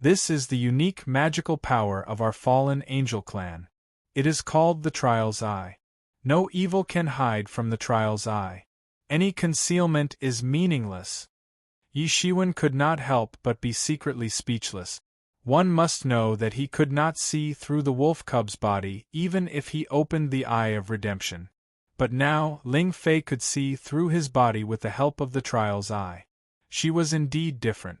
This is the unique magical power of our fallen angel clan. It is called the Trial's Eye. No evil can hide from the Trial's Eye. Any concealment is meaningless. Yi Shiwen could not help but be secretly speechless. One must know that he could not see through the wolf cub's body even if he opened the Eye of Redemption. But now Ling Fei could see through his body with the help of the Trial's Eye. She was indeed different.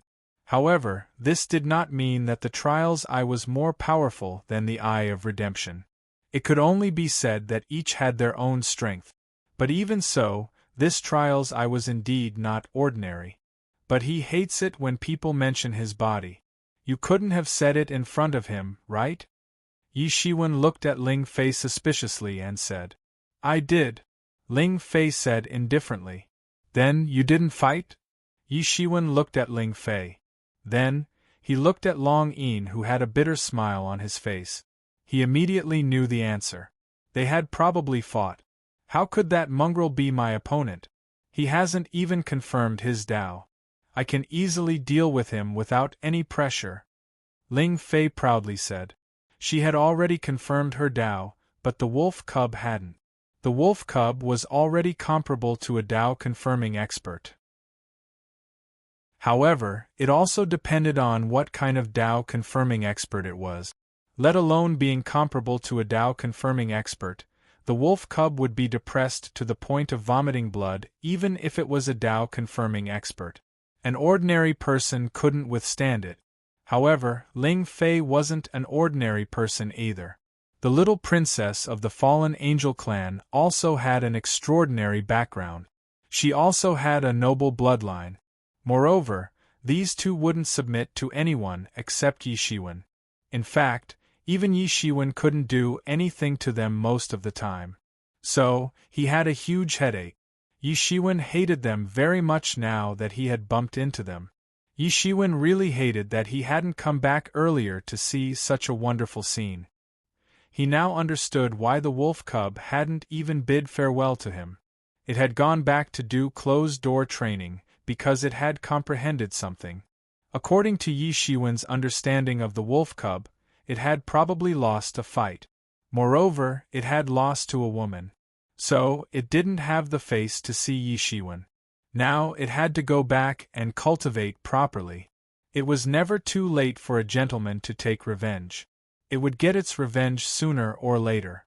However, this did not mean that the Trial's Eye was more powerful than the Eye of Redemption. It could only be said that each had their own strength. But even so, this Trial's Eye was indeed not ordinary. But he hates it when people mention his body. You couldn't have said it in front of him, right? Yi Shiwen looked at Ling Fei suspiciously and said. I did. Ling Fei said indifferently. Then you didn't fight? Yi Shiwen looked at Ling Fei. Then, he looked at Long Yin who had a bitter smile on his face. He immediately knew the answer. They had probably fought. How could that mongrel be my opponent? He hasn't even confirmed his Tao. I can easily deal with him without any pressure. Ling Fei proudly said. She had already confirmed her Tao, but the wolf cub hadn't. The wolf cub was already comparable to a Tao confirming expert. However, it also depended on what kind of Tao confirming expert it was. Let alone being comparable to a Tao confirming expert, the wolf cub would be depressed to the point of vomiting blood even if it was a Tao confirming expert. An ordinary person couldn't withstand it. However, Ling Fei wasn't an ordinary person either. The little princess of the fallen angel clan also had an extraordinary background. She also had a noble bloodline. Moreover, these two wouldn't submit to anyone except Yi Shiwen. In fact, even Yi Shiwen couldn't do anything to them most of the time. So, he had a huge headache. Yi Shiwen hated them very much now that he had bumped into them. Yi Shiwen really hated that he hadn't come back earlier to see such a wonderful scene. He now understood why the wolf cub hadn't even bid farewell to him. It had gone back to do closed-door training, because it had comprehended something. According to Yi Shiwen's understanding of the wolf cub, it had probably lost a fight. Moreover, it had lost to a woman. So, it didn't have the face to see Yi Shiwen. Now it had to go back and cultivate properly. It was never too late for a gentleman to take revenge. It would get its revenge sooner or later.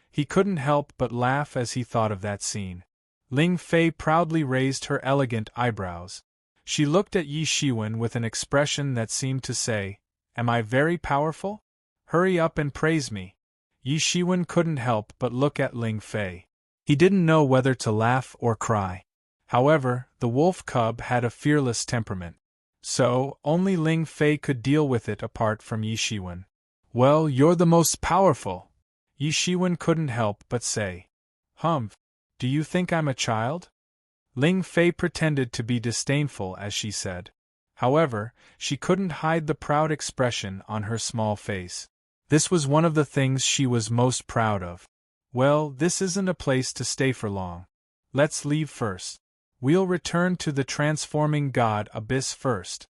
He couldn't help but laugh as he thought of that scene. Ling Fei proudly raised her elegant eyebrows. She looked at Yi Shiwen with an expression that seemed to say, Am I very powerful? Hurry up and praise me. Yi Shiwen couldn't help but look at Ling Fei. He didn't know whether to laugh or cry. However, the wolf cub had a fearless temperament. So, only Ling Fei could deal with it apart from Yi Shiwen. Well, you're the most powerful. Yi Shiwen couldn't help but say. Humph. Do you think I'm a child? Ling Fei pretended to be disdainful as she said. However, she couldn't hide the proud expression on her small face. This was one of the things she was most proud of. Well, this isn't a place to stay for long. Let's leave first. We'll return to the transforming god Abyss first,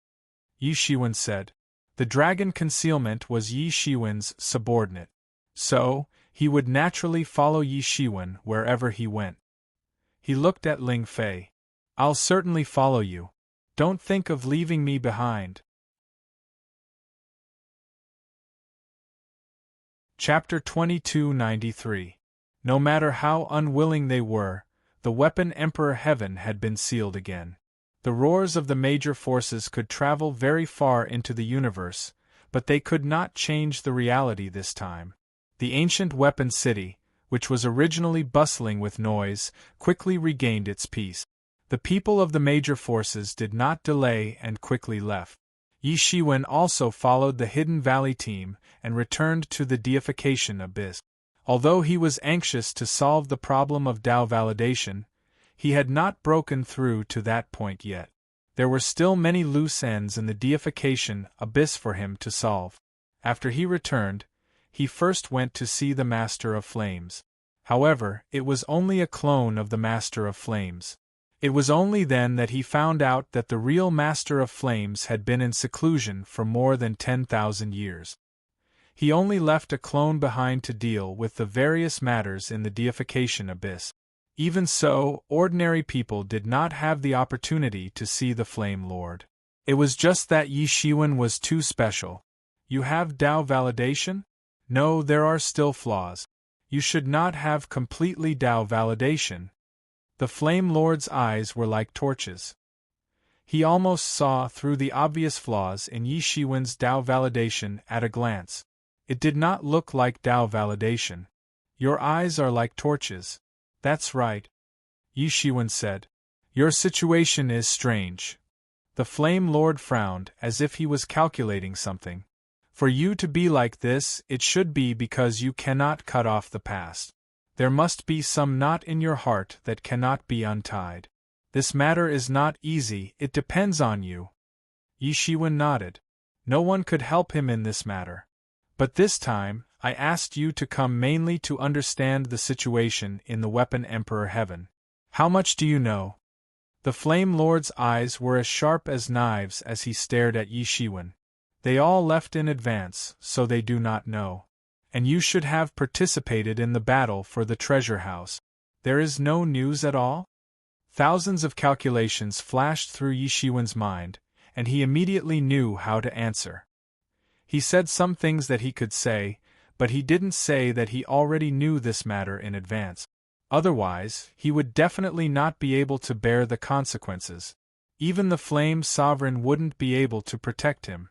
Yi Shiwen said. The dragon concealment was Yi Shiwen's subordinate. So, he would naturally follow Yi Shiwen wherever he went. He looked at Ling Fei. I'll certainly follow you. Don't think of leaving me behind. Chapter 2293. No matter how unwilling they were, the weapon Emperor Heaven had been sealed again. The roars of the major forces could travel very far into the universe, but they could not change the reality this time. The ancient weapon city, which was originally bustling with noise, quickly regained its peace. The people of the major forces did not delay and quickly left. Yi Shiwen also followed the Hidden Valley team and returned to the deification abyss. Although he was anxious to solve the problem of Dao validation, he had not broken through to that point yet. There were still many loose ends in the deification abyss for him to solve. After he returned, he first went to see the Master of Flames. However, it was only a clone of the Master of Flames. It was only then that he found out that the real Master of Flames had been in seclusion for more than 10,000 years. He only left a clone behind to deal with the various matters in the deification abyss. Even so, ordinary people did not have the opportunity to see the Flame Lord. It was just that Yi Shiwen was too special. You have Dao validation? No, there are still flaws. You should not have completely Dao validation. The Flame Lord's eyes were like torches. He almost saw through the obvious flaws in Yi Shiwen's Dao validation at a glance. It did not look like Dao validation. Your eyes are like torches. That's right, Yi Shiwen said. Your situation is strange. The Flame Lord frowned as if he was calculating something. For you to be like this, it should be because you cannot cut off the past. There must be some knot in your heart that cannot be untied. This matter is not easy, it depends on you. Yi Shiwen nodded. No one could help him in this matter. But this time, I asked you to come mainly to understand the situation in the Weapon Emperor Heaven. How much do you know? The Flame Lord's eyes were as sharp as knives as he stared at Yi Shiwen. They all left in advance, so they do not know. And you should have participated in the battle for the treasure house. There is no news at all? Thousands of calculations flashed through Yi Shiwen's mind, and he immediately knew how to answer. He said some things that he could say, but he didn't say that he already knew this matter in advance. Otherwise, he would definitely not be able to bear the consequences. Even the Flame Sovereign wouldn't be able to protect him.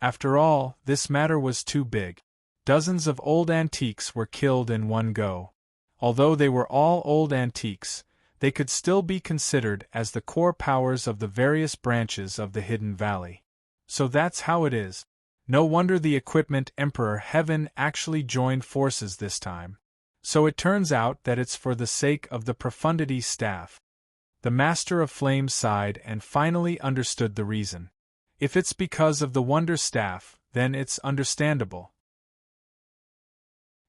After all, this matter was too big. Dozens of old antiques were killed in one go. Although they were all old antiques, they could still be considered as the core powers of the various branches of the Hidden Valley. So that's how it is. No wonder the Equipment Emperor Heaven actually joined forces this time. So it turns out that it's for the sake of the Profundity Staff. The Master of Flames sighed and finally understood the reason. If it's because of the Wonder Staff, then it's understandable.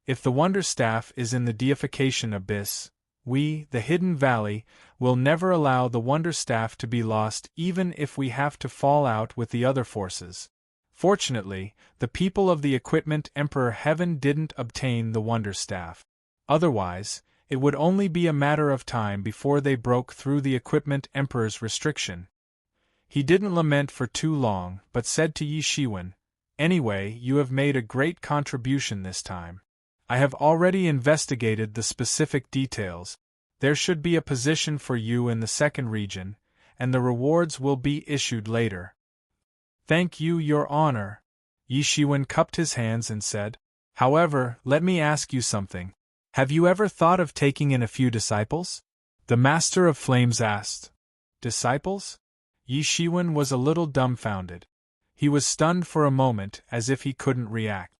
If the Wonder Staff is in the deification abyss, we, the Hidden Valley, will never allow the Wonder Staff to be lost even if we have to fall out with the other forces. Fortunately, the people of the Equipment Emperor Heaven didn't obtain the Wonder Staff. Otherwise, it would only be a matter of time before they broke through the Equipment Emperor's restriction. He didn't lament for too long, but said to Yi Shiwen, "Anyway, you have made a great contribution this time. I have already investigated the specific details. There should be a position for you in the second region, and the rewards will be issued later." "Thank you, Your Honor." Yi Shiwen cupped his hands and said, "However, let me ask you something. Have you ever thought of taking in a few disciples?" The Master of Flames asked. "Disciples?" Yi Shiwen was a little dumbfounded. He was stunned for a moment as if he couldn't react.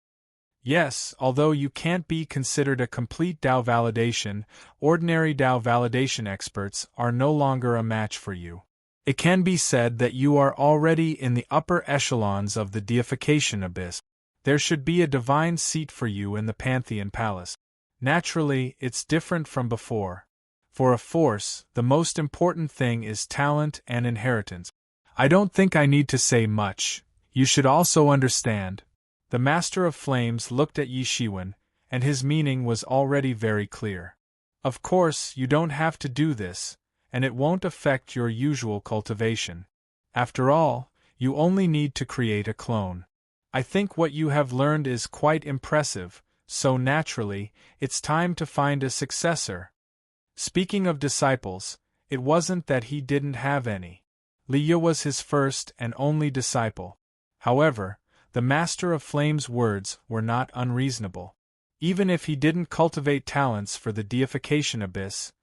Yes, although you can't be considered a complete Tao validation, ordinary Tao validation experts are no longer a match for you. It can be said that you are already in the upper echelons of the deification abyss. There should be a divine seat for you in the Pantheon Palace. Naturally, it's different from before. For a force, the most important thing is talent and inheritance. I don't think I need to say much. You should also understand. The Master of Flames looked at Yi Shiwen, and his meaning was already very clear. Of course, you don't have to do this, and it won't affect your usual cultivation. After all, you only need to create a clone. I think what you have learned is quite impressive, so naturally, it's time to find a successor. Speaking of disciples, it wasn't that he didn't have any. Li Ye was his first and only disciple. However, the Master of Flame's words were not unreasonable. Even if he didn't cultivate talents for the deification abyss,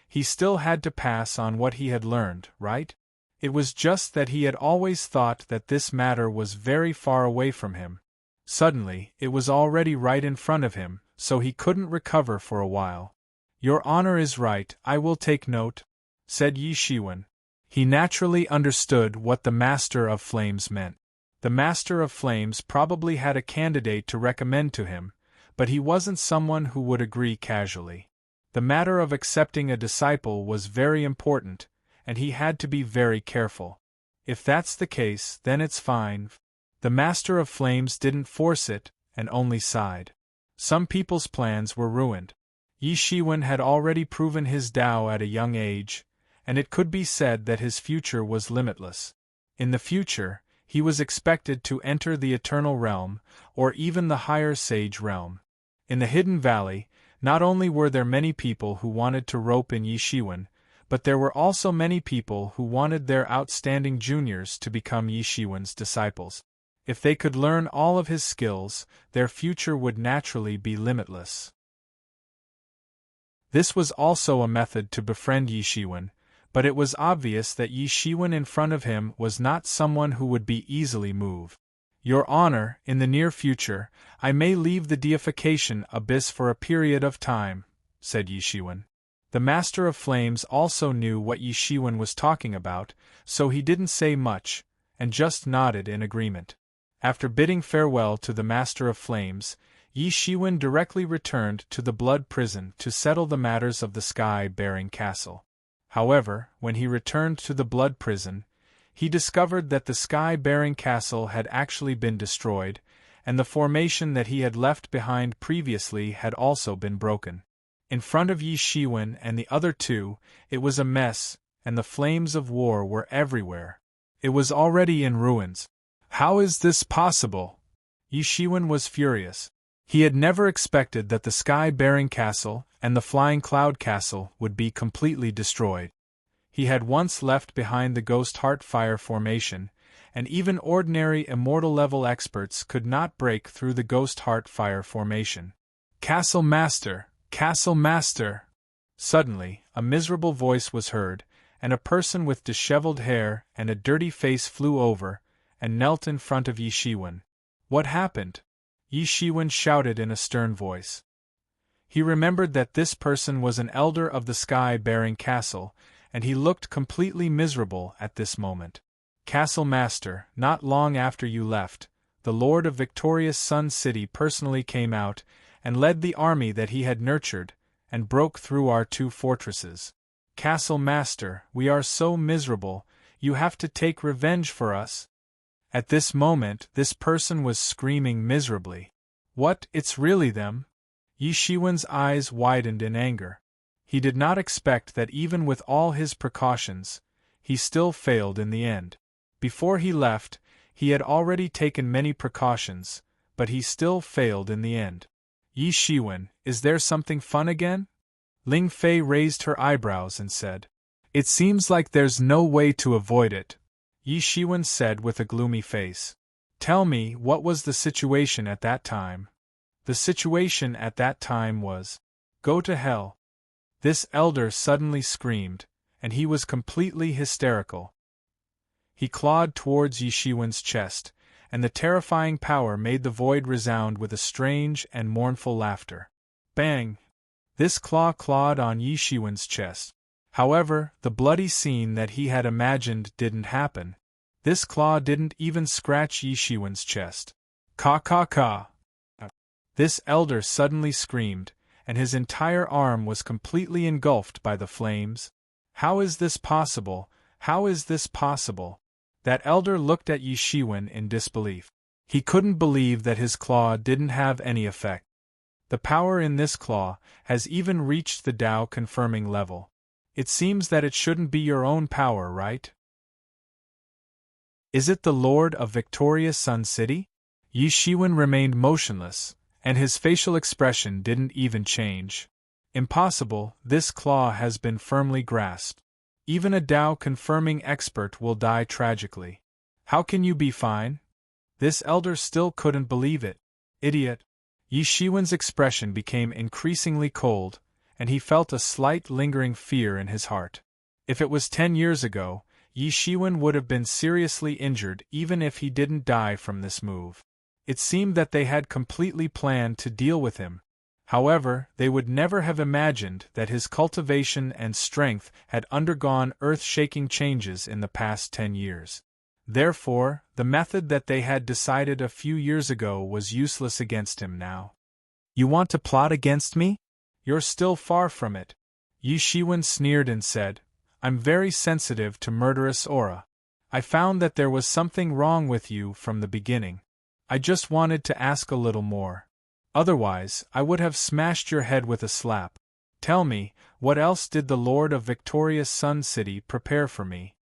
he still had to pass on what he had learned, right? It was just that he had always thought that this matter was very far away from him. Suddenly, it was already right in front of him, so he couldn't recover for a while. Your honor is right, I will take note, said Yi Shiwen. He naturally understood what the Master of Flames meant. The Master of Flames probably had a candidate to recommend to him, but he wasn't someone who would agree casually. The matter of accepting a disciple was very important, and he had to be very careful. If that's the case, then it's fine. The Master of Flames didn't force it, and only sighed. Some people's plans were ruined. Yi Shiwen had already proven his Tao at a young age, and it could be said that his future was limitless. In the future, he was expected to enter the Eternal Realm, or even the Higher Sage Realm. In the Hidden Valley, not only were there many people who wanted to rope in Yi Shiwen, but there were also many people who wanted their outstanding juniors to become Yi Shiwen's disciples. If they could learn all of his skills, their future would naturally be limitless. This was also a method to befriend Yi Shiwen, but it was obvious that Yi Shiwen in front of him was not someone who would be easily moved. Your honor, in the near future, I may leave the deification abyss for a period of time, said Yi Shiwen. The Master of Flames also knew what Yi Shiwen was talking about, so he didn't say much, and just nodded in agreement. After bidding farewell to the Master of Flames, Yi Shiwen directly returned to the Blood Prison to settle the matters of the Sky-bearing Castle. However, when he returned to the Blood Prison, he discovered that the Sky-bearing Castle had actually been destroyed, and the formation that he had left behind previously had also been broken. In front of Yi Shiwen and the other two, it was a mess, and the flames of war were everywhere. It was already in ruins. How is this possible? Yi Shiwen was furious. He had never expected that the Sky-bearing Castle and the Flying Cloud Castle would be completely destroyed. He had once left behind the Ghost Heart Fire formation, and even ordinary immortal-level experts could not break through the Ghost Heart Fire formation. Castle Master! Castle Master! Suddenly, a miserable voice was heard, and a person with disheveled hair and a dirty face flew over and knelt in front of Yi Shiwen. What happened? Yi Shiwen shouted in a stern voice. He remembered that this person was an elder of the Sky-bearing Castle, and he looked completely miserable at this moment. Castle Master, not long after you left, the Lord of Victorious Sun City personally came out and led the army that he had nurtured, and broke through our 2 fortresses. Castle Master, we are so miserable, you have to take revenge for us. At this moment, this person was screaming miserably. What, it's really them? Yi Shiwen's eyes widened in anger. He did not expect that even with all his precautions, he still failed in the end. Before he left, he had already taken many precautions, but he still failed in the end. Yi Shiwen, is there something fun again? Ling Fei raised her eyebrows and said. It seems like there's no way to avoid it, Yi Shiwen said with a gloomy face. Tell me, what was the situation at that time? The situation at that time was, go to hell. This elder suddenly screamed, and he was completely hysterical. He clawed towards Yi Shiwen's chest, and the terrifying power made the void resound with a strange and mournful laughter. Bang! This claw clawed on Yi Shiwen's chest. However, the bloody scene that he had imagined didn't happen. This claw didn't even scratch Yi Shiwen's chest. Ka ka ka! This elder suddenly screamed, and his entire arm was completely engulfed by the flames. How is this possible? How is this possible? That elder looked at Yi Shiwen in disbelief. He couldn't believe that his claw didn't have any effect. The power in this claw has even reached the Tao confirming level. It seems that it shouldn't be your own power, right? Is it the Lord of Victoria's Sun City? Yi Shiwen remained motionless, and his facial expression didn't even change. Impossible, this claw has been firmly grasped. Even a Tao-confirming expert will die tragically. How can you be fine? This elder still couldn't believe it. Idiot! Yi Shiwen's expression became increasingly cold, and he felt a slight lingering fear in his heart. If it was 10 years ago, Yi Shiwen would have been seriously injured even if he didn't die from this move. It seemed that they had completely planned to deal with him. However, they would never have imagined that his cultivation and strength had undergone earth-shaking changes in the past 10 years. Therefore, the method that they had decided a few years ago was useless against him now. You want to plot against me? You're still far from it. Yi Shiwen sneered and said, I'm very sensitive to murderous aura. I found that there was something wrong with you from the beginning. I just wanted to ask a little more. Otherwise, I would have smashed your head with a slap. Tell me, what else did the Lord of Victoria's Sun City prepare for me?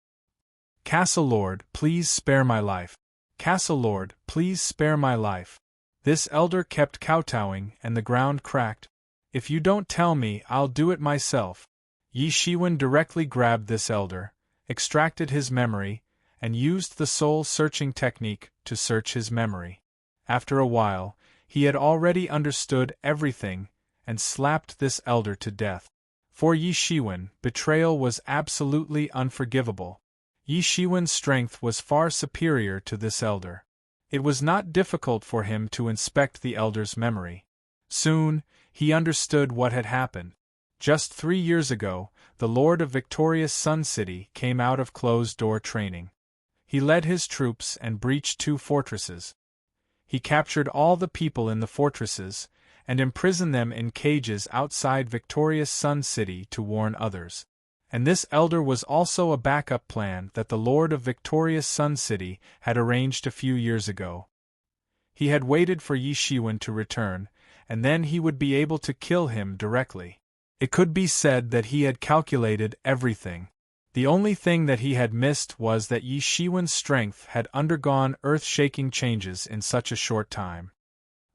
Castle Lord, please spare my life. Castle Lord, please spare my life. This elder kept kowtowing and the ground cracked. If you don't tell me, I'll do it myself. Yi Shiwen directly grabbed this elder, extracted his memory, and used the soul-searching technique to search his memory. After a while, he had already understood everything and slapped this elder to death. For Yi Shiwen, betrayal was absolutely unforgivable. Yi Shiwen's strength was far superior to this elder. It was not difficult for him to inspect the elder's memory. Soon, he understood what had happened. Just 3 years ago, the Lord of Victoria's Sun City came out of closed-door training. He led his troops and breached 2 fortresses. He captured all the people in the fortresses and imprisoned them in cages outside Victoria's Sun City to warn others. And this elder was also a backup plan that the Lord of Victoria's Sun City had arranged a few years ago. He had waited for Yi Shiwen to return, and then he would be able to kill him directly. It could be said that he had calculated everything. The only thing that he had missed was that Yi Shiwen's strength had undergone earth-shaking changes in such a short time.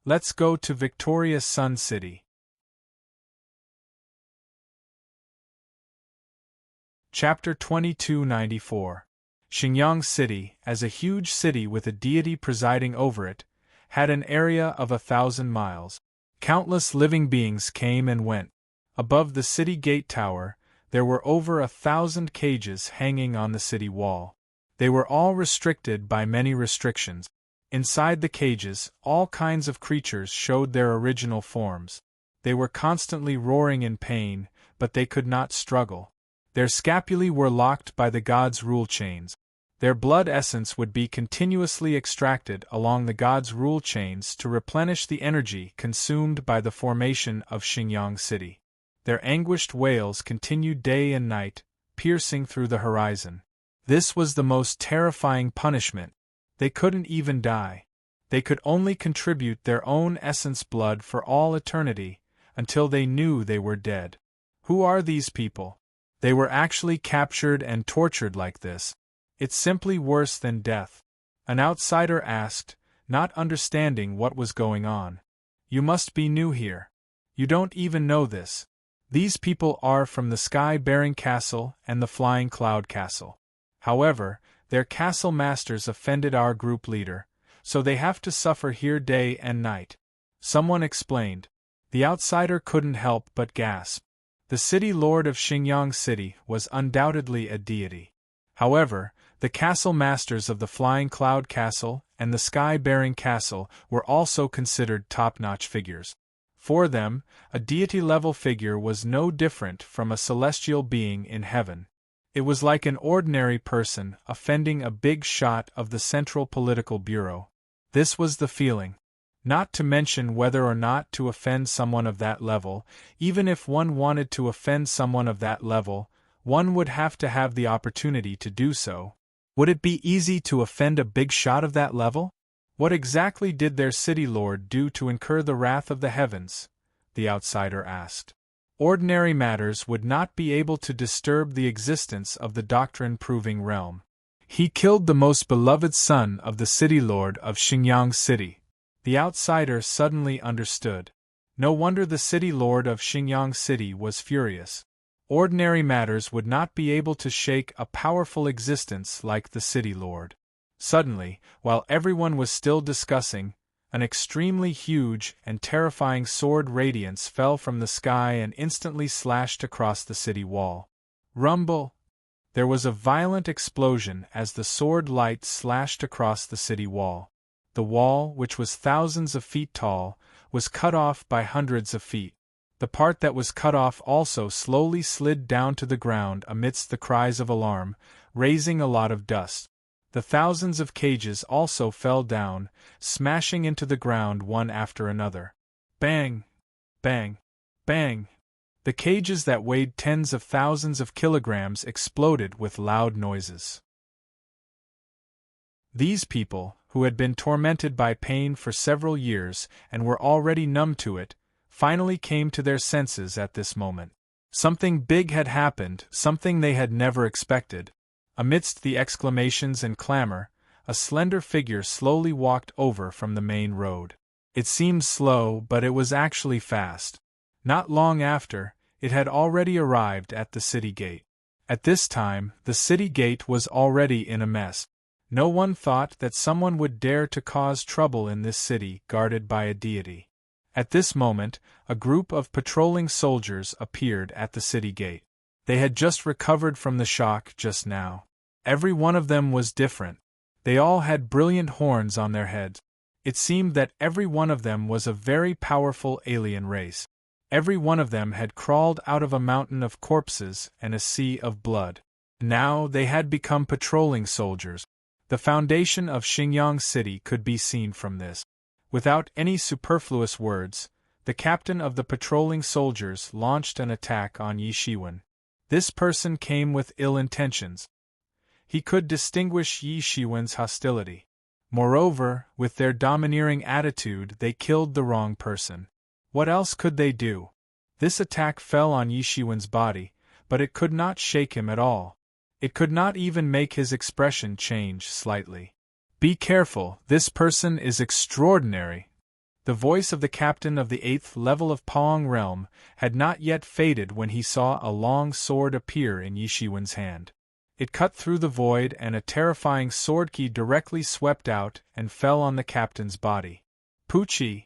Let's go to Victoria's Sun City. Chapter 2294. Xingyang City, as a huge city with a deity presiding over it, had an area of 1,000 miles. Countless living beings came and went. Above the city gate tower, there were over 1,000 cages hanging on the city wall. They were all restricted by many restrictions. Inside the cages, all kinds of creatures showed their original forms. They were constantly roaring in pain, but they could not struggle. Their scapulae were locked by the god's rule chains. Their blood essence would be continuously extracted along the god's rule chains to replenish the energy consumed by the formation of Xingyang City. Their anguished wails continued day and night, piercing through the horizon. This was the most terrifying punishment. They couldn't even die. They could only contribute their own essence blood for all eternity, until they knew they were dead. Who are these people? They were actually captured and tortured like this. It's simply worse than death. An outsider asked, not understanding what was going on. You must be new here. You don't even know this. These people are from the Sky-Bearing Castle and the Flying Cloud Castle. However, their castle masters offended our group leader, so they have to suffer here day and night. Someone explained. The outsider couldn't help but gasp. The city lord of Xingyang City was undoubtedly a deity. However, The castle masters of the Flying Cloud Castle and the Sky-Bearing Castle were also considered top-notch figures. For them, a deity-level figure was no different from a celestial being in heaven. It was like an ordinary person offending a big shot of the Central Political Bureau. This was the feeling. Not to mention whether or not to offend someone of that level. Even if one wanted to offend someone of that level, one would have to have the opportunity to do so. Would it be easy to offend a big shot of that level? What exactly did their city lord do to incur the wrath of the heavens? The outsider asked. Ordinary matters would not be able to disturb the existence of the doctrine-proving realm. He killed the most beloved son of the city lord of Xinjiang City. The outsider suddenly understood. No wonder the city lord of Xinjiang City was furious. Ordinary matters would not be able to shake a powerful existence like the city lord. Suddenly, while everyone was still discussing, an extremely huge and terrifying sword radiance fell from the sky and instantly slashed across the city wall. Rumble! There was a violent explosion as the sword light slashed across the city wall. The wall, which was thousands of feet tall, was cut off by hundreds of feet. The part that was cut off also slowly slid down to the ground amidst the cries of alarm, raising a lot of dust. The thousands of cages also fell down, smashing into the ground one after another. Bang! Bang! Bang! The cages that weighed tens of thousands of kilograms exploded with loud noises. These people, who had been tormented by pain for several years and were already numb to it, finally came to their senses at this moment. Something big had happened, something they had never expected. Amidst the exclamations and clamor, a slender figure slowly walked over from the main road. It seemed slow, but it was actually fast. Not long after, it had already arrived at the city gate. At this time, the city gate was already in a mess. No one thought that someone would dare to cause trouble in this city guarded by a deity. At this moment, a group of patrolling soldiers appeared at the city gate. They had just recovered from the shock just now. Every one of them was different. They all had brilliant horns on their heads. It seemed that every one of them was a very powerful alien race. Every one of them had crawled out of a mountain of corpses and a sea of blood. Now they had become patrolling soldiers. The foundation of Xinjiang City could be seen from this. Without any superfluous words, the captain of the patrolling soldiers launched an attack on Yi Shiwen. This person came with ill intentions. He could distinguish Yi Shiwen's hostility. Moreover, with their domineering attitude they killed the wrong person. What else could they do? This attack fell on Yi Shiwen's body, but it could not shake him at all. It could not even make his expression change slightly. Be careful, this person is extraordinary. The voice of the captain of the 8th level of Pong realm had not yet faded when he saw a long sword appear in Yi Shiwen's hand. It cut through the void and a terrifying sword key directly swept out and fell on the captain's body. Poochie!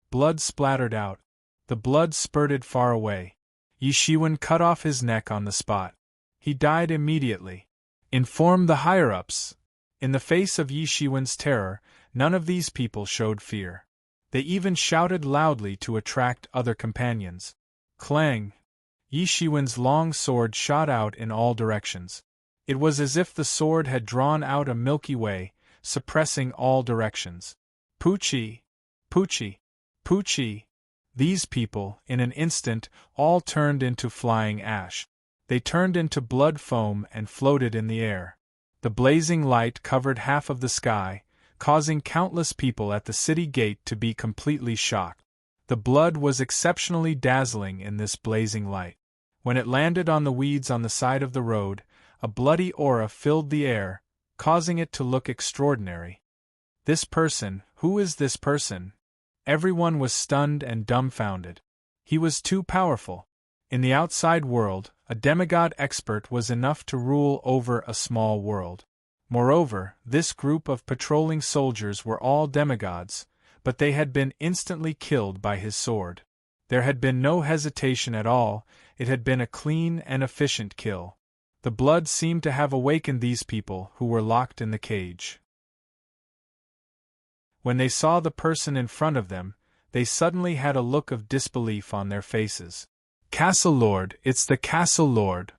Blood splattered out. The blood spurted far away. Yi Shiwen cut off his neck on the spot. He died immediately. Inform the higher-ups. In the face of Yi Shiwen's terror, none of these people showed fear. They even shouted loudly to attract other companions. Clang! Yi Shiwen's long sword shot out in all directions. It was as if the sword had drawn out a Milky Way, suppressing all directions. Poochie! Poochie! Poochie! These people, in an instant, all turned into flying ash. They turned into blood foam and floated in the air. The blazing light covered half of the sky, causing countless people at the city gate to be completely shocked. The blood was exceptionally dazzling in this blazing light. When it landed on the weeds on the side of the road, a bloody aura filled the air, causing it to look extraordinary. This person, who is this person? Everyone was stunned and dumbfounded. He was too powerful. In the outside world, a demigod expert was enough to rule over a small world. Moreover, this group of patrolling soldiers were all demigods, but they had been instantly killed by his sword. There had been no hesitation at all, it had been a clean and efficient kill. The blood seemed to have awakened these people who were locked in the cage. When they saw the person in front of them, they suddenly had a look of disbelief on their faces. Castle Lord, it's the Castle Lord.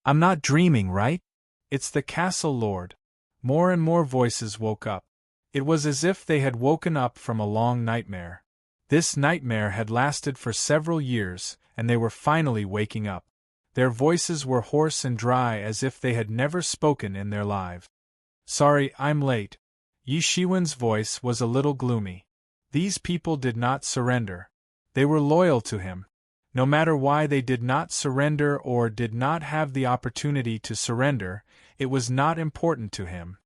I'm not dreaming, right? It's the Castle Lord. More and more voices woke up. It was as if they had woken up from a long nightmare. This nightmare had lasted for several years, and they were finally waking up. Their voices were hoarse and dry as if they had never spoken in their lives. Sorry, I'm late. Yi Shiwen's voice was a little gloomy. These people did not surrender. They were loyal to him. No matter why they did not surrender or did not have the opportunity to surrender, it was not important to him.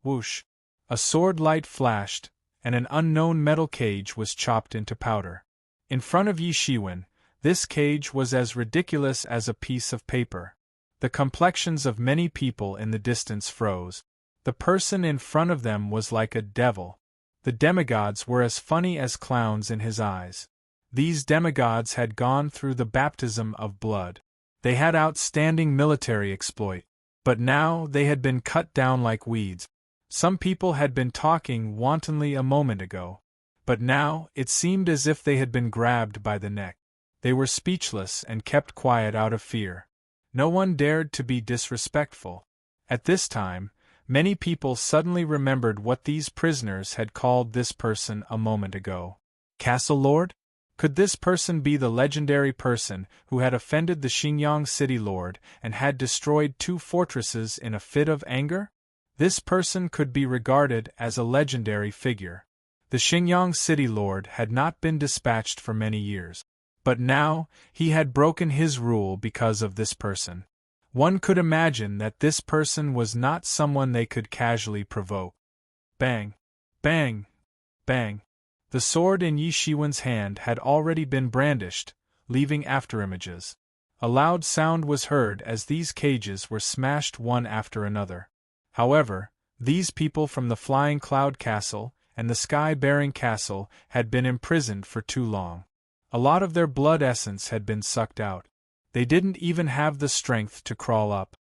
Whoosh! A sword light flashed, and an unknown metal cage was chopped into powder. In front of Yi Shiwen, this cage was as ridiculous as a piece of paper. The complexions of many people in the distance froze. The person in front of them was like a devil. The demigods were as funny as clowns in his eyes. These demigods had gone through the baptism of blood. They had outstanding military exploit. But now they had been cut down like weeds. Some people had been talking wantonly a moment ago. But now it seemed as if they had been grabbed by the neck. They were speechless and kept quiet out of fear. No one dared to be disrespectful. At this time, many people suddenly remembered what these prisoners had called this person a moment ago. Castle Lord? Could this person be the legendary person who had offended the Xinjiang city lord and had destroyed 2 fortresses in a fit of anger? This person could be regarded as a legendary figure. The Xinjiang city lord had not been dispatched for many years. But now, he had broken his rule because of this person. One could imagine that this person was not someone they could casually provoke. Bang! Bang! Bang! The sword in Yi Shiwen's hand had already been brandished, leaving afterimages. A loud sound was heard as these cages were smashed one after another. However, these people from the Flying Cloud Castle and the Sky-Bearing Castle had been imprisoned for too long. A lot of their blood essence had been sucked out. They didn't even have the strength to crawl up.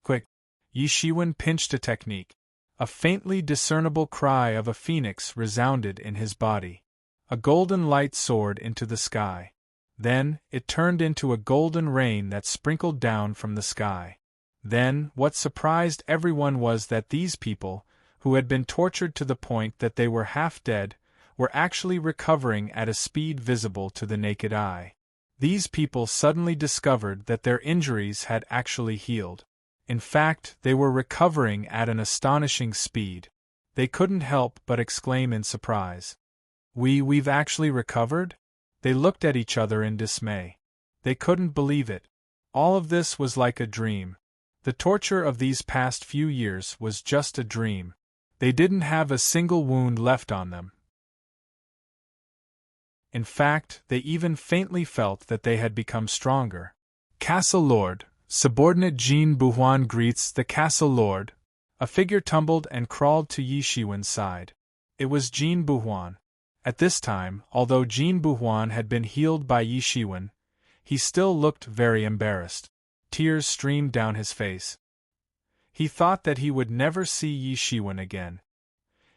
Quick! Yi Shiwen pinched a technique. A faintly discernible cry of a phoenix resounded in his body. A golden light soared into the sky. Then, it turned into a golden rain that sprinkled down from the sky. Then, what surprised everyone was that these people, who had been tortured to the point that they were half dead, were actually recovering at a speed visible to the naked eye. These people suddenly discovered that their injuries had actually healed. In fact, they were recovering at an astonishing speed. They couldn't help but exclaim in surprise. We've actually recovered? They looked at each other in dismay. They couldn't believe it. All of this was like a dream. The torture of these past few years was just a dream. They didn't have a single wound left on them. In fact, they even faintly felt that they had become stronger. Castle Lord, subordinate Jin Buhuan greets the Castle Lord. A figure tumbled and crawled to Yi Shiwen's side. It was Jin Buhuan. At this time, although Jin Buhuan had been healed by Yi Shiwen, he still looked very embarrassed. Tears streamed down his face. He thought that he would never see Yi Shiwen again.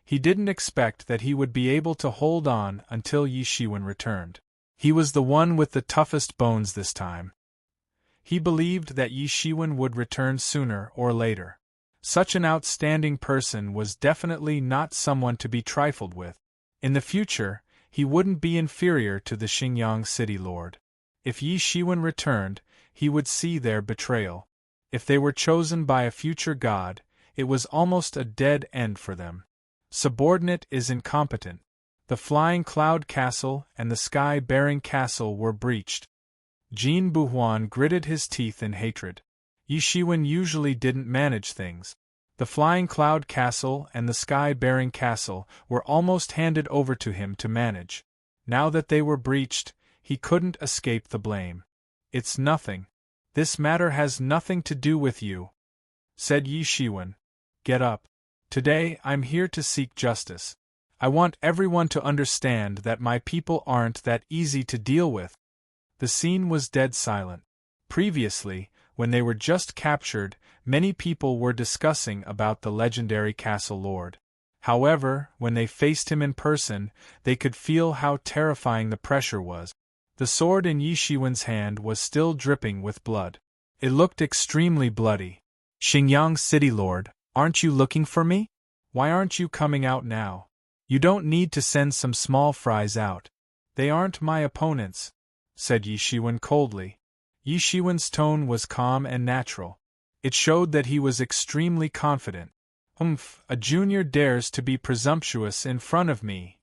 He didn't expect that he would be able to hold on until Yi Shiwen returned. He was the one with the toughest bones this time. He believed that Yi Shiwen would return sooner or later. Such an outstanding person was definitely not someone to be trifled with. In the future, he wouldn't be inferior to the Xinjiang city lord. If Yi Shiwen returned, he would see their betrayal. If they were chosen by a future god, it was almost a dead end for them. Subordinate is incompetent. The Flying Cloud Castle and the Sky-Bearing Castle were breached. Jin Buhuan gritted his teeth in hatred. Yi Shiwen usually didn't manage things. The Flying Cloud Castle and the Sky-Bearing Castle were almost handed over to him to manage. Now that they were breached, he couldn't escape the blame. It's nothing. This matter has nothing to do with you, said Yi Shiwen. Get up. Today I'm here to seek justice. I want everyone to understand that my people aren't that easy to deal with. The scene was dead silent. Previously, when they were just captured, many people were discussing about the legendary castle lord. However, when they faced him in person, they could feel how terrifying the pressure was. The sword in Yi Shiwen's hand was still dripping with blood. It looked extremely bloody. "Xingyang City Lord, aren't you looking for me? Why aren't you coming out now? You don't need to send some small fries out. They aren't my opponents," said Yi Shiwen coldly. Yi Shiwen's tone was calm and natural. It showed that he was extremely confident. A junior dares to be presumptuous in front of me."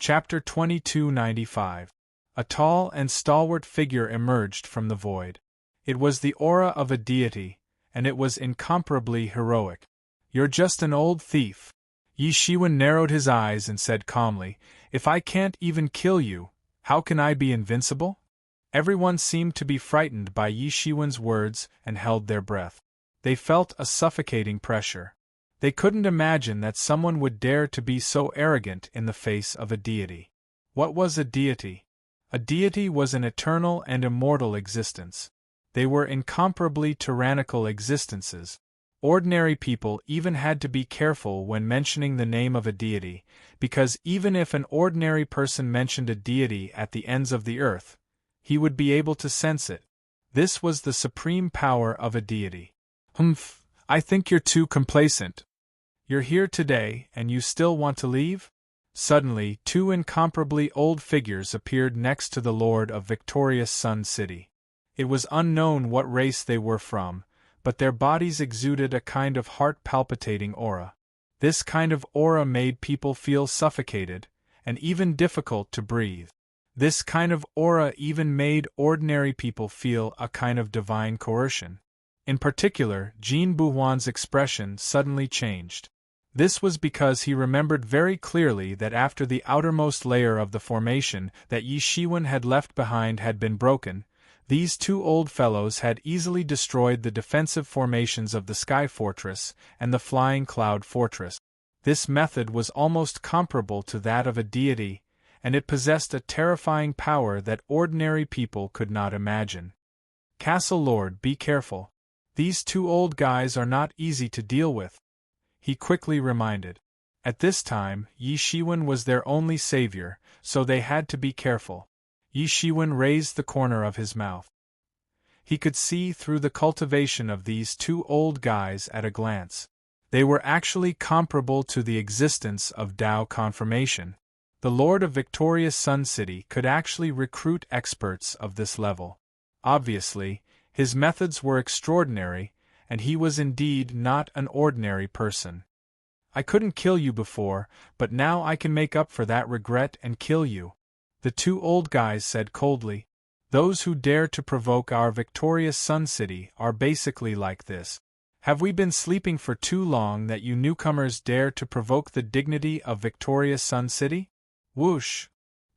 Chapter 2295. A tall and stalwart figure emerged from the void. It was the aura of a deity, and it was incomparably heroic. "You're just an old thief." Yi Shiwen narrowed his eyes and said calmly, "If I can't even kill you, how can I be invincible?" Everyone seemed to be frightened by Yi Shiwen's words and held their breath. They felt a suffocating pressure. They couldn't imagine that someone would dare to be so arrogant in the face of a deity. What was a deity? A deity was an eternal and immortal existence. They were incomparably tyrannical existences. Ordinary people even had to be careful when mentioning the name of a deity, because even if an ordinary person mentioned a deity at the ends of the earth, he would be able to sense it. This was the supreme power of a deity. I think you're too complacent. You're here today, and you still want to leave?" Suddenly, two incomparably old figures appeared next to the Lord of Victorious Sun City. It was unknown what race they were from, but their bodies exuded a kind of heart-palpitating aura. This kind of aura made people feel suffocated, and even difficult to breathe. This kind of aura even made ordinary people feel a kind of divine coercion. In particular, Jean Buhuan's expression suddenly changed. This was because he remembered very clearly that after the outermost layer of the formation that Yi Shiwen had left behind had been broken, these two old fellows had easily destroyed the defensive formations of the Sky Fortress and the Flying Cloud Fortress. This method was almost comparable to that of a deity, and it possessed a terrifying power that ordinary people could not imagine. "Castle Lord, be careful. These two old guys are not easy to deal with," he quickly reminded. At this time, Yi Shiwen was their only savior, so they had to be careful. Yi Shiwen raised the corner of his mouth. He could see through the cultivation of these two old guys at a glance. They were actually comparable to the existence of Tao confirmation. The Lord of Victorious Sun City could actually recruit experts of this level. Obviously, his methods were extraordinary, and he was indeed not an ordinary person. "I couldn't kill you before, but now I can make up for that regret and kill you," the two old guys said coldly. "Those who dare to provoke our Victorious Sun City are basically like this. Have we been sleeping for too long that you newcomers dare to provoke the dignity of Victorious Sun City?" Whoosh!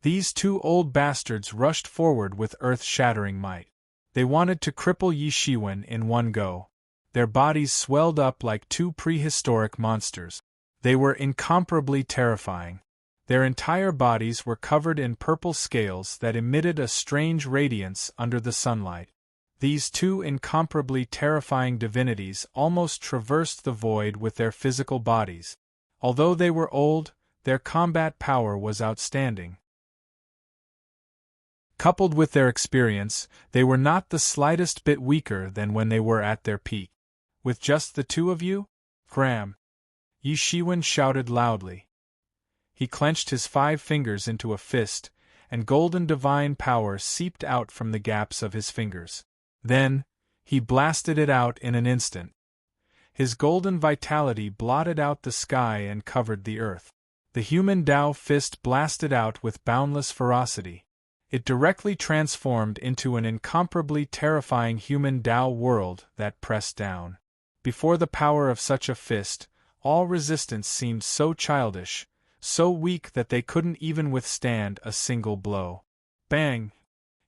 These two old bastards rushed forward with earth-shattering might. They wanted to cripple Yi Shiwen in one go. Their bodies swelled up like two prehistoric monsters. They were incomparably terrifying. Their entire bodies were covered in purple scales that emitted a strange radiance under the sunlight. These two incomparably terrifying divinities almost traversed the void with their physical bodies. Although they were old, their combat power was outstanding. Coupled with their experience, they were not the slightest bit weaker than when they were at their peak. "With just the two of you? Cram!" Yi Shiwen shouted loudly. He clenched his 5 fingers into a fist, and golden divine power seeped out from the gaps of his fingers. Then, he blasted it out in an instant. His golden vitality blotted out the sky and covered the earth. The human Tao fist blasted out with boundless ferocity. It directly transformed into an incomparably terrifying human Tao world that pressed down. Before the power of such a fist, all resistance seemed so childish, so weak that they couldn't even withstand a single blow. Bang!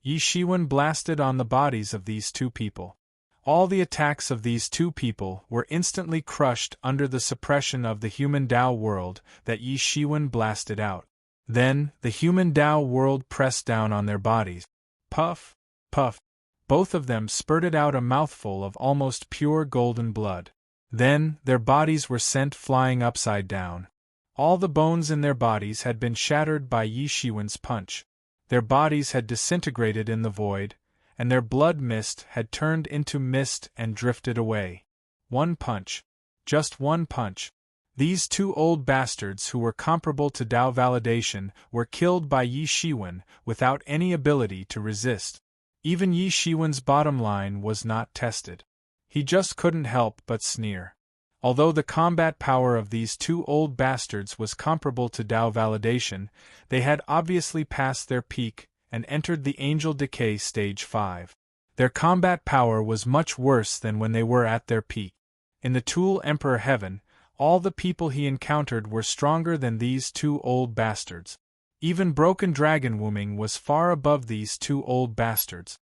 Yi Shiwen blasted on the bodies of these two people. All the attacks of these two people were instantly crushed under the suppression of the human Tao world that Yi Shiwen blasted out. Then, the human Tao world pressed down on their bodies. Puff, puff. Both of them spurted out a mouthful of almost pure golden blood. Then, their bodies were sent flying upside down. All the bones in their bodies had been shattered by Yi Shiwen's punch. Their bodies had disintegrated in the void, and their blood mist had turned into mist and drifted away. One punch. Just one punch. These two old bastards who were comparable to Tao validation were killed by Yi Shiwen without any ability to resist. Even Yi Shiwen's bottom line was not tested. He just couldn't help but sneer. Although the combat power of these two old bastards was comparable to Tao validation, they had obviously passed their peak and entered the Angel Decay Stage 5. Their combat power was much worse than when they were at their peak. In the Tool Emperor Heaven, all the people he encountered were stronger than these two old bastards. Even Broken Dragon Wuming was far above these two old bastards.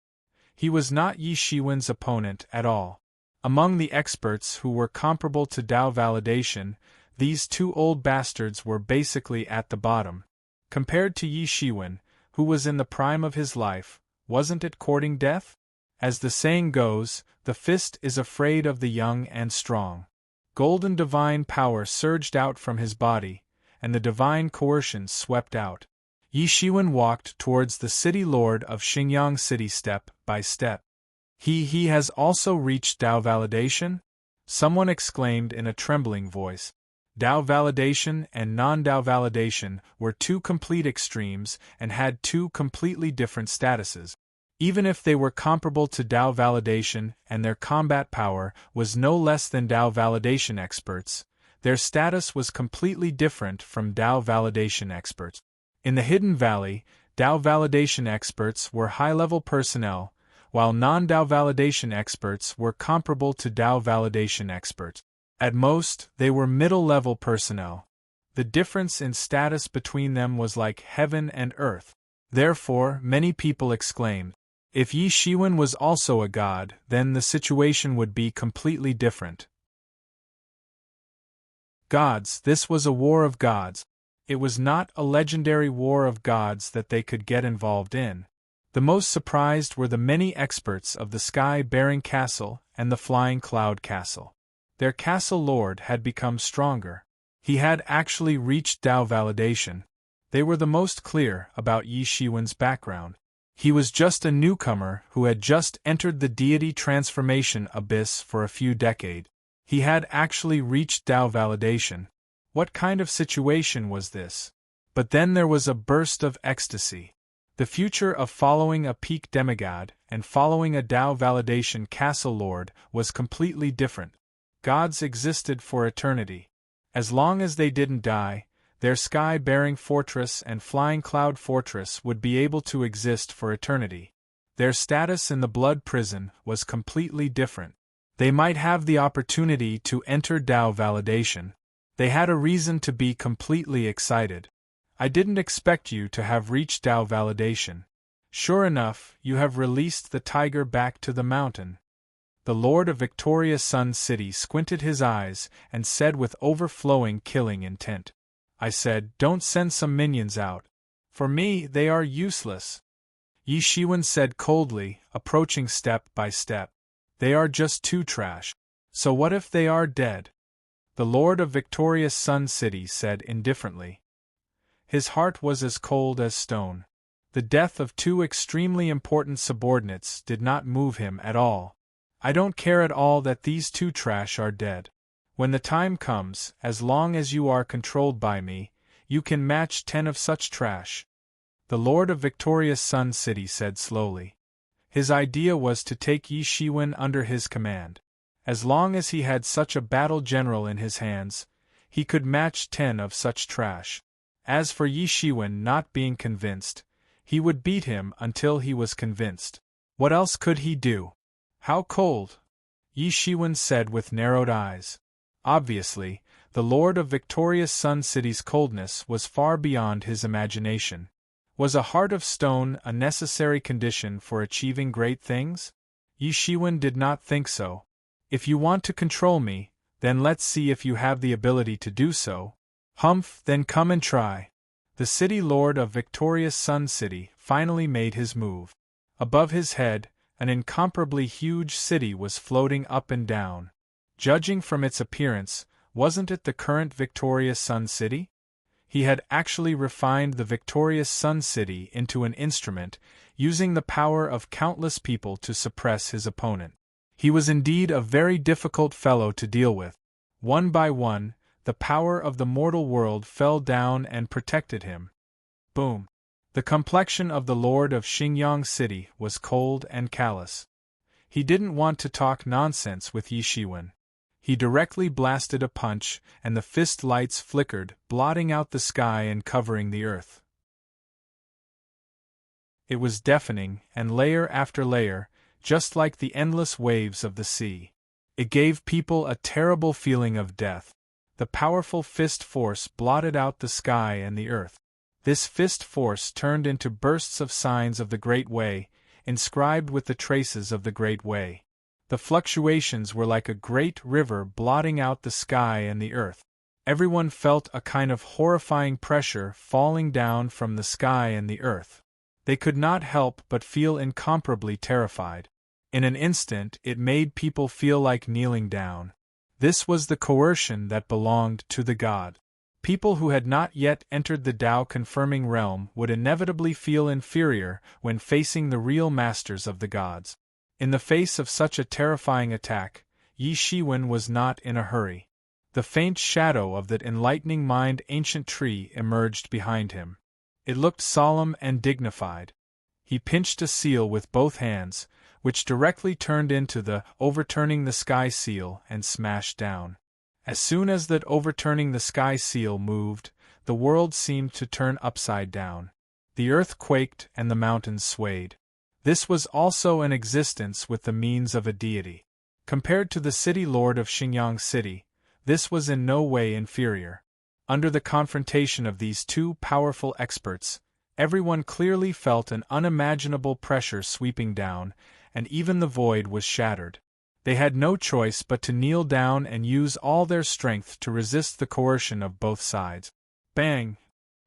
He was not Yi Shiwen's opponent at all. Among the experts who were comparable to Tao validation, these two old bastards were basically at the bottom. Compared to Yi Shiwen, who was in the prime of his life, wasn't it courting death? As the saying goes, the fist is afraid of the young and strong. Golden divine power surged out from his body, and the divine coercion swept out. Yi Shiwen walked towards the city lord of Xingyang City step by step. He has also reached Tao validation? Someone exclaimed in a trembling voice. Tao validation and non-Tao validation were two complete extremes and had two completely different statuses. Even if they were comparable to Tao validation and their combat power was no less than Tao validation experts, their status was completely different from Tao validation experts. In the Hidden Valley, Tao validation experts were high-level personnel, while non-Tao validation experts were comparable to Tao validation experts. At most, they were middle-level personnel. The difference in status between them was like heaven and earth. Therefore, many people exclaimed, if Yi Shiwen was also a god, then the situation would be completely different. Gods, this was a war of gods. It was not a legendary war of gods that they could get involved in. The most surprised were the many experts of the Sky-Bearing Castle and the Flying Cloud Castle. Their castle lord had become stronger. He had actually reached Tao validation. They were the most clear about Yi Shiwen's background. He was just a newcomer who had just entered the deity transformation abyss for a few decades. He had actually reached Tao validation. What kind of situation was this? But then there was a burst of ecstasy. The future of following a peak demigod and following a Tao validation castle lord was completely different. Gods existed for eternity. As long as they didn't die, their sky-bearing fortress and flying cloud fortress would be able to exist for eternity. Their status in the blood prison was completely different. They might have the opportunity to enter Tao validation. They had a reason to be completely excited. I didn't expect you to have reached Tao validation. Sure enough, you have released the tiger back to the mountain. The Lord of Victoria Sun City squinted his eyes and said with overflowing killing intent. I said, don't send some minions out. For me, they are useless. Yi Shiwen said coldly, approaching step by step. They are just too trash. So what if they are dead? The Lord of Victoria Sun City said indifferently. His heart was as cold as stone. The death of two extremely important subordinates did not move him at all. I don't care at all that these two trash are dead. When the time comes, as long as you are controlled by me, you can match 10 of such trash. The Lord of Victoria's Sun City said slowly. His idea was to take Yi Shiwen under his command. As long as he had such a battle general in his hands, he could match 10 of such trash. As for Yi Shiwen not being convinced, he would beat him until he was convinced. What else could he do? How cold? Yi Shiwen said with narrowed eyes. Obviously, the Lord of Victoria's Sun City's coldness was far beyond his imagination. Was a heart of stone a necessary condition for achieving great things? Yi Shiwen did not think so. If you want to control me, then let's see if you have the ability to do so. Humph, then come and try. The city lord of victorious Sun City finally made his move. Above his head, an incomparably huge city was floating up and down. Judging from its appearance, wasn't it the current victorious Sun City? He had actually refined the victorious Sun City into an instrument, using the power of countless people to suppress his opponent. He was indeed a very difficult fellow to deal with. One by one, the power of the mortal world fell down and protected him. Boom! The complexion of the Lord of Xingyang City was cold and callous. He didn't want to talk nonsense with Yi Shiwen. He directly blasted a punch, and the fist lights flickered, blotting out the sky and covering the earth. It was deafening, and layer after layer, just like the endless waves of the sea. It gave people a terrible feeling of death. The powerful fist force blotted out the sky and the earth. This fist force turned into bursts of signs of the Great Way, inscribed with the traces of the Great Way. The fluctuations were like a great river blotting out the sky and the earth. Everyone felt a kind of horrifying pressure falling down from the sky and the earth. They could not help but feel incomparably terrified. In an instant it made people feel like kneeling down. This was the coercion that belonged to the god. People who had not yet entered the Tao-confirming realm would inevitably feel inferior when facing the real masters of the gods. In the face of such a terrifying attack, Yi Shiwen was not in a hurry. The faint shadow of that enlightening mind ancient tree emerged behind him. It looked solemn and dignified. He pinched a seal with both hands, which directly turned into the overturning the sky seal and smashed down. As soon as that overturning the sky seal moved, the world seemed to turn upside down. The earth quaked and the mountains swayed. This was also an existence with the means of a deity. Compared to the city lord of Xingyang City, this was in no way inferior. Under the confrontation of these two powerful experts, everyone clearly felt an unimaginable pressure sweeping down, and even the void was shattered. They had no choice but to kneel down and use all their strength to resist the coercion of both sides. Bang!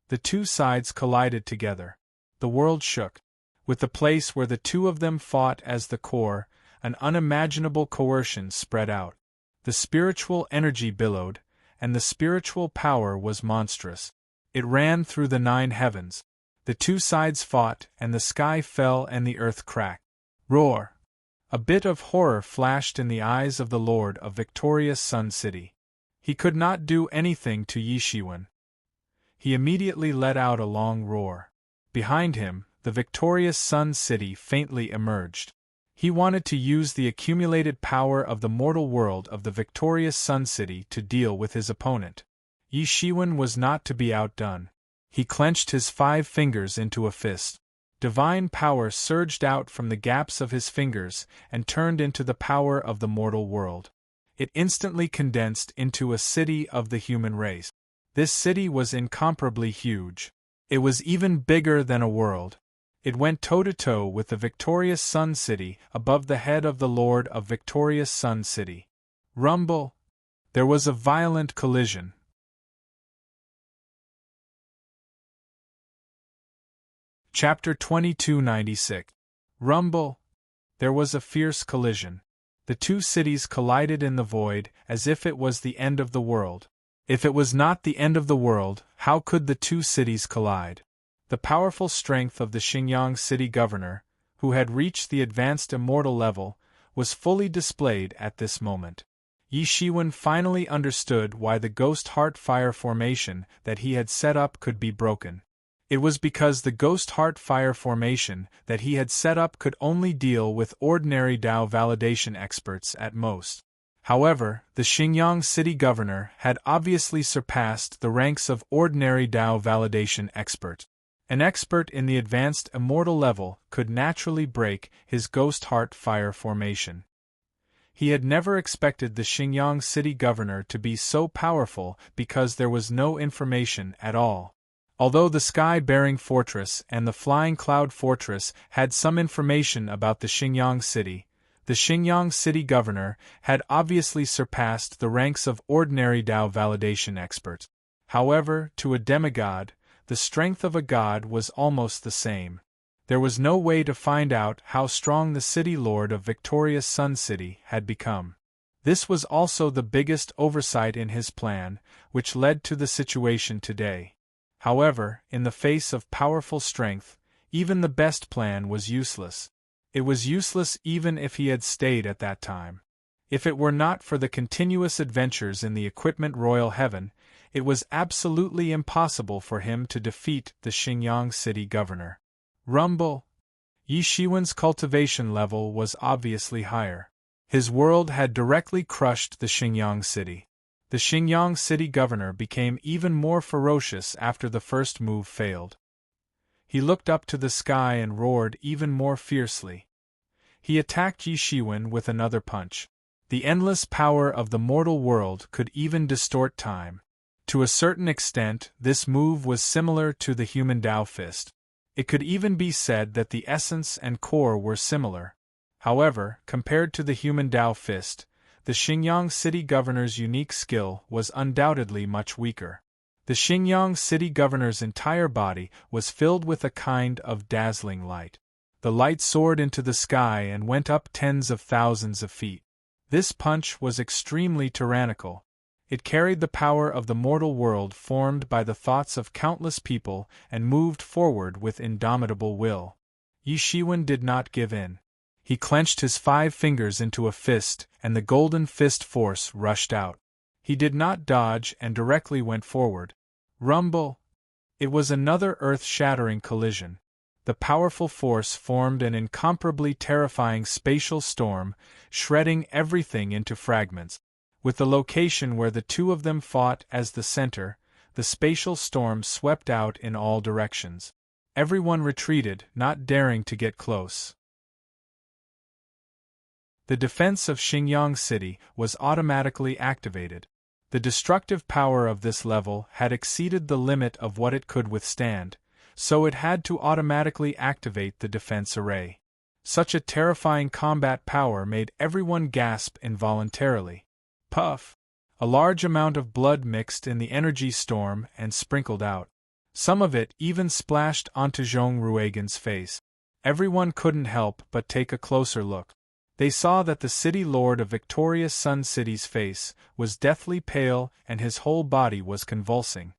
The two sides collided together. The world shook. With the place where the two of them fought as the core, an unimaginable coercion spread out. The spiritual energy billowed, and the spiritual power was monstrous. It ran through the 9 heavens. The two sides fought, and the sky fell and the earth cracked. Roar! A bit of horror flashed in the eyes of the Lord of victorious Sun City. He could not do anything to Yi Shiwen. He immediately let out a long roar. Behind him, the victorious Sun City faintly emerged. He wanted to use the accumulated power of the mortal world of the victorious Sun City to deal with his opponent. Yi Shiwen was not to be outdone. He clenched his 5 fingers into a fist. Divine power surged out from the gaps of his fingers and turned into the power of the mortal world. It instantly condensed into a city of the human race. This city was incomparably huge. It was even bigger than a world. It went toe-to-toe with the victorious Sun City above the head of the Lord of victorious Sun City. Rumble! There was a violent collision. Chapter 2296. Rumble! There was a fierce collision. The two cities collided in the void as if it was the end of the world. If it was not the end of the world, how could the two cities collide? The powerful strength of the Xingyang city governor, who had reached the advanced immortal level, was fully displayed at this moment. Yi Shiwen finally understood why the ghost heart fire formation that he had set up could be broken. It was because the ghost heart fire formation that he had set up could only deal with ordinary Tao validation experts at most. However, the Xingyang city governor had obviously surpassed the ranks of ordinary Tao validation expert. An expert in the advanced immortal level could naturally break his ghost heart fire formation. He had never expected the Xingyang city governor to be so powerful because there was no information at all. Although the sky-bearing fortress and the flying cloud fortress had some information about the Xingyang city, the Xingyang city governor had obviously surpassed the ranks of ordinary Tao validation experts. However, to a demigod, the strength of a god was almost the same. There was no way to find out how strong the city lord of Victoria's Sun City had become. This was also the biggest oversight in his plan, which led to the situation today. However, in the face of powerful strength, even the best plan was useless. It was useless even if he had stayed at that time. If it were not for the continuous adventures in the equipment Royal Heaven, it was absolutely impossible for him to defeat the Xinjiang city governor. Rumble. Yi Shiwen's cultivation level was obviously higher. His world had directly crushed the Xinjiang city. The Xinjiang city governor became even more ferocious after the first move failed. He looked up to the sky and roared even more fiercely. He attacked Yi Shiwen with another punch. The endless power of the mortal world could even distort time. To a certain extent, this move was similar to the human Tao fist. It could even be said that the essence and core were similar. However, compared to the human Tao fist, the Xinjiang city governor's unique skill was undoubtedly much weaker. The Xinjiang city governor's entire body was filled with a kind of dazzling light. The light soared into the sky and went up tens of thousands of feet. This punch was extremely tyrannical. It carried the power of the mortal world formed by the thoughts of countless people and moved forward with indomitable will. Yi Shiwen did not give in. He clenched his 5 fingers into a fist, and the golden fist force rushed out. He did not dodge and directly went forward. Rumble! It was another earth-shattering collision. The powerful force formed an incomparably terrifying spatial storm, shredding everything into fragments. With the location where the two of them fought as the center, the spatial storm swept out in all directions. Everyone retreated, not daring to get close. The defense of Xinjiang City was automatically activated. The destructive power of this level had exceeded the limit of what it could withstand, so it had to automatically activate the defense array. Such a terrifying combat power made everyone gasp involuntarily. Puff! A large amount of blood mixed in the energy storm and sprinkled out. Some of it even splashed onto Zhong Ruigan's face. Everyone couldn't help but take a closer look. They saw that the city lord of Victoria's Sun City's face was deathly pale and his whole body was convulsing.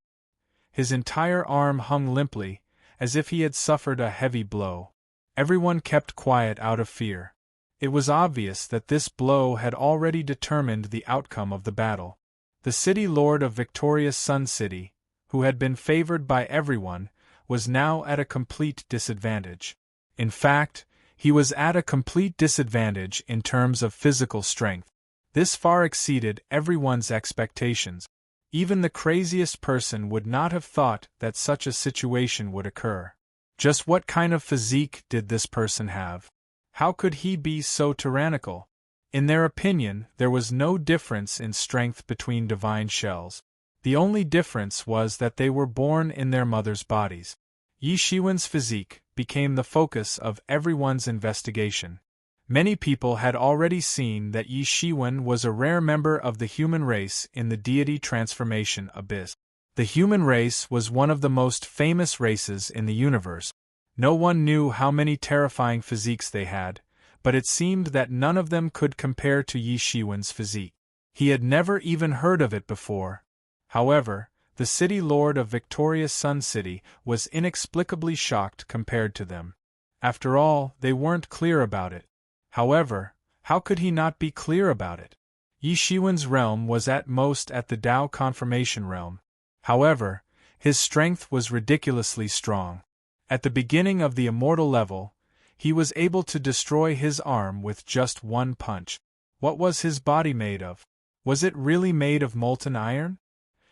His entire arm hung limply, as if he had suffered a heavy blow. Everyone kept quiet out of fear. It was obvious that this blow had already determined the outcome of the battle. The city lord of Victoria's Sun City, who had been favored by everyone, was now at a complete disadvantage. In fact, he was at a complete disadvantage in terms of physical strength. This far exceeded everyone's expectations. Even the craziest person would not have thought that such a situation would occur. Just what kind of physique did this person have? How could he be so tyrannical? In their opinion, there was no difference in strength between divine shells. The only difference was that they were born in their mother's bodies. Yi Shiwen's physique became the focus of everyone's investigation. Many people had already seen that Yi Shiwen was a rare member of the human race in the deity transformation abyss. The human race was one of the most famous races in the universe. No one knew how many terrifying physiques they had, but it seemed that none of them could compare to Yi Shiwen's physique. He had never even heard of it before. However, the city lord of Victoria's Sun City was inexplicably shocked compared to them. After all, they weren't clear about it. However, how could he not be clear about it? Yi Shiwen's realm was at most at the Tao confirmation realm. However, his strength was ridiculously strong. At the beginning of the immortal level, he was able to destroy his arm with just one punch. What was his body made of? Was it really made of molten iron?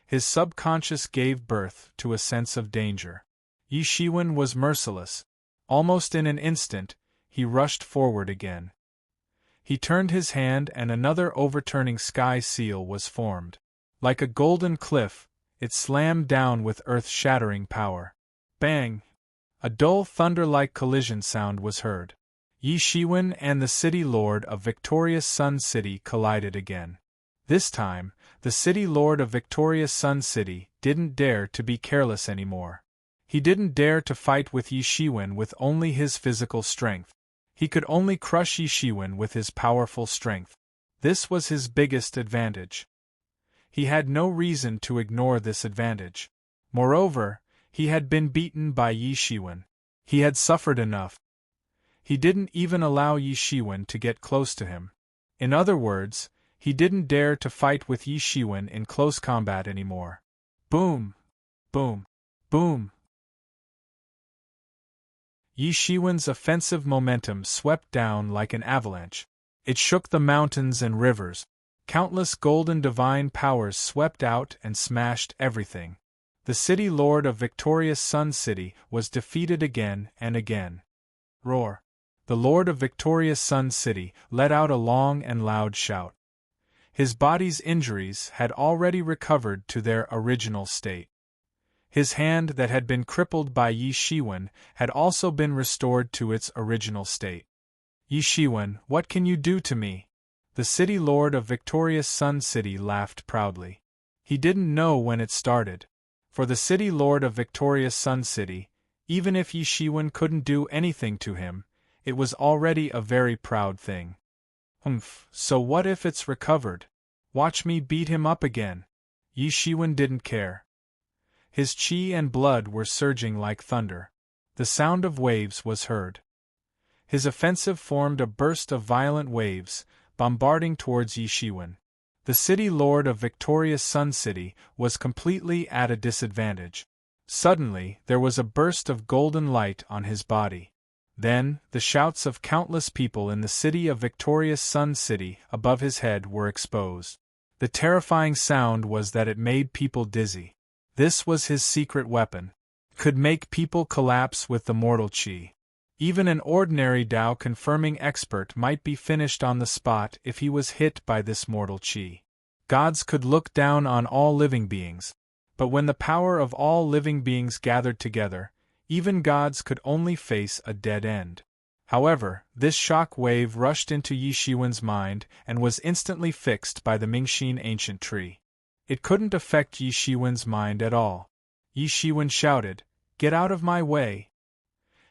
His subconscious gave birth to a sense of danger. Yi Shiwen was merciless. Almost in an instant, he rushed forward again. He turned his hand and another overturning sky seal was formed. Like a golden cliff, it slammed down with earth-shattering power. Bang! A dull thunder-like collision sound was heard. Yi Shiwen and the city lord of Victoria's Sun City collided again. This time, the city lord of Victoria's Sun City didn't dare to be careless anymore. He didn't dare to fight with Yi Shiwen with only his physical strength. He could only crush Yi Shiwen with his powerful strength. This was his biggest advantage. He had no reason to ignore this advantage. Moreover, he had been beaten by Yi Shiwen. He had suffered enough. He didn't even allow Yi Shiwen to get close to him. In other words, he didn't dare to fight with Yi Shiwen in close combat anymore. Boom! Boom! Boom! Yi Shiwen's offensive momentum swept down like an avalanche. It shook the mountains and rivers. Countless golden divine powers swept out and smashed everything. The city lord of victorious Sun City was defeated again and again. Roar! The lord of victorious Sun City let out a long and loud shout. His body's injuries had already recovered to their original state. His hand that had been crippled by Yi Shiwen had also been restored to its original state. Yi Shiwen, what can you do to me? The city lord of victorious Sun City laughed proudly. He didn't know when it started. For the city lord of victorious Sun City, even if Yi Shiwen couldn't do anything to him, it was already a very proud thing. So what if it's recovered? Watch me beat him up again. Yi Shiwen didn't care. His chi and blood were surging like thunder. The sound of waves was heard. His offensive formed a burst of violent waves, bombarding towards Yi Shiwen. The city lord of victorious Sun City was completely at a disadvantage. Suddenly, there was a burst of golden light on his body. Then, the shouts of countless people in the city of victorious Sun City above his head were exposed. The terrifying sound was that it made people dizzy. This was his secret weapon. Could make people collapse with the mortal chi. Even an ordinary Dao-confirming expert might be finished on the spot if he was hit by this mortal chi. Gods could look down on all living beings. But when the power of all living beings gathered together, even gods could only face a dead end. However, this shock wave rushed into Yi Shiwen's mind and was instantly fixed by the Mingxin ancient tree. It couldn't affect Yi Shiwen's mind at all. Yi Shiwen shouted, "Get out of my way!"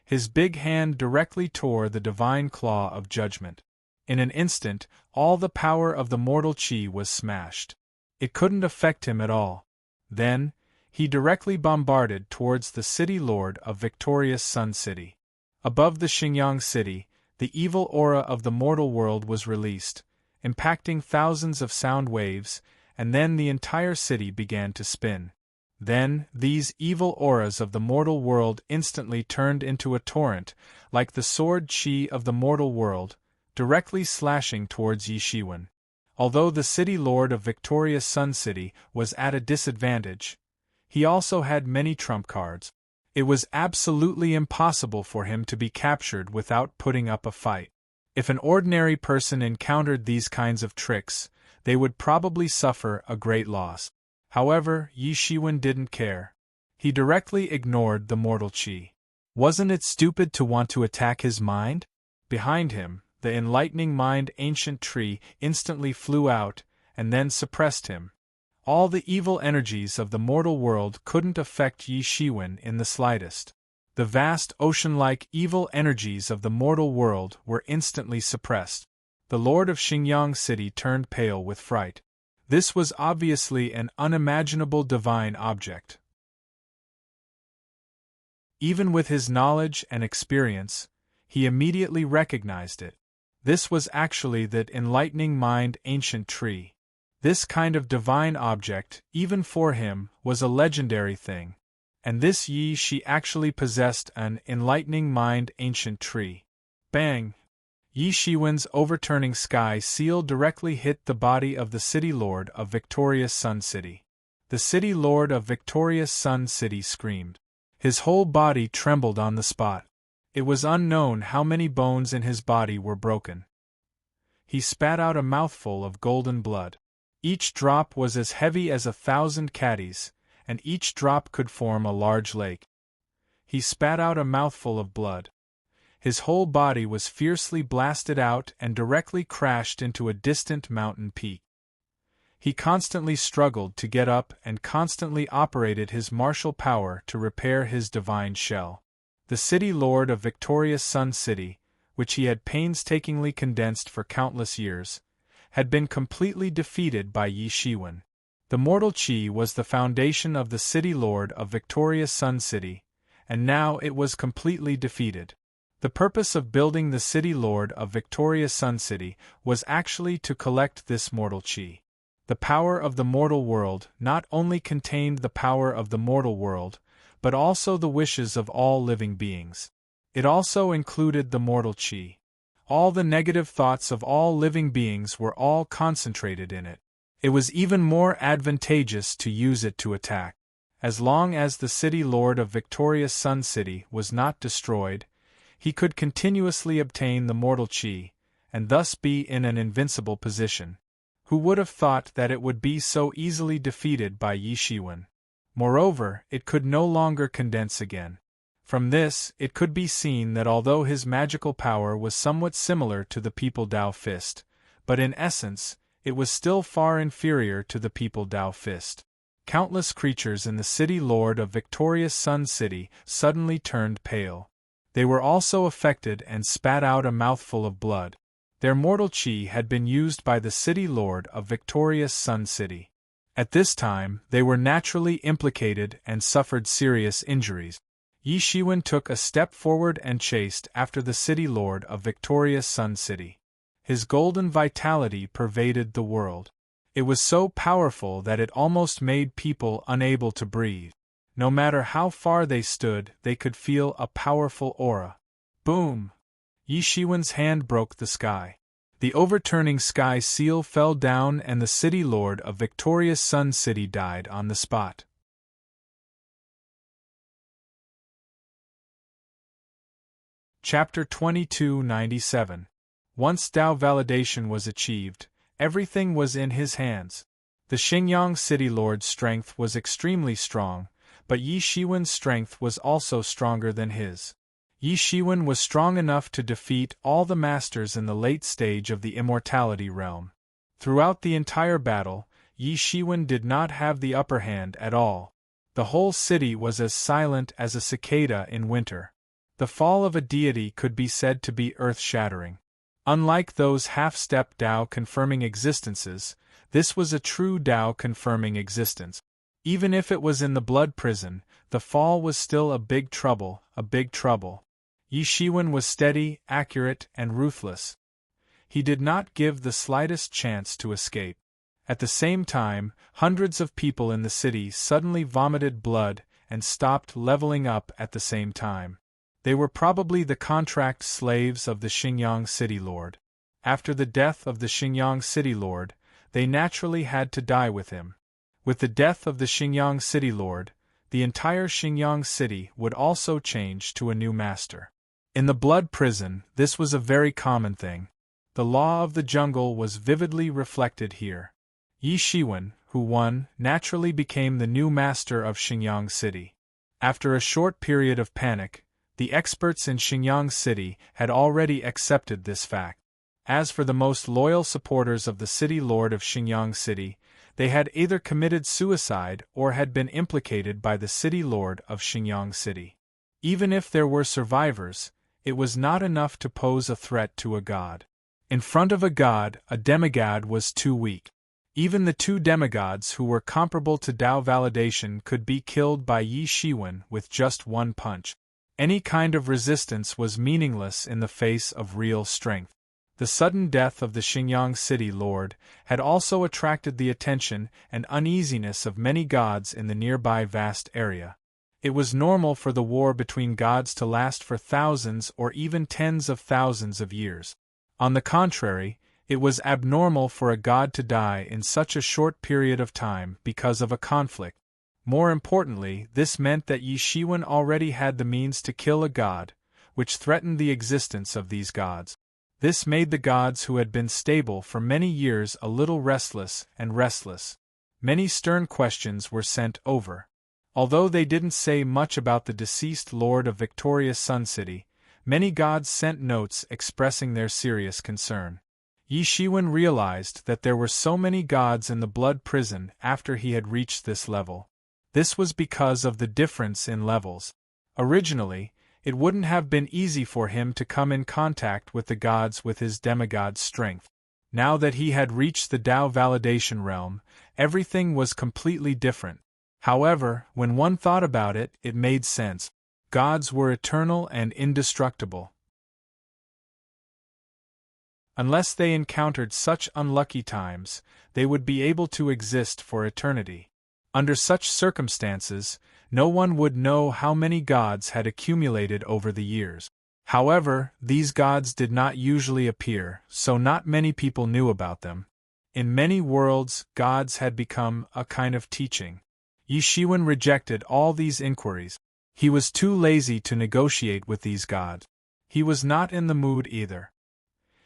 His big hand directly tore the divine claw of judgment. In an instant, all the power of the mortal chi was smashed. It couldn't affect him at all. Then, he directly bombarded towards the city lord of victorious Sun City. Above the Xingyang city, the evil aura of the mortal world was released, impacting thousands of sound waves, and then the entire city began to spin. Then, these evil auras of the mortal world instantly turned into a torrent, like the sword chi of the mortal world, directly slashing towards Yi Shiwen. Although the city lord of victorious Sun City was at a disadvantage, he also had many trump cards. It was absolutely impossible for him to be captured without putting up a fight. If an ordinary person encountered these kinds of tricks, they would probably suffer a great loss. However, Yi Shiwen didn't care. He directly ignored the mortal chi. Wasn't it stupid to want to attack his mind? Behind him, the enlightening mind ancient tree instantly flew out, and then suppressed him. All the evil energies of the mortal world couldn't affect Yi Shiwen in the slightest. The vast ocean-like evil energies of the mortal world were instantly suppressed. The lord of Xingyang City turned pale with fright. This was obviously an unimaginable divine object. Even with his knowledge and experience, he immediately recognized it. This was actually that enlightening mind ancient tree. This kind of divine object, even for him, was a legendary thing. And this Yi she actually possessed an enlightening mind ancient tree. Bang! Yi Shiwen's overturning sky seal directly hit the body of the city lord of victorious Sun City. The city lord of victorious Sun City screamed. His whole body trembled on the spot. It was unknown how many bones in his body were broken. He spat out a mouthful of golden blood. Each drop was as heavy as 1,000 caddies, and each drop could form a large lake. He spat out a mouthful of blood. His whole body was fiercely blasted out and directly crashed into a distant mountain peak. He constantly struggled to get up and constantly operated his martial power to repair his divine shell. The city lord of victorious Sun City, which he had painstakingly condensed for countless years, had been completely defeated by Yi Shiwen. The mortal Qi was the foundation of the city lord of victorious Sun City, and now it was completely defeated. The purpose of building the city lord of victorious Sun City was actually to collect this mortal Qi. The power of the mortal world not only contained the power of the mortal world, but also the wishes of all living beings. It also included the mortal Qi. All the negative thoughts of all living beings were all concentrated in it. It was even more advantageous to use it to attack. As long as the city lord of victorious Sun City was not destroyed, he could continuously obtain the mortal Qi, and thus be in an invincible position. Who would have thought that it would be so easily defeated by Yi Shiwen? Moreover, it could no longer condense again. From this, it could be seen that although his magical power was somewhat similar to the People Dao Fist, but in essence, it was still far inferior to the People Dao Fist. Countless creatures in the city lord of victorious Sun City suddenly turned pale. They were also affected and spat out a mouthful of blood. Their mortal Qi had been used by the city lord of victorious Sun City. At this time, they were naturally implicated and suffered serious injuries. Yi Shiwen took a step forward and chased after the city lord of victorious Sun City. His golden vitality pervaded the world. It was so powerful that it almost made people unable to breathe. No matter how far they stood, they could feel a powerful aura. Boom! Yi Shiwen's hand broke the sky. The overturning sky seal fell down and the city lord of victorious Sun City died on the spot. Chapter 2297. Once Dao validation was achieved, everything was in his hands. The Xingyang city lord's strength was extremely strong, but Yi Shiwen's strength was also stronger than his. Yi Shiwen was strong enough to defeat all the masters in the late stage of the immortality realm. Throughout the entire battle, Yi Shiwen did not have the upper hand at all. The whole city was as silent as a cicada in winter. The fall of a deity could be said to be earth-shattering. Unlike those half-step Dao-confirming existences, this was a true Dao-confirming existence. Even if it was in the blood prison, the fall was still a big trouble, a big trouble. Yi Shiwen was steady, accurate, and ruthless. He did not give the slightest chance to escape. At the same time, hundreds of people in the city suddenly vomited blood and stopped leveling up at the same time. They were probably the contract slaves of the Xingyang city lord. After the death of the Xingyang city lord, they naturally had to die with him. With the death of the Xingyang city lord, the entire Xingyang city would also change to a new master. In the blood prison, this was a very common thing. The law of the jungle was vividly reflected here. Yi Shiwen, who won, naturally became the new master of Xingyang city. After a short period of panic, the experts in Xingyang city had already accepted this fact. As for the most loyal supporters of the city lord of Xingyang city, they had either committed suicide or had been implicated by the city lord of Xingyang city. Even if there were survivors, it was not enough to pose a threat to a god. In front of a god, a demigod was too weak. Even the two demigods who were comparable to Dao validation could be killed by Yi Shiwen with just one punch. Any kind of resistance was meaningless in the face of real strength. The sudden death of the Xingyang city lord had also attracted the attention and uneasiness of many gods in the nearby vast area. It was normal for the war between gods to last for thousands or even tens of thousands of years. On the contrary, it was abnormal for a god to die in such a short period of time because of a conflict. More importantly, this meant that Yi Shiwen already had the means to kill a god, which threatened the existence of these gods. This made the gods who had been stable for many years a little restless and restless. Many stern questions were sent over. Although they didn't say much about the deceased lord of victorious Sun City, many gods sent notes expressing their serious concern. Yi Shiwen realized that there were so many gods in the blood prison after he had reached this level. This was because of the difference in levels. Originally, it wouldn't have been easy for him to come in contact with the gods with his demigod strength. Now that he had reached the Tao validation realm, everything was completely different. However, when one thought about it, it made sense. Gods were eternal and indestructible. Unless they encountered such unlucky times, they would be able to exist for eternity. Under such circumstances, no one would know how many gods had accumulated over the years. However, these gods did not usually appear, so not many people knew about them. In many worlds, gods had become a kind of teaching. Yi Shiwen rejected all these inquiries. He was too lazy to negotiate with these gods. He was not in the mood either.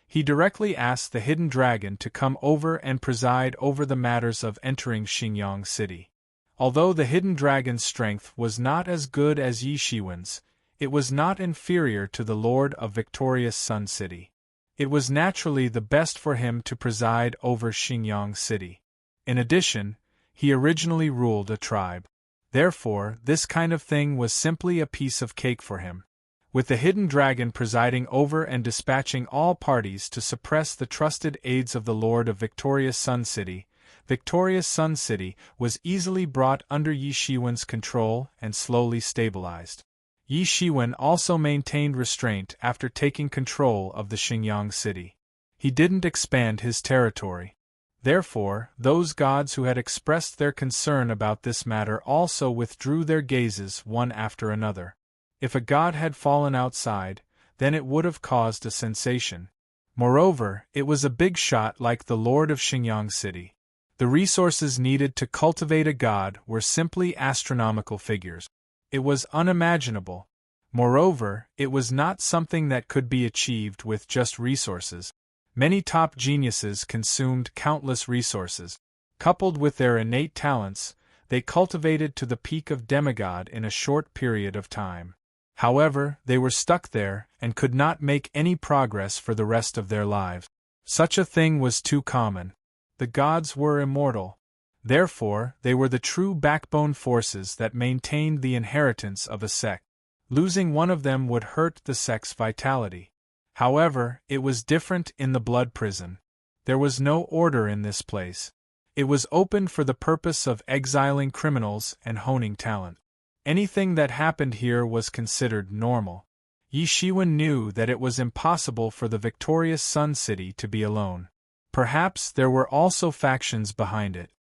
He directly asked the hidden dragon to come over and preside over the matters of entering Xingyang City. Although the hidden dragon's strength was not as good as Yi Shiwen's, it was not inferior to the Lord of Victorious Sun City. It was naturally the best for him to preside over Xingyang City. In addition, he originally ruled a tribe. Therefore, this kind of thing was simply a piece of cake for him. With the hidden dragon presiding over and dispatching all parties to suppress the trusted aides of the Lord of Victorious Sun City, Victorious Sun City was easily brought under Yi Shiwen's control and slowly stabilized. Yi Shiwen also maintained restraint after taking control of the Xingyang City. He didn't expand his territory. Therefore, those gods who had expressed their concern about this matter also withdrew their gazes one after another. If a god had fallen outside, then it would have caused a sensation. Moreover, it was a big shot like the Lord of Xingyang City. The resources needed to cultivate a god were simply astronomical figures. It was unimaginable. Moreover, it was not something that could be achieved with just resources. Many top geniuses consumed countless resources. Coupled with their innate talents, they cultivated to the peak of demigod in a short period of time. However, they were stuck there and could not make any progress for the rest of their lives. Such a thing was too common. The gods were immortal. Therefore, they were the true backbone forces that maintained the inheritance of a sect. Losing one of them would hurt the sect's vitality. However, it was different in the blood prison. There was no order in this place. It was opened for the purpose of exiling criminals and honing talent. Anything that happened here was considered normal. Yi Shiwen knew that it was impossible for the Victorious Sun City to be alone. Perhaps there were also factions behind it.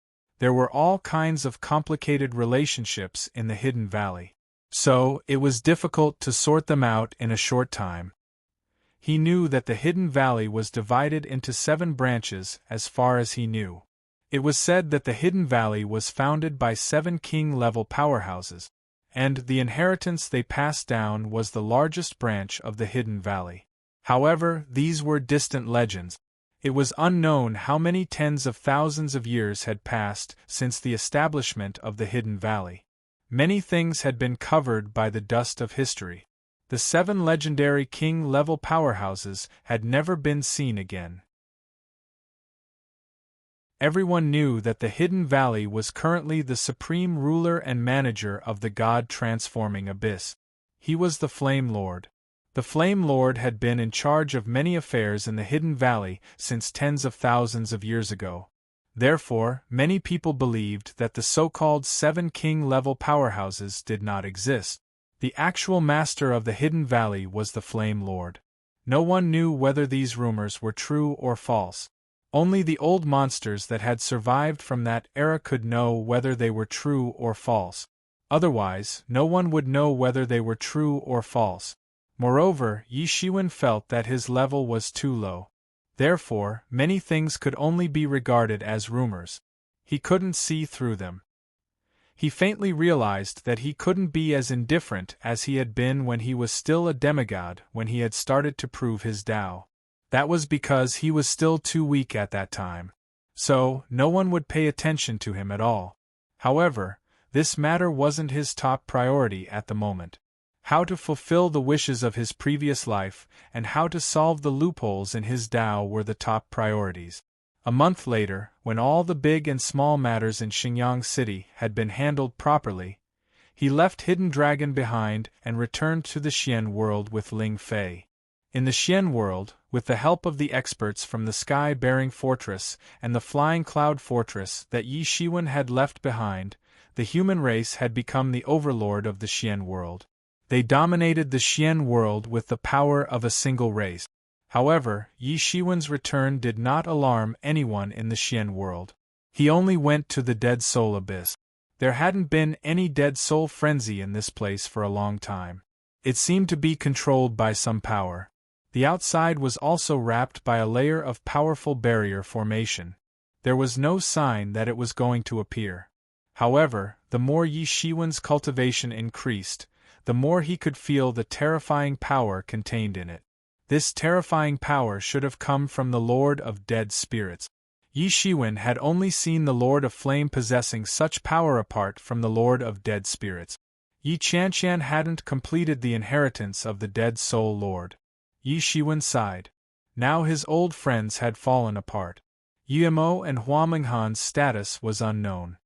There were all kinds of complicated relationships in the Hidden Valley. So, it was difficult to sort them out in a short time. He knew that the Hidden Valley was divided into 7 branches as far as he knew. It was said that the Hidden Valley was founded by 7 king-level powerhouses, and the inheritance they passed down was the largest branch of the Hidden Valley. However, these were distant legends. It was unknown how many tens of thousands of years had passed since the establishment of the Hidden Valley. Many things had been covered by the dust of history. The 7 legendary king-level powerhouses had never been seen again. Everyone knew that the Hidden Valley was currently the supreme ruler and manager of the God-transforming abyss. He was the Flame Lord. The Flame Lord had been in charge of many affairs in the Hidden Valley since tens of thousands of years ago. Therefore, many people believed that the so-called 7 king-level powerhouses did not exist. The actual master of the Hidden Valley was the Flame Lord. No one knew whether these rumors were true or false. Only the old monsters that had survived from that era could know whether they were true or false. Otherwise, no one would know whether they were true or false. Moreover, Yi Shiwen felt that his level was too low. Therefore, many things could only be regarded as rumors. He couldn't see through them. He faintly realized that he couldn't be as indifferent as he had been when he was still a demigod when he had started to prove his Tao. That was because he was still too weak at that time. So, no one would pay attention to him at all. However, this matter wasn't his top priority at the moment. How to fulfill the wishes of his previous life, and how to solve the loopholes in his Tao were the top priorities. A month later, when all the big and small matters in Xingyang City had been handled properly, he left Hidden Dragon behind and returned to the Xian world with Ling Fei. In the Xian world, with the help of the experts from the Sky-Bearing Fortress and the Flying Cloud Fortress that Yi Shiwen had left behind, the human race had become the overlord of the Xian world. They dominated the Xian world with the power of a single race. However, Yi Shiwen's return did not alarm anyone in the Xian world. He only went to the Dead Soul Abyss. There hadn't been any Dead Soul frenzy in this place for a long time. It seemed to be controlled by some power. The outside was also wrapped by a layer of powerful barrier formation. There was no sign that it was going to appear. However, the more Yi Shiwen's cultivation increased, the more he could feel the terrifying power contained in it. This terrifying power should have come from the Lord of Dead Spirits. Yi Shiwen had only seen the Lord of Flame possessing such power apart from the Lord of Dead Spirits. Yi Qianqian hadn't completed the inheritance of the Dead Soul Lord. Yi Shiwen sighed. Now his old friends had fallen apart. Yi Mo and Hua Minghan's status was unknown.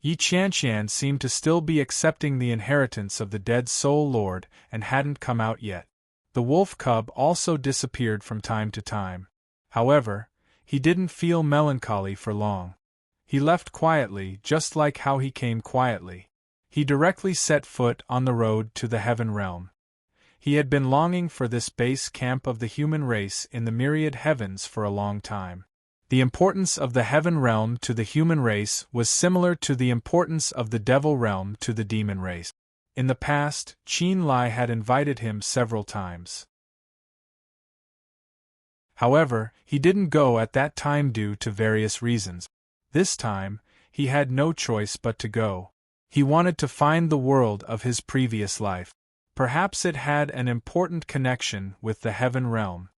Yi Qianqian seemed to still be accepting the inheritance of the Dead Soul Lord and hadn't come out yet. The wolf cub also disappeared from time to time. However, he didn't feel melancholy for long. He left quietly, just like how he came quietly. He directly set foot on the road to the Heaven Realm. He had been longing for this base camp of the human race in the myriad heavens for a long time. The importance of the Heaven Realm to the human race was similar to the importance of the Devil Realm to the demon race. In the past, Qin Lai had invited him several times. However, he didn't go at that time due to various reasons. This time, he had no choice but to go. He wanted to find the world of his previous life. Perhaps it had an important connection with the Heaven Realm.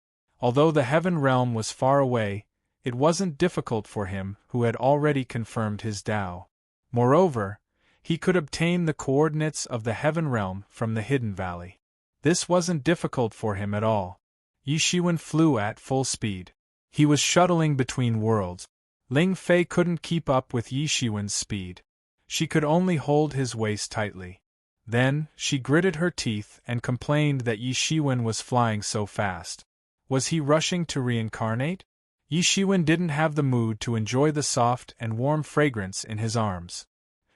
Although the Heaven Realm was far away, it wasn't difficult for him who had already confirmed his Tao. Moreover, he could obtain the coordinates of the Heaven Realm from the Hidden Valley. This wasn't difficult for him at all. Yi Shiwen flew at full speed. He was shuttling between worlds. Ling Fei couldn't keep up with Yi Shiwen's speed. She could only hold his waist tightly. Then, she gritted her teeth and complained that Yi Shiwen was flying so fast. Was he rushing to reincarnate? Yi Shiwen didn't have the mood to enjoy the soft and warm fragrance in his arms.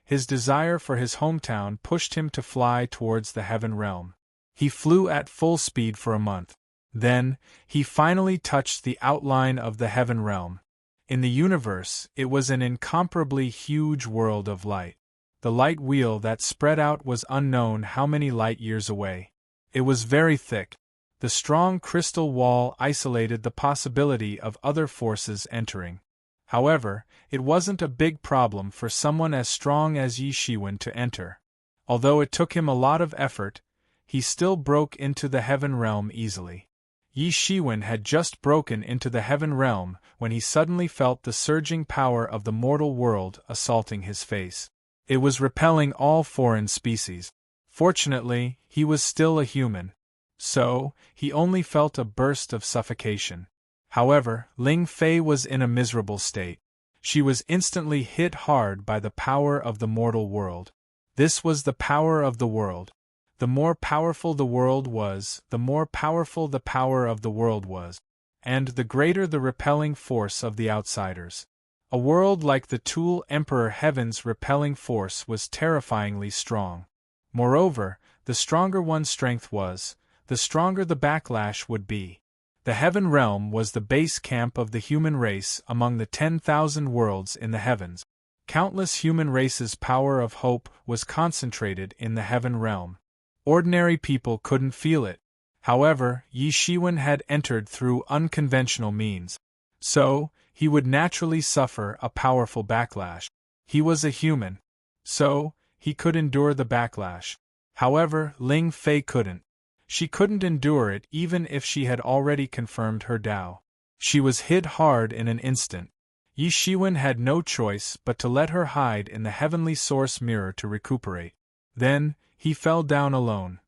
His desire for his hometown pushed him to fly towards the Heaven Realm. He flew at full speed for a month. Then, he finally touched the outline of the Heaven Realm. In the universe, it was an incomparably huge world of light. The light wheel that spread out was unknown how many light years away. It was very thick. The strong crystal wall isolated the possibility of other forces entering. However, it wasn't a big problem for someone as strong as Yi Shiwen to enter. Although it took him a lot of effort, he still broke into the Heaven Realm easily. Yi Shiwen had just broken into the Heaven Realm when he suddenly felt the surging power of the mortal world assaulting his face. It was repelling all foreign species. Fortunately, he was still a human. So, he only felt a burst of suffocation. However, Ling Fei was in a miserable state. She was instantly hit hard by the power of the mortal world. This was the power of the world. The more powerful the world was, the more powerful the power of the world was, and the greater the repelling force of the outsiders. A world like the Tool Emperor Heaven's repelling force was terrifyingly strong. Moreover, the stronger one's strength was, the stronger the backlash would be. The Heaven Realm was the base camp of the human race among the 10,000 worlds in the heavens. Countless human races' power of hope was concentrated in the Heaven Realm. Ordinary people couldn't feel it. However, Yi Shiwen had entered through unconventional means. So, he would naturally suffer a powerful backlash. He was a human. So, he could endure the backlash. However, Ling Fei couldn't. She couldn't endure it even if she had already confirmed her Tao. She was hit hard in an instant. Yi Shiwen had no choice but to let her hide in the heavenly source mirror to recuperate. Then, he fell down alone.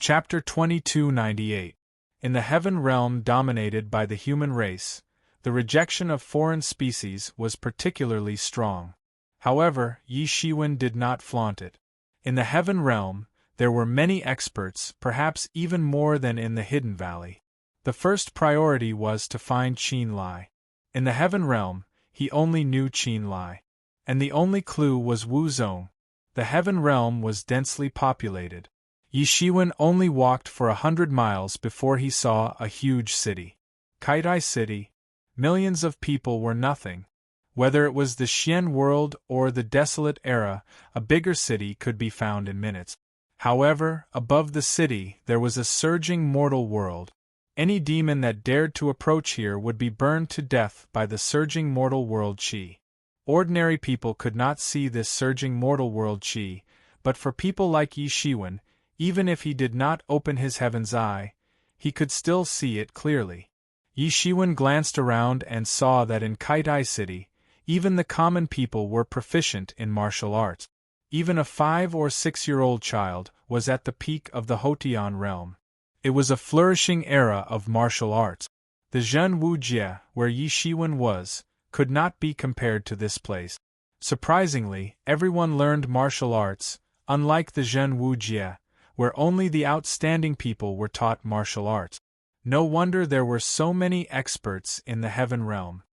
Chapter 2298. In the heaven realm dominated by the human race, the rejection of foreign species was particularly strong. However, Yi Shiwen did not flaunt it. In the heaven realm, there were many experts, perhaps even more than in the Hidden Valley. The first priority was to find Qin Lai. In the heaven realm, he only knew Qin Lai. And the only clue was Wu Zong. The heaven realm was densely populated. Yi Shiwen only walked for 100 miles before he saw a huge city. Kaitai City. Millions of people were nothing. Whether it was the Xian world or the desolate era, a bigger city could be found in minutes. However, above the city there was a surging mortal world. Any demon that dared to approach here would be burned to death by the surging mortal world qi. Ordinary people could not see this surging mortal world qi, but for people like Yi Shiwen, even if he did not open his heaven's eye, he could still see it clearly. Yi Shiwen glanced around and saw that in Kaitai City, even the common people were proficient in martial arts. Even a 5- or 6-year-old child was at the peak of the Hotian realm. It was a flourishing era of martial arts. The Zhen Wujie, where Yi Shiwen was, could not be compared to this place. Surprisingly, everyone learned martial arts, unlike the Zhen Wujie, where only the outstanding people were taught martial arts. No wonder there were so many experts in the heaven realm.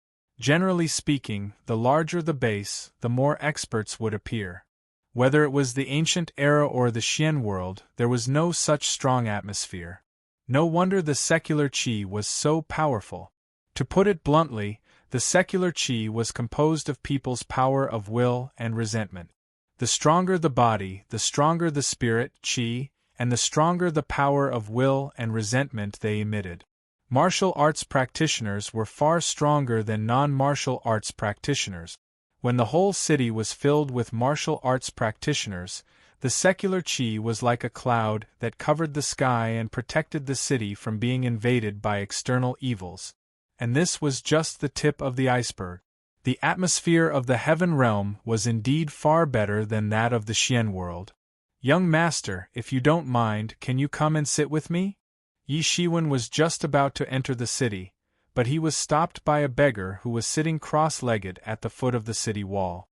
Generally speaking, the larger the base, the more experts would appear. Whether it was the ancient era or the Xian world, there was no such strong atmosphere. No wonder the secular qi was so powerful. To put it bluntly, the secular qi was composed of people's power of will and resentment. The stronger the body, the stronger the spirit, qi, and the stronger the power of will and resentment they emitted. Martial arts practitioners were far stronger than non-martial arts practitioners. When the whole city was filled with martial arts practitioners, the secular qi was like a cloud that covered the sky and protected the city from being invaded by external evils. And this was just the tip of the iceberg. The atmosphere of the heaven realm was indeed far better than that of the Xian world. "Young master, if you don't mind, can you come and sit with me?" Yi Shiwen was just about to enter the city, but he was stopped by a beggar who was sitting cross-legged at the foot of the city wall.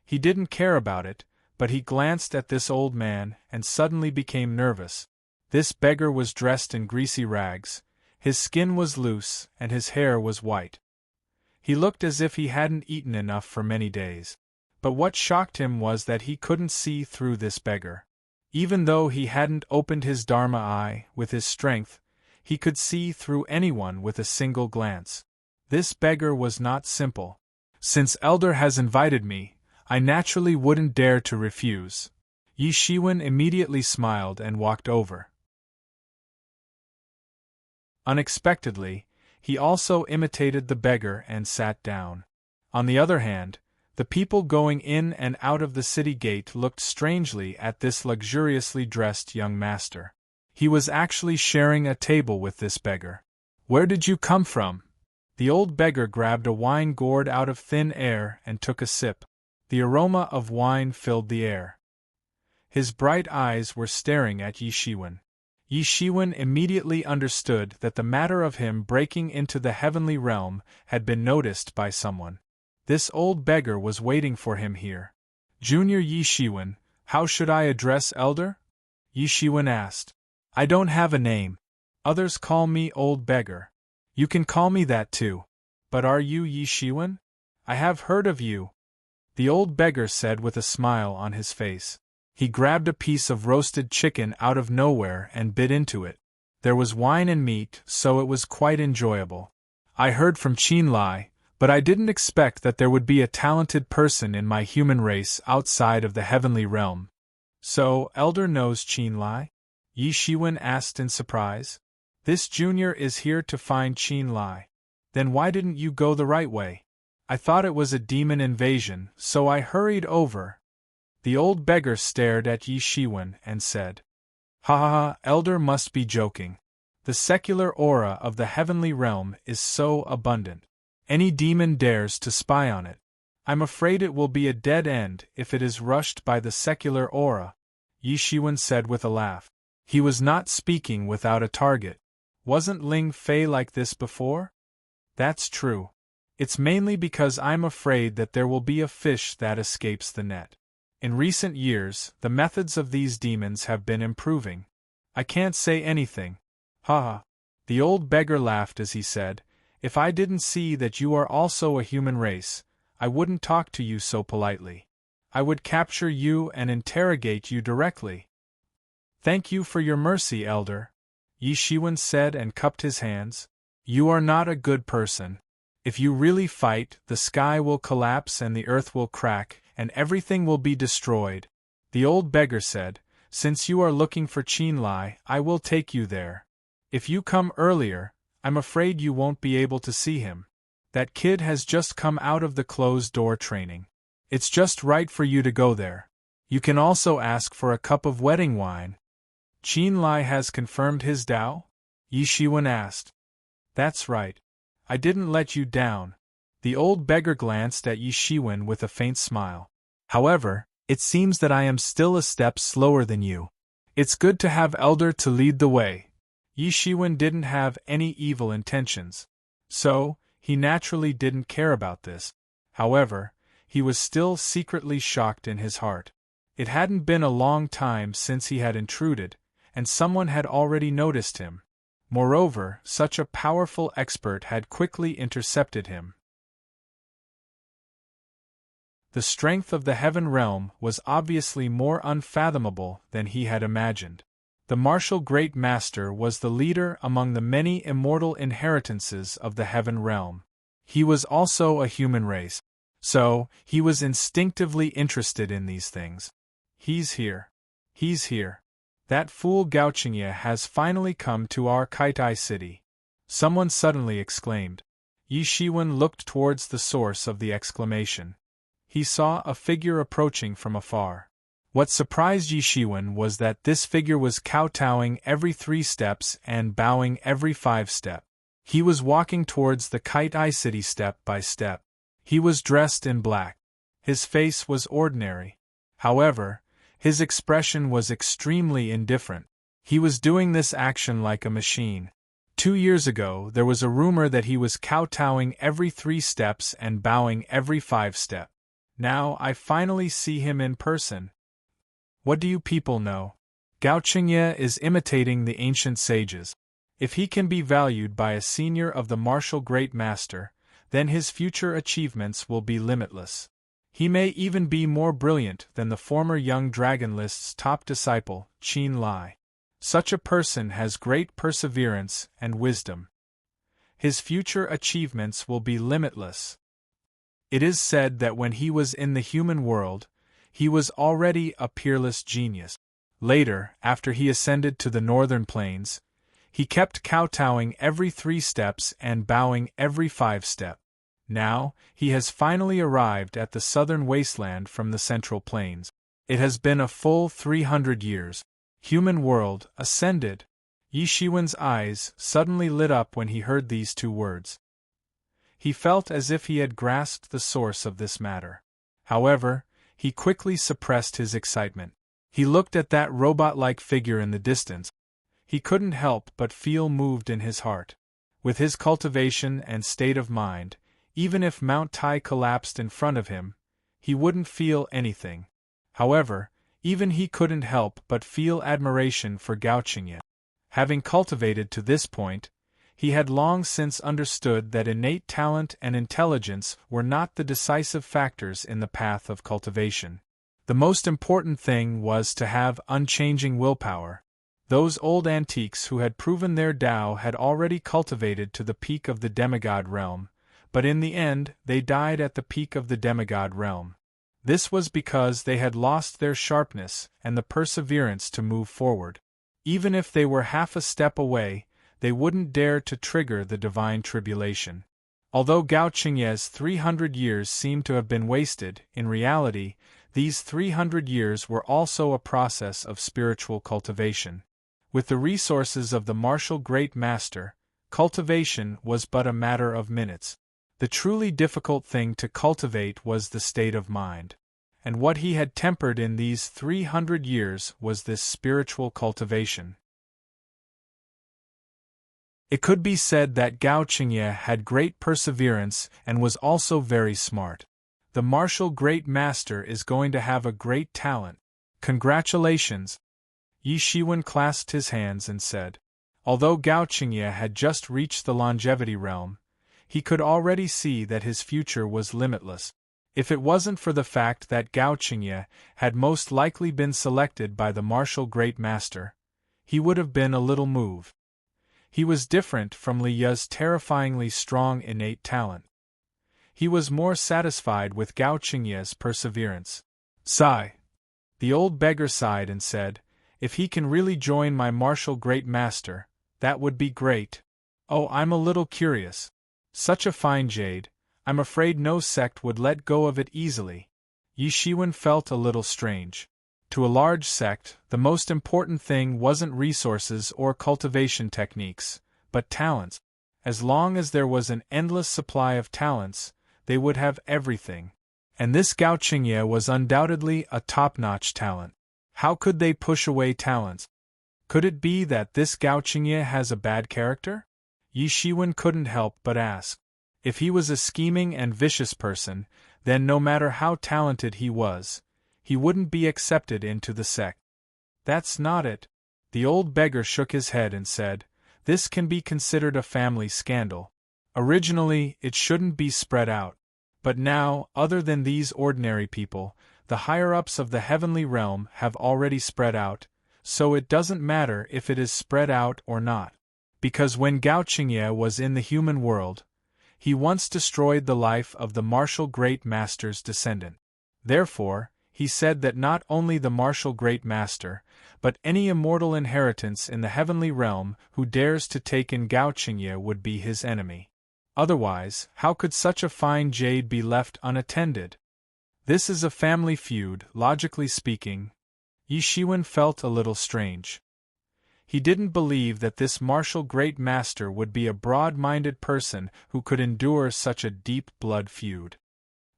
He didn't care about it, but he glanced at this old man and suddenly became nervous. This beggar was dressed in greasy rags, his skin was loose, and his hair was white. He looked as if he hadn't eaten enough for many days. But what shocked him was that he couldn't see through this beggar. Even though he hadn't opened his Dharma eye with his strength, he could see through anyone with a single glance. This beggar was not simple. "Since Elder has invited me, I naturally wouldn't dare to refuse." Yi Shiwen immediately smiled and walked over. Unexpectedly, he also imitated the beggar and sat down. On the other hand, the people going in and out of the city gate looked strangely at this luxuriously dressed young master. He was actually sharing a table with this beggar. "Where did you come from?" The old beggar grabbed a wine gourd out of thin air and took a sip. The aroma of wine filled the air. His bright eyes were staring at Yi Shiwen. Yi Shiwen immediately understood that the matter of him breaking into the heavenly realm had been noticed by someone. This old beggar was waiting for him here. "Junior Yi Shiwen, how should I address Elder?" Yi Shiwen asked. "I don't have a name. Others call me Old Beggar. You can call me that too. But are you Yi Shiwen? I have heard of you," the old beggar said with a smile on his face. He grabbed a piece of roasted chicken out of nowhere and bit into it. There was wine and meat, so it was quite enjoyable. "I heard from Qin Lai, but I didn't expect that there would be a talented person in my human race outside of the heavenly realm." "So, Elder knows Qin Lai?" Yi Shiwen asked in surprise. "This junior is here to find Qin Lai. Then why didn't you go the right way?" "I thought it was a demon invasion, so I hurried over." The old beggar stared at Yi Shiwen and said, "Ha ha ha, Elder must be joking. The secular aura of the heavenly realm is so abundant. Any demon dares to spy on it. I'm afraid it will be a dead end if it is rushed by the secular aura," Yi Shiwen said with a laugh. He was not speaking without a target. Wasn't Ling Fei like this before? That's true. It's mainly because I'm afraid that there will be a fish that escapes the net. In recent years, the methods of these demons have been improving. I can't say anything. Ha ha. The old beggar laughed as he said, "If I didn't see that you are also a human race, I wouldn't talk to you so politely. I would capture you and interrogate you directly." "Thank you for your mercy, Elder," Yi Shiwen said and cupped his hands. "You are not a good person. If you really fight, the sky will collapse and the earth will crack, and everything will be destroyed." The old beggar said, "Since you are looking for Qin Lai, I will take you there. If you come earlier, I'm afraid you won't be able to see him. That kid has just come out of the closed-door training. It's just right for you to go there. You can also ask for a cup of wedding wine." "Qin Lai has confirmed his Tao?" Yi Shiwen asked. "That's right. I didn't let you down." The old beggar glanced at Yi Shiwen with a faint smile. "However, it seems that I am still a step slower than you. It's good to have Elder to lead the way." Yi Shiwen didn't have any evil intentions, so he naturally didn't care about this. However, he was still secretly shocked in his heart. It hadn't been a long time since he had intruded, and someone had already noticed him. Moreover, such a powerful expert had quickly intercepted him. The strength of the Heaven Realm was obviously more unfathomable than he had imagined. The martial Great Master was the leader among the many immortal inheritances of the Heaven Realm. He was also a human race, so he was instinctively interested in these things. "He's here. He's here. That fool Gao Qingye has finally come to our Kaitai city," someone suddenly exclaimed. Yi Shiwen looked towards the source of the exclamation. He saw a figure approaching from afar. What surprised Yi Shiwen was that this figure was kowtowing every 3 steps and bowing every 5 steps. He was walking towards the Kaitai city step by step. He was dressed in black. His face was ordinary. However, his expression was extremely indifferent. He was doing this action like a machine. 2 years ago, there was a rumor that he was kowtowing every 3 steps and bowing every 5 steps. Now I finally see him in person. What do you people know? Gao Qingye is imitating the ancient sages. If he can be valued by a senior of the martial Great Master, then his future achievements will be limitless. He may even be more brilliant than the former young Dragon List's top disciple, Qin Lai. Such a person has great perseverance and wisdom. His future achievements will be limitless. It is said that when he was in the human world, he was already a peerless genius. Later, after he ascended to the northern plains, he kept kowtowing every 3 steps and bowing every 5 steps. Now, he has finally arrived at the southern wasteland from the central plains. It has been a full 300 years. Human world, ascended. Yi Shiwen's eyes suddenly lit up when he heard these 2 words. He felt as if he had grasped the source of this matter. However, he quickly suppressed his excitement. He looked at that robot-like figure in the distance. He couldn't help but feel moved in his heart. With his cultivation and state of mind, even if Mount Tai collapsed in front of him, he wouldn't feel anything. However, even he couldn't help but feel admiration for Gao Qingye. Having cultivated to this point, he had long since understood that innate talent and intelligence were not the decisive factors in the path of cultivation. The most important thing was to have unchanging willpower. Those old antiques who had proven their Tao had already cultivated to the peak of the demigod realm, but in the end they died at the peak of the demigod realm. This was because they had lost their sharpness and the perseverance to move forward. Even if they were half a step away, they wouldn't dare to trigger the divine tribulation. Although Gao Qingye's 300 years seemed to have been wasted, in reality, these 300 years were also a process of spiritual cultivation. With the resources of the martial Great Master, cultivation was but a matter of minutes. The truly difficult thing to cultivate was the state of mind. and what he had tempered in these 300 years was this spiritual cultivation. It could be said that Gao Qingye had great perseverance and was also very smart. The martial great master is going to have a great talent. Congratulations! Yi Shiwen clasped his hands and said. Although Gao Qingye had just reached the longevity realm, he could already see that his future was limitless. If it wasn't for the fact that Gao Qingye had most likely been selected by the martial great master, he would have been a little moved. He was different from Li Yu's terrifyingly strong innate talent. He was more satisfied with Gao Qingye's perseverance. Sigh. The old beggar sighed and said, if he can really join my martial great master, that would be great. Oh, I'm a little curious. Such a fine jade, I'm afraid no sect would let go of it easily. Yi Shiwen felt a little strange. To a large sect, the most important thing wasn't resources or cultivation techniques, but talents. As long as there was an endless supply of talents, they would have everything. And this Gao Qingye was undoubtedly a top-notch talent. How could they push away talents? Could it be that this Gao Qingye has a bad character? Yi Shiwen couldn't help but ask. If he was a scheming and vicious person, then no matter how talented he was, he wouldn't be accepted into the sect. That's not it. The old beggar shook his head and said, this can be considered a family scandal. Originally, it shouldn't be spread out. But now, other than these ordinary people, the higher-ups of the heavenly realm have already spread out, so it doesn't matter if it is spread out or not. Because when Gao Qingye was in the human world, he once destroyed the life of the martial great master's descendant. Therefore, he said that not only the martial great master, but any immortal inheritance in the heavenly realm who dares to take in Gao Qingye would be his enemy. Otherwise, how could such a fine jade be left unattended? This is a family feud, logically speaking. Yi Shiwen felt a little strange. He didn't believe that this martial great master would be a broad-minded person who could endure such a deep blood feud.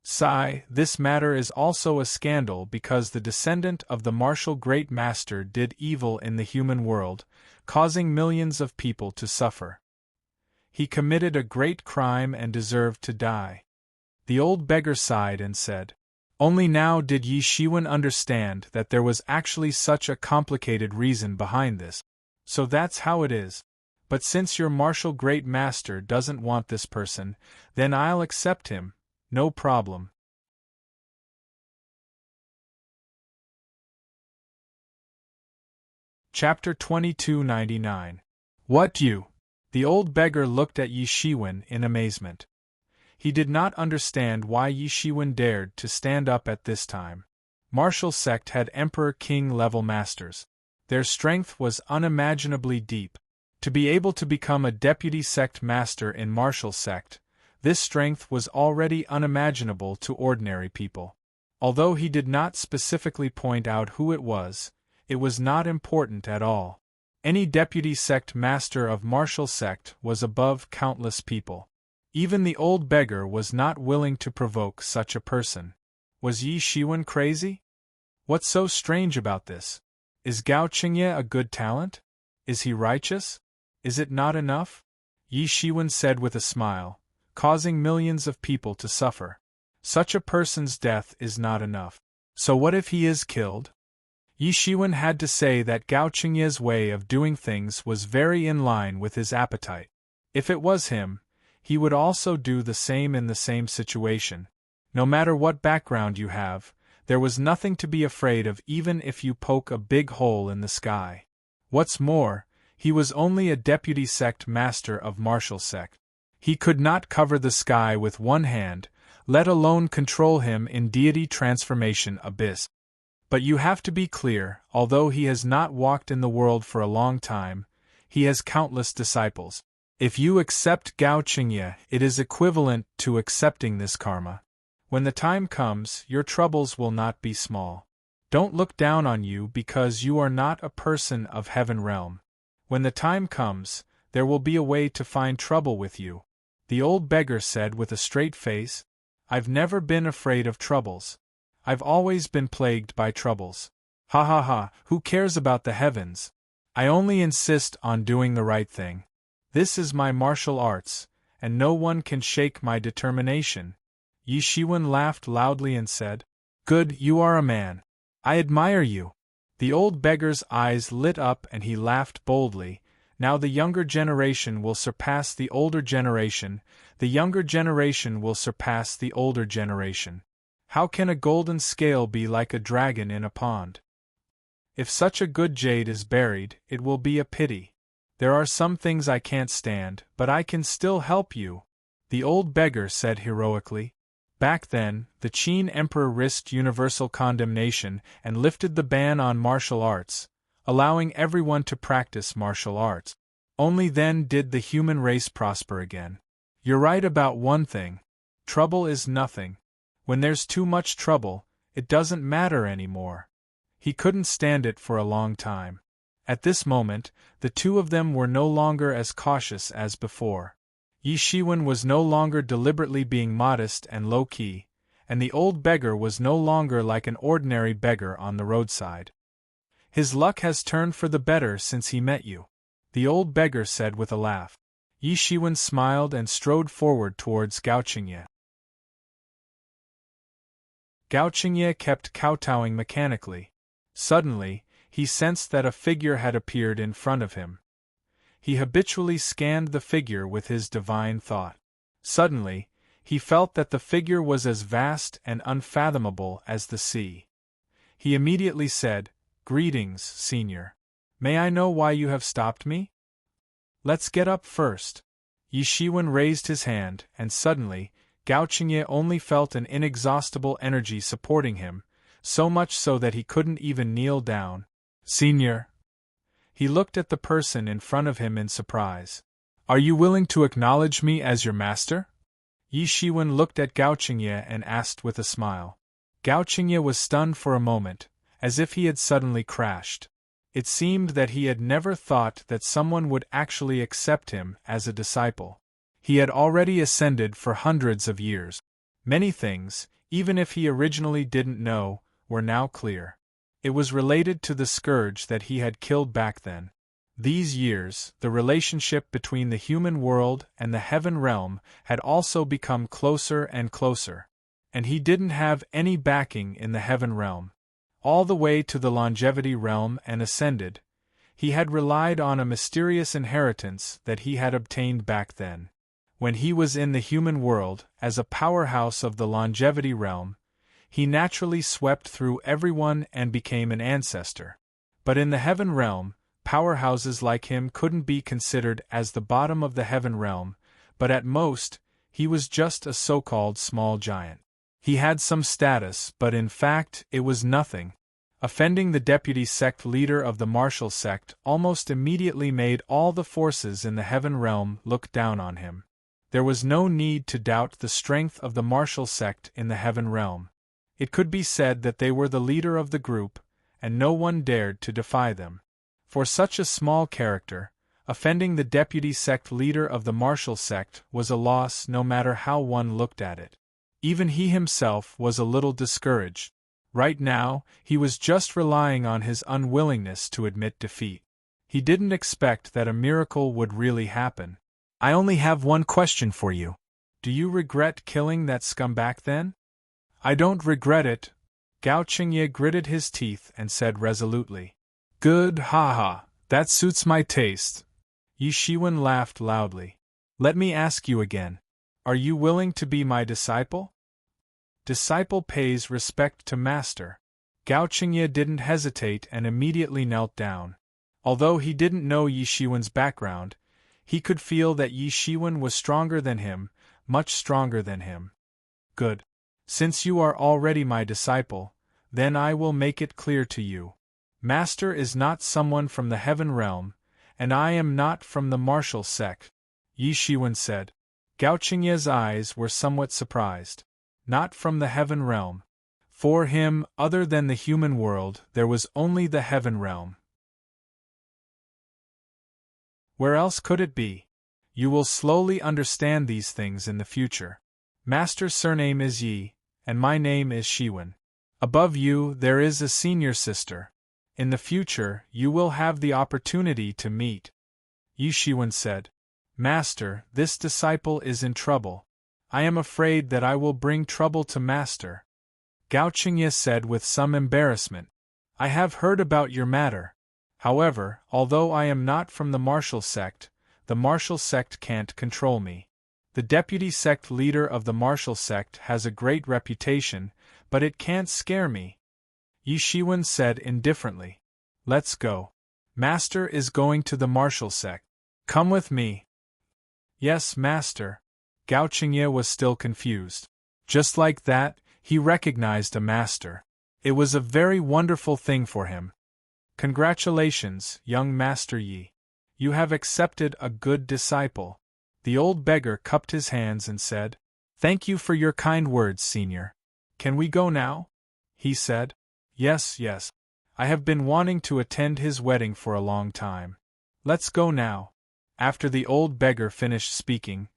Sigh, this matter is also a scandal because the descendant of the martial great master did evil in the human world, causing millions of people to suffer. He committed a great crime and deserved to die. The old beggar sighed and said. Only now did Yi Shiwen understand that there was actually such a complicated reason behind this. So that's how it is. But since your martial great master doesn't want this person, then I'll accept him, no problem. Chapter 2299. What you? The old beggar looked at Yi Shiwen in amazement. He did not understand why Yi Shiwen dared to stand up at this time. Martial sect had Emperor-King level masters. Their strength was unimaginably deep. To be able to become a deputy sect master in martial sect, this strength was already unimaginable to ordinary people. Although he did not specifically point out who it was not important at all. Any deputy sect master of martial sect was above countless people. Even the old beggar was not willing to provoke such a person. Was Yi Shiwen crazy? What's so strange about this? Is Gao Qingye a good talent? Is he righteous? Is it not enough? Yi Shiwen said with a smile, causing millions of people to suffer. Such a person's death is not enough. So what if he is killed? Yi Shiwen had to say that Gao Qingye's way of doing things was very in line with his appetite. If it was him, he would also do the same in the same situation. No matter what background you have, there was nothing to be afraid of even if you poke a big hole in the sky. What's more, he was only a deputy sect master of martial sect. He could not cover the sky with one hand, let alone control him in deity transformation abyss. But you have to be clear, although he has not walked in the world for a long time, he has countless disciples. If you accept Gao Qingye, it is equivalent to accepting this karma. When the time comes, your troubles will not be small. Don't look down on you because you are not a person of heaven realm. When the time comes, there will be a way to find trouble with you. The old beggar said with a straight face, I've never been afraid of troubles. I've always been plagued by troubles. Ha ha ha, who cares about the heavens? I only insist on doing the right thing. This is my martial arts, and no one can shake my determination. Yi Shiwen laughed loudly and said, Good, you are a man. I admire you. The old beggar's eyes lit up and he laughed boldly. Now the younger generation will surpass the older generation, the younger generation will surpass the older generation. How can a golden scale be like a dragon in a pond? If such a good jade is buried, it will be a pity. There are some things I can't stand, but I can still help you, the old beggar said heroically. Back then, the Qin emperor risked universal condemnation and lifted the ban on martial arts, allowing everyone to practice martial arts. Only then did the human race prosper again. You're right about one thing. Trouble is nothing. When there's too much trouble, it doesn't matter anymore. He couldn't stand it for a long time. At this moment, the two of them were no longer as cautious as before. Yi Shiwen was no longer deliberately being modest and low-key, and the old beggar was no longer like an ordinary beggar on the roadside. His luck has turned for the better since he met you, the old beggar said with a laugh. Yi Shiwen smiled and strode forward towards Gao Qingye. Gao Qingye kept kowtowing mechanically. Suddenly, he sensed that a figure had appeared in front of him. He habitually scanned the figure with his divine thought. Suddenly, he felt that the figure was as vast and unfathomable as the sea. He immediately said, Greetings, Senior. May I know why you have stopped me? Let's get up first. Yi Shiwen raised his hand, and suddenly, Gao Qingye only felt an inexhaustible energy supporting him, so much so that he couldn't even kneel down. Senior. He looked at the person in front of him in surprise. Are you willing to acknowledge me as your master? Yi Shiwen looked at Gao Qingye and asked with a smile. Gao Qingye was stunned for a moment, as if he had suddenly crashed. It seemed that he had never thought that someone would actually accept him as a disciple. He had already ascended for hundreds of years. Many things, even if he originally didn't know, were now clear. It was related to the scourge that he had killed back then. These years, the relationship between the human world and the heaven realm had also become closer and closer. And he didn't have any backing in the heaven realm. All the way to the longevity realm and ascended, he had relied on a mysterious inheritance that he had obtained back then. When he was in the human world, as a powerhouse of the longevity realm, he naturally swept through everyone and became an ancestor. But in the heaven realm, powerhouses like him couldn't be considered as the bottom of the heaven realm, but at most, he was just a so-called small giant. He had some status, but in fact, it was nothing. Offending the deputy sect leader of the martial sect almost immediately made all the forces in the heaven realm look down on him. There was no need to doubt the strength of the martial sect in the heaven realm. It could be said that they were the leader of the group, and no one dared to defy them. For such a small character, offending the deputy sect leader of the martial sect was a loss no matter how one looked at it. Even he himself was a little discouraged. Right now, he was just relying on his unwillingness to admit defeat. He didn't expect that a miracle would really happen. I only have one question for you. Do you regret killing that scum back then? I don't regret it. Gao Qingye gritted his teeth and said resolutely. Good, ha, that suits my taste. Yi Shiwen laughed loudly. Let me ask you again. Are you willing to be my disciple? Disciple pays respect to master. Gao Qingye didn't hesitate and immediately knelt down. Although he didn't know Yi Shiwen's background, he could feel that Yi Shiwen was stronger than him, much stronger than him. Good. Since you are already my disciple, then I will make it clear to you. Master is not someone from the heaven realm, and I am not from the martial sect, Yi Shiwen said. Gao Qingye's eyes were somewhat surprised. Not from the heaven realm. For him, other than the human world, there was only the heaven realm. Where else could it be? You will slowly understand these things in the future. Master's surname is Yi, and my name is Shiwen. Above you there is a senior sister. In the future you will have the opportunity to meet. Yi Shiwen said. Master, this disciple is in trouble. I am afraid that I will bring trouble to Master. Gao Qingye said with some embarrassment. I have heard about your matter. However, although I am not from the martial sect, the martial sect can't control me. The deputy sect leader of the martial sect has a great reputation, but it can't scare me. Yi Shiwen said indifferently. Let's go. Master is going to the martial sect. Come with me. Yes, Master. Gao Qingye was still confused. Just like that, he recognized a master. It was a very wonderful thing for him. Congratulations, young Master Yi. You have accepted a good disciple. The old beggar cupped his hands and said, Thank you for your kind words, Senior. Can we go now? He said. Yes, yes. I have been wanting to attend his wedding for a long time. Let's go now. After the old beggar finished speaking,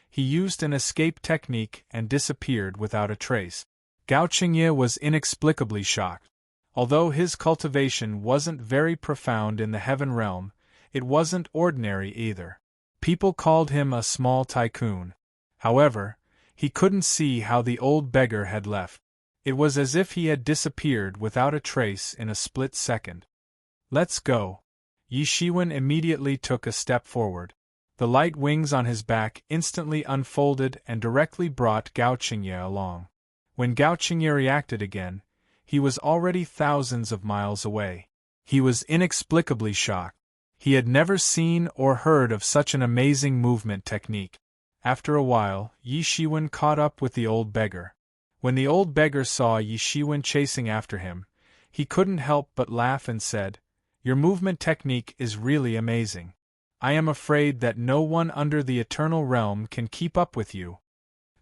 he used an escape technique and disappeared without a trace. Gao Qingye was inexplicably shocked. Although his cultivation wasn't very profound in the heaven realm, it wasn't ordinary either. People called him a small tycoon. However, he couldn't see how the old beggar had left. It was as if he had disappeared without a trace in a split second. Let's go. Yi Shiwen immediately took a step forward. The light wings on his back instantly unfolded and directly brought Gao Qingye along. When Gao Qingye reacted again, he was already thousands of miles away. He was inexplicably shocked. He had never seen or heard of such an amazing movement technique. After a while, Yi Shiwen caught up with the old beggar. When the old beggar saw Yi Shiwen chasing after him, he couldn't help but laugh and said, Your movement technique is really amazing. I am afraid that no one under the eternal realm can keep up with you.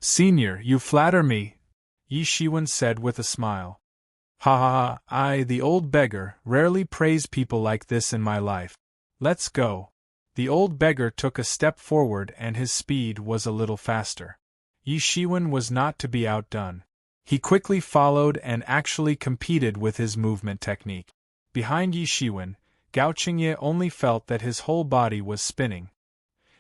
Senior, you flatter me, Yi Shiwen said with a smile. Ha ha ha, I, the old beggar, rarely praise people like this in my life. Let's go. The old beggar took a step forward and his speed was a little faster. Yi Shiwen was not to be outdone. He quickly followed and actually competed with his movement technique. Behind Yi Shiwen, Gao Qingye only felt that his whole body was spinning.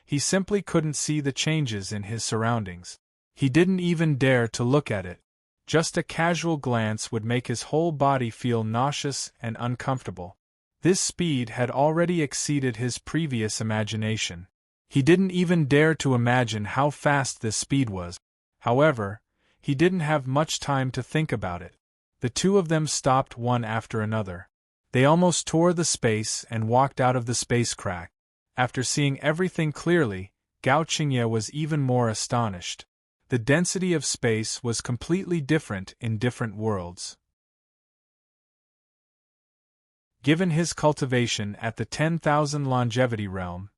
He simply couldn't see the changes in his surroundings. He didn't even dare to look at it. Just a casual glance would make his whole body feel nauseous and uncomfortable. This speed had already exceeded his previous imagination. He didn't even dare to imagine how fast this speed was. However, he didn't have much time to think about it. The two of them stopped one after another. They almost tore the space and walked out of the space crack. After seeing everything clearly, Gao Qingye was even more astonished. The density of space was completely different in different worlds. Given his cultivation at the 10,000 longevity realm,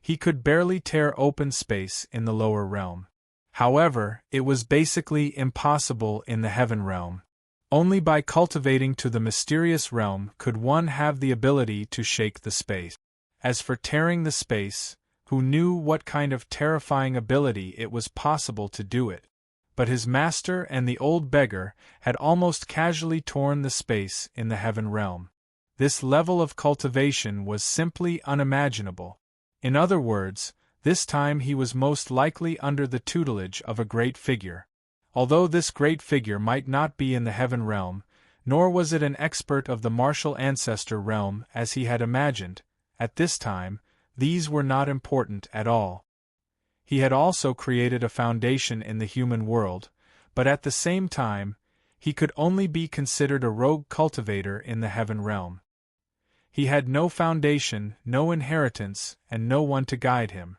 he could barely tear open space in the lower realm. However, it was basically impossible in the heaven realm. Only by cultivating to the mysterious realm could one have the ability to shake the space. As for tearing the space, who knew what kind of terrifying ability it was possible to do it? But his master and the old beggar had almost casually torn the space in the heaven realm. This level of cultivation was simply unimaginable. In other words, this time he was most likely under the tutelage of a great figure. Although this great figure might not be in the heaven realm, nor was it an expert of the martial ancestor realm as he had imagined, at this time, these were not important at all. He had also created a foundation in the human world, but at the same time, he could only be considered a rogue cultivator in the heaven realm. He had no foundation, no inheritance, and no one to guide him.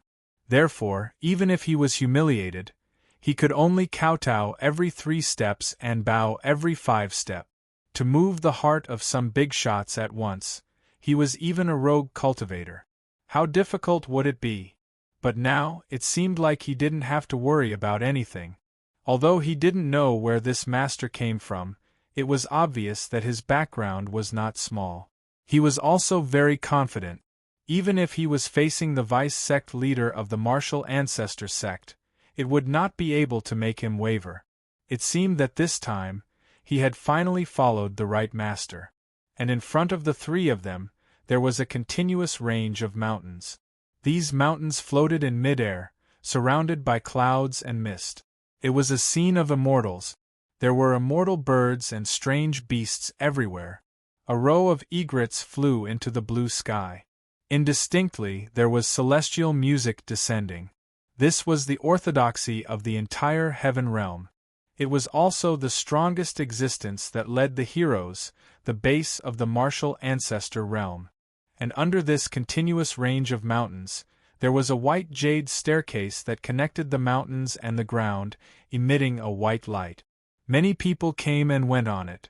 Therefore, even if he was humiliated, he could only kowtow every 3 steps and bow every 5 steps. To move the heart of some big shots at once, he was even a rogue cultivator. How difficult would it be? But now, it seemed like he didn't have to worry about anything. Although he didn't know where this master came from, it was obvious that his background was not small. He was also very confident. Even if he was facing the vice-sect leader of the martial ancestor sect, it would not be able to make him waver. It seemed that this time, he had finally followed the right master. And in front of the three of them, there was a continuous range of mountains. These mountains floated in midair, surrounded by clouds and mist. It was a scene of immortals. There were immortal birds and strange beasts everywhere. A row of egrets flew into the blue sky. Indistinctly, there was celestial music descending. This was the orthodoxy of the entire heaven realm. It was also the strongest existence that led the heroes, the base of the martial ancestor realm. And under this continuous range of mountains, there was a white jade staircase that connected the mountains and the ground, emitting a white light. Many people came and went on it.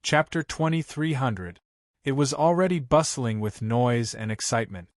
Chapter 2300. It was already bustling with noise and excitement.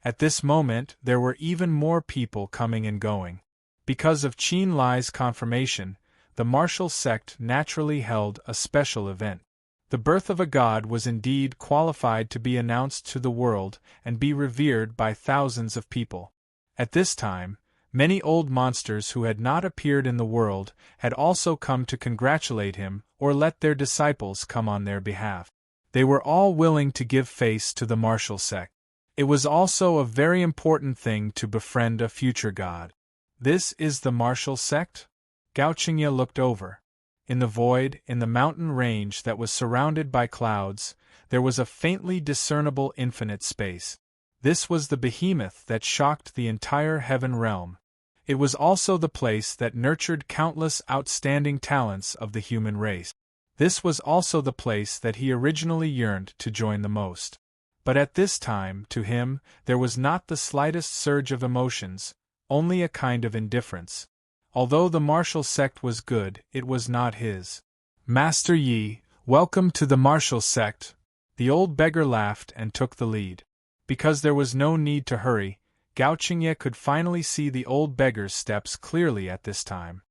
At this moment there were even more people coming and going. Because of Qin Lai's confirmation, the martial sect naturally held a special event. The birth of a god was indeed qualified to be announced to the world and be revered by thousands of people. At this time, many old monsters who had not appeared in the world had also come to congratulate him or let their disciples come on their behalf. They were all willing to give face to the martial sect. It was also a very important thing to befriend a future god. This is the martial sect? Gao Qingye looked over. In the void, in the mountain range that was surrounded by clouds, there was a faintly discernible infinite space. This was the behemoth that shocked the entire heaven realm. It was also the place that nurtured countless outstanding talents of the human race. This was also the place that he originally yearned to join the most. But at this time, to him, there was not the slightest surge of emotions, only a kind of indifference. Although the martial sect was good, it was not his. Master Yi, welcome to the martial sect. The old beggar laughed and took the lead. Because there was no need to hurry, Gao Qingye could finally see the old beggar's steps clearly at this time.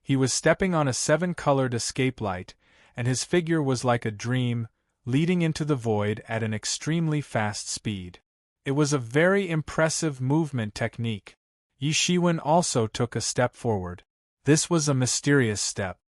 He was stepping on a 7-colored escape light, and his figure was like a dream, leading into the void at an extremely fast speed. It was a very impressive movement technique. Yi Shiwen also took a step forward. This was a mysterious step.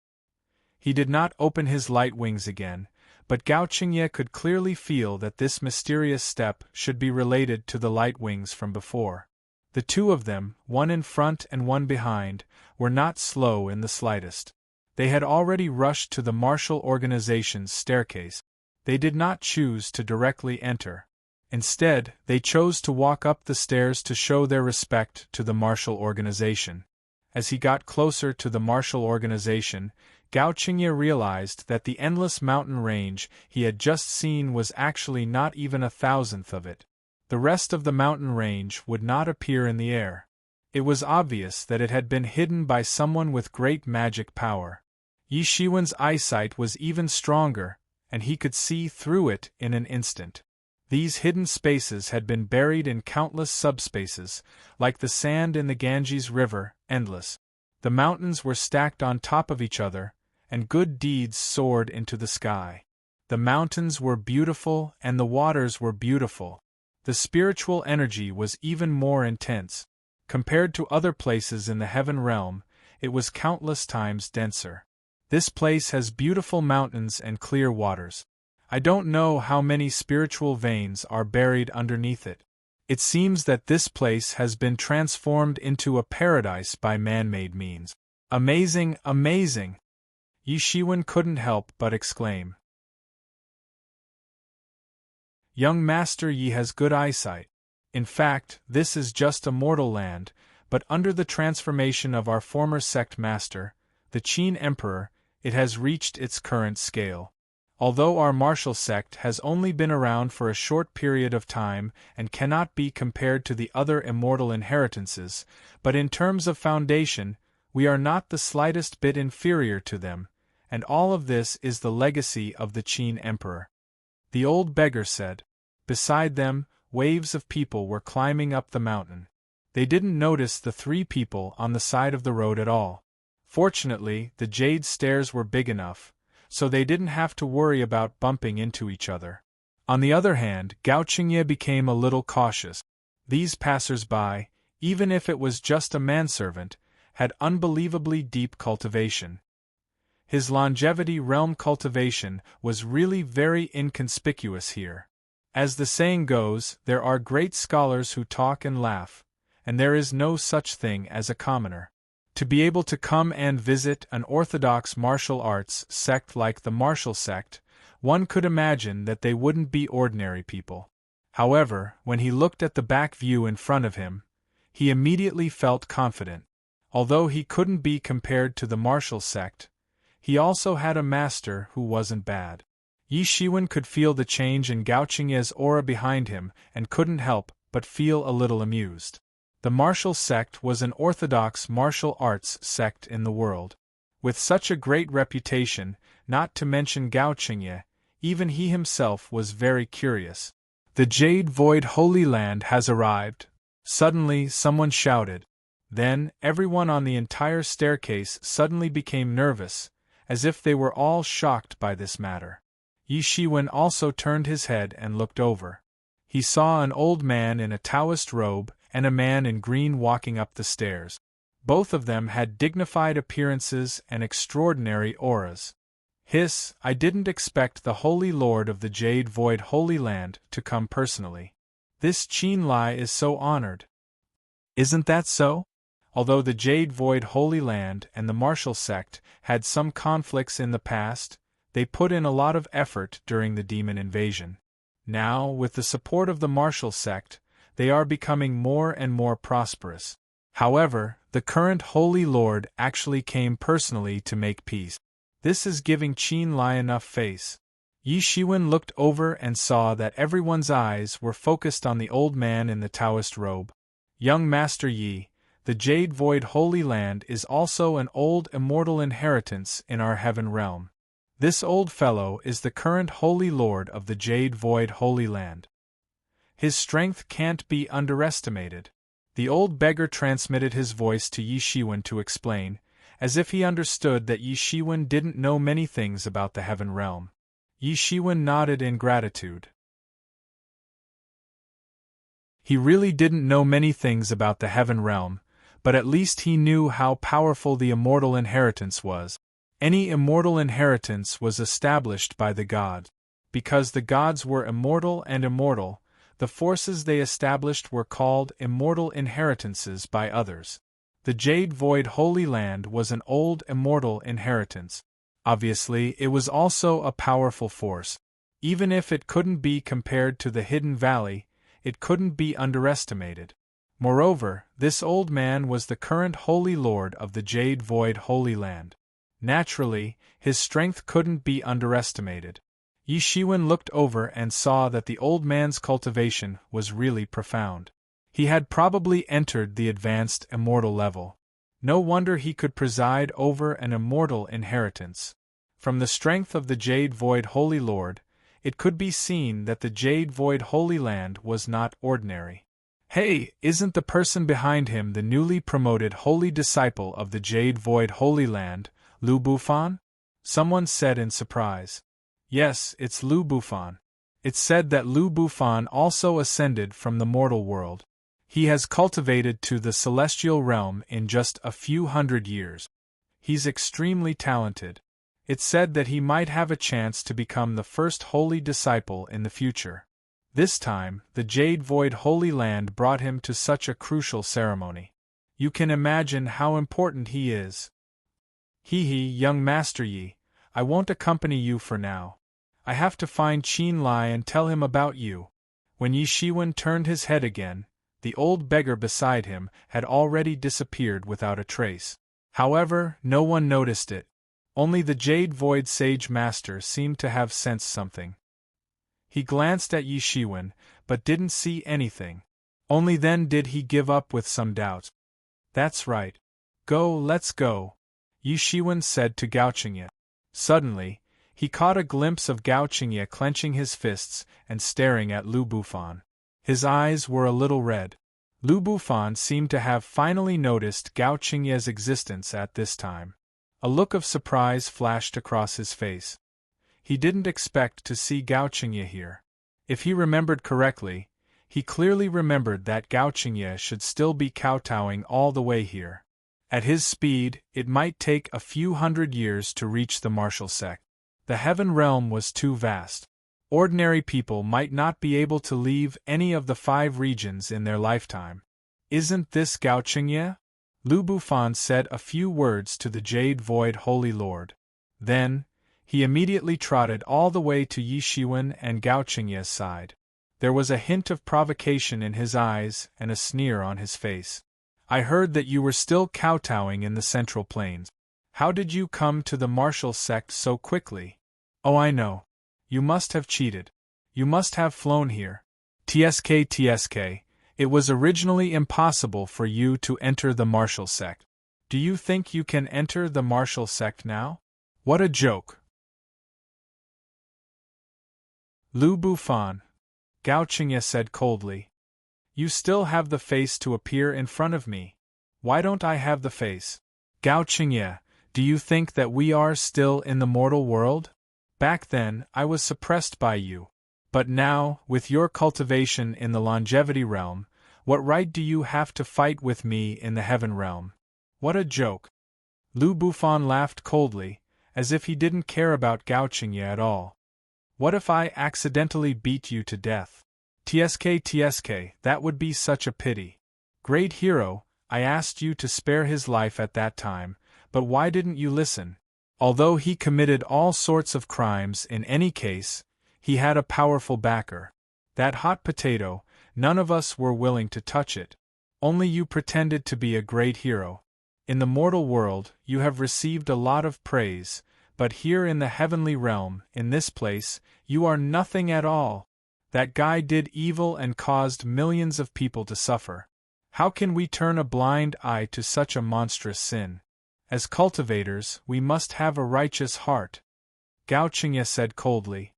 He did not open his light wings again, but Gao Qingye could clearly feel that this mysterious step should be related to the light wings from before. The two of them, one in front and one behind, were not slow in the slightest. They had already rushed to the martial organization's staircase. They did not choose to directly enter. Instead, they chose to walk up the stairs to show their respect to the martial organization. As he got closer to the martial organization, Gao Qingye realized that the endless mountain range he had just seen was actually not even 1,000th of it. The rest of the mountain range would not appear in the air. It was obvious that it had been hidden by someone with great magic power. Yi Shiwen's eyesight was even stronger, and he could see through it in an instant. These hidden spaces had been buried in countless subspaces, like the sand in the Ganges River, endless. The mountains were stacked on top of each other, and good deeds soared into the sky. The mountains were beautiful and the waters were beautiful. The spiritual energy was even more intense. Compared to other places in the heaven realm, it was countless times denser. This place has beautiful mountains and clear waters. I don't know how many spiritual veins are buried underneath it. It seems that this place has been transformed into a paradise by man-made means. Amazing, amazing! Yi Shiwen couldn't help but exclaim. Young Master Yi has good eyesight. In fact, this is just a mortal land, but under the transformation of our former sect master, the Qin Emperor, it has reached its current scale. Although our martial sect has only been around for a short period of time and cannot be compared to the other immortal inheritances, but in terms of foundation, we are not the slightest bit inferior to them, and all of this is the legacy of the Qin Emperor. The old beggar said. Beside them, waves of people were climbing up the mountain. They didn't notice the 3 people on the side of the road at all. Fortunately, the jade stairs were big enough, so they didn't have to worry about bumping into each other. On the other hand, Gao Qingye became a little cautious. These passers-by, even if it was just a manservant, had unbelievably deep cultivation. His longevity realm cultivation was really very inconspicuous here. As the saying goes, there are great scholars who talk and laugh, and there is no such thing as a commoner. To be able to come and visit an orthodox martial arts sect like the martial sect, one could imagine that they wouldn't be ordinary people. However, when he looked at the back view in front of him, he immediately felt confident. Although he couldn't be compared to the martial sect, he also had a master who wasn't bad. Yi Shiwen could feel the change in Gao Qingye's aura behind him and couldn't help but feel a little amused. The martial sect was an orthodox martial arts sect in the world. With such a great reputation, not to mention Gao Qingye, even he himself was very curious. "The Jade Void Holy Land has arrived," suddenly someone shouted. Then, everyone on the entire staircase suddenly became nervous, as if they were all shocked by this matter. Yi Shiwen also turned his head and looked over. He saw an old man in a Taoist robe and a man in green walking up the stairs. Both of them had dignified appearances and extraordinary auras. "Hiss, I didn't expect the Holy Lord of the Jade Void Holy Land to come personally. This Qin Lai is so honored. Isn't that so?" Although the Jade Void Holy Land and the martial sect had some conflicts in the past, they put in a lot of effort during the demon invasion. Now, with the support of the martial sect, they are becoming more and more prosperous. However, the current Holy Lord actually came personally to make peace. This is giving Qin Lai enough face. Yi Shiwen looked over and saw that everyone's eyes were focused on the old man in the Taoist robe. "Young Master Yi, the Jade Void Holy Land is also an old immortal inheritance in our heaven realm. This old fellow is the current Holy Lord of the Jade Void Holy Land. His strength can't be underestimated." The old beggar transmitted his voice to Yi Shiwen to explain, as if he understood that Yi Shiwen didn't know many things about the heaven realm. Yi Shiwen nodded in gratitude. He really didn't know many things about the heaven realm, but at least he knew how powerful the immortal inheritance was. Any immortal inheritance was established by the gods. Because the gods were immortal and immortal, the forces they established were called immortal inheritances by others. The Jade Void Holy Land was an old immortal inheritance. Obviously, it was also a powerful force. Even if it couldn't be compared to the Hidden Valley, it couldn't be underestimated. Moreover, this old man was the current Holy Lord of the Jade Void Holy Land. Naturally, his strength couldn't be underestimated. Yi Shiwen looked over and saw that the old man's cultivation was really profound. He had probably entered the advanced immortal level. No wonder he could preside over an immortal inheritance. From the strength of the Jade Void Holy Lord, it could be seen that the Jade Void Holy Land was not ordinary. "Hey, isn't the person behind him the newly promoted holy disciple of the Jade Void Holy Land, Lu Bufan?" someone said in surprise. "Yes, it's Lu Bufan. It's said that Lu Bufan also ascended from the mortal world. He has cultivated to the celestial realm in just a few hundred years. He's extremely talented. It's said that he might have a chance to become the first holy disciple in the future. This time, the Jade Void Holy Land brought him to such a crucial ceremony. You can imagine how important he is." "Hee, young Master Yi, I won't accompany you for now. I have to find Qin Lai and tell him about you." When Yi Shiwen turned his head again, the old beggar beside him had already disappeared without a trace. However, no one noticed it. Only the Jade Void Sage Master seemed to have sensed something. He glanced at Yi Shiwen, but didn't see anything. Only then did he give up with some doubt. "That's right. Let's go," Yi Shiwen said to Gao Qingye. Suddenly, he caught a glimpse of Gao Qingye clenching his fists and staring at Lu Bufan. His eyes were a little red. Lu Bufan seemed to have finally noticed Gao Qingye's existence at this time. A look of surprise flashed across his face. He didn't expect to see Gao Qingye here. If he remembered correctly, He clearly remembered that Gao Qingye should still be kowtowing all the way here. At his speed, it might take a few hundred years to reach the martial sect. The heaven realm was too vast. Ordinary people might not be able to leave any of the 5 regions in their lifetime. Isn't this Gao Qingye? Lu Bufan said a few words to the Jade Void Holy Lord. Then, he immediately trotted all the way to Yi Shiwen and Gao Qingye's side. There was a hint of provocation in his eyes and a sneer on his face. I heard that you were still kowtowing in the Central Plains. How did you come to the martial sect so quickly? Oh, I know. You must have cheated. You must have flown here. TSK, it was originally impossible for you to enter the martial sect. Do you think you can enter the martial sect now? What a joke. Lu Bufan, Gao Qingye said coldly. You still have the face to appear in front of me. Why don't I have the face? Gao Qingye, do you think that we are still in the mortal world? Back then, I was suppressed by you. But now, with your cultivation in the longevity realm, what right do you have to fight with me in the heaven realm? What a joke. Lu Bufan laughed coldly, as if he didn't care about Gao Qingye at all. What if I accidentally beat you to death? TSK, that would be such a pity. Great hero, I asked you to spare his life at that time, but why didn't you listen? Although he committed all sorts of crimes in any case, he had a powerful backer. That hot potato, none of us were willing to touch it. Only you pretended to be a great hero. In the mortal world, you have received a lot of praise, but here in the heavenly realm, in this place, you are nothing at all. That guy did evil and caused millions of people to suffer. How can we turn a blind eye to such a monstrous sin? As cultivators, we must have a righteous heart. Gao Qingye said coldly.